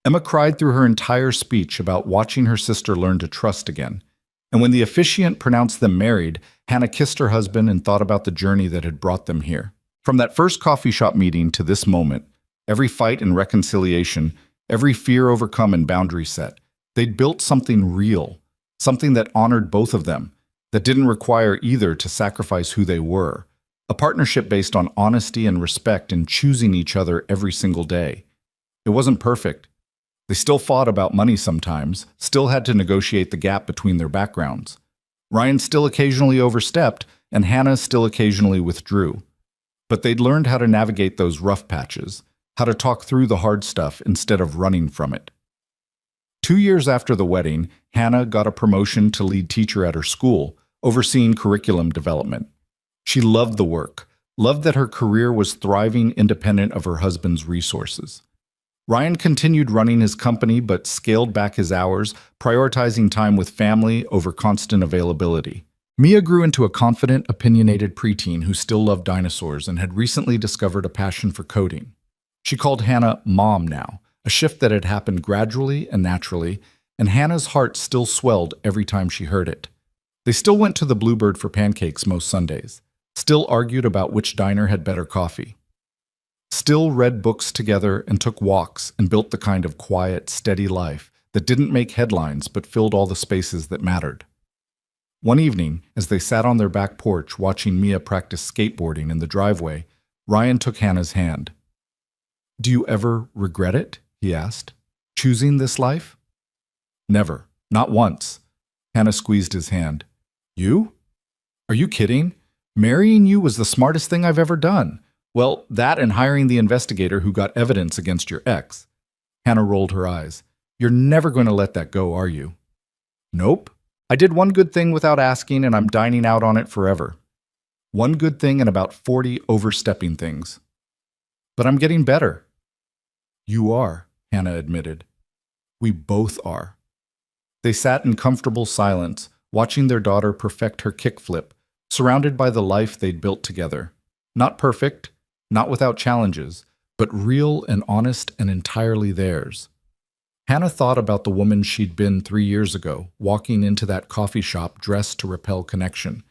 Emma cried through her entire speech about watching her sister learn to trust again. And when the officiant pronounced them married, Hannah kissed her husband and thought about the journey that had brought them here. From that first coffee shop meeting to this moment, every fight and reconciliation, every fear overcome and boundary set, they'd built something real, something that honored both of them, that didn't require either to sacrifice who they were. A partnership based on honesty and respect and choosing each other every single day. It wasn't perfect. They still fought about money sometimes, still had to negotiate the gap between their backgrounds. Ryan still occasionally overstepped, and Hannah still occasionally withdrew. But they'd learned how to navigate those rough patches, how to talk through the hard stuff instead of running from it. 2 years after the wedding, Hannah got a promotion to lead teacher at her school, overseeing curriculum development. She loved the work, loved that her career was thriving independent of her husband's resources. Ryan continued running his company but scaled back his hours, prioritizing time with family over constant availability. Mia grew into a confident, opinionated preteen who still loved dinosaurs and had recently discovered a passion for coding. She called Hannah Mom now, a shift that had happened gradually and naturally, and Hannah's heart still swelled every time she heard it. They still went to the Bluebird for pancakes most Sundays, still argued about which diner had better coffee. Still read books together and took walks and built the kind of quiet, steady life that didn't make headlines but filled all the spaces that mattered. One evening, as they sat on their back porch watching Mia practice skateboarding in the driveway, Ryan took Hannah's hand. "Do you ever regret it?" he asked. "Choosing this life?" "Never. Not once." Hannah squeezed his hand. "You? Are you kidding? Marrying you was the smartest thing I've ever done. Well, that and hiring the investigator who got evidence against your ex." Hannah rolled her eyes. "You're never going to let that go, are you?" "Nope. I did one good thing without asking, and I'm dining out on it forever. One good thing and about 40 overstepping things. But I'm getting better." "You are," Hannah admitted. "We both are." They sat in comfortable silence, watching their daughter perfect her kickflip, surrounded by the life they'd built together. Not perfect, not without challenges, but real and honest and entirely theirs. Hannah thought about the woman she'd been 3 years ago, walking into that coffee shop dressed to repel connection,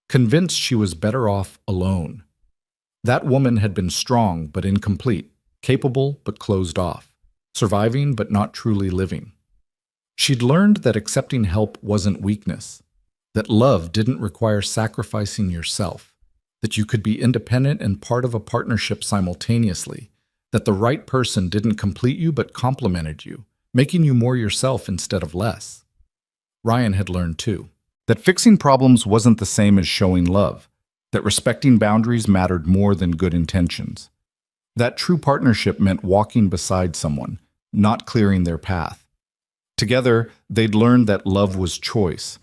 convinced she was better off alone. That woman had been strong but incomplete, capable but closed off, surviving but not truly living. She'd learned that accepting help wasn't weakness, that love didn't require sacrificing yourself, that you could be independent and part of a partnership simultaneously, that the right person didn't complete you but complemented you, making you more yourself instead of less. Ryan had learned too, that fixing problems wasn't the same as showing love, that respecting boundaries mattered more than good intentions. That true partnership meant walking beside someone, not clearing their path. Together, they'd learned that love was choice.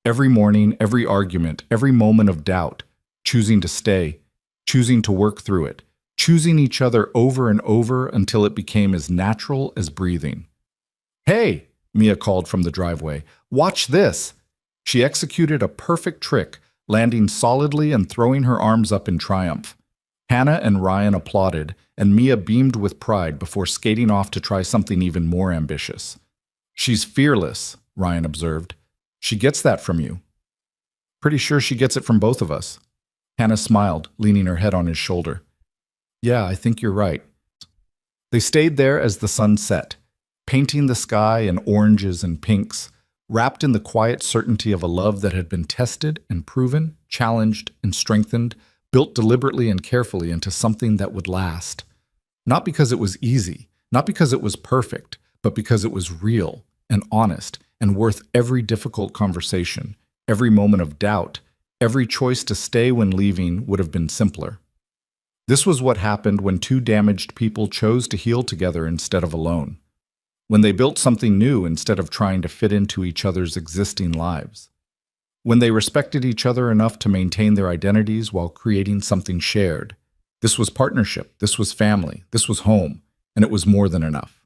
Every morning, every argument, every moment of doubt, choosing to stay, choosing to work through it, choosing each other over and over until it became as natural as breathing. "Hey," Mia called from the driveway, "watch this." She executed a perfect trick, landing solidly and throwing her arms up in triumph. Hannah and Ryan applauded, and Mia beamed with pride before skating off to try something even more ambitious. "She's fearless," Ryan observed. "She gets that from you." "Pretty sure she gets it from both of us." Hannah smiled, leaning her head on his shoulder. "Yeah, I think you're right." They stayed there as the sun set, painting the sky in oranges and pinks, wrapped in the quiet certainty of a love that had been tested and proven, challenged and strengthened, built deliberately and carefully into something that would last. Not because it was easy, not because it was perfect, but because it was real and honest and worth every difficult conversation, every moment of doubt, every choice to stay when leaving would have been simpler. This was what happened when two damaged people chose to heal together instead of alone. When they built something new instead of trying to fit into each other's existing lives. When they respected each other enough to maintain their identities while creating something shared. This was partnership, this was family, this was home, and it was more than enough.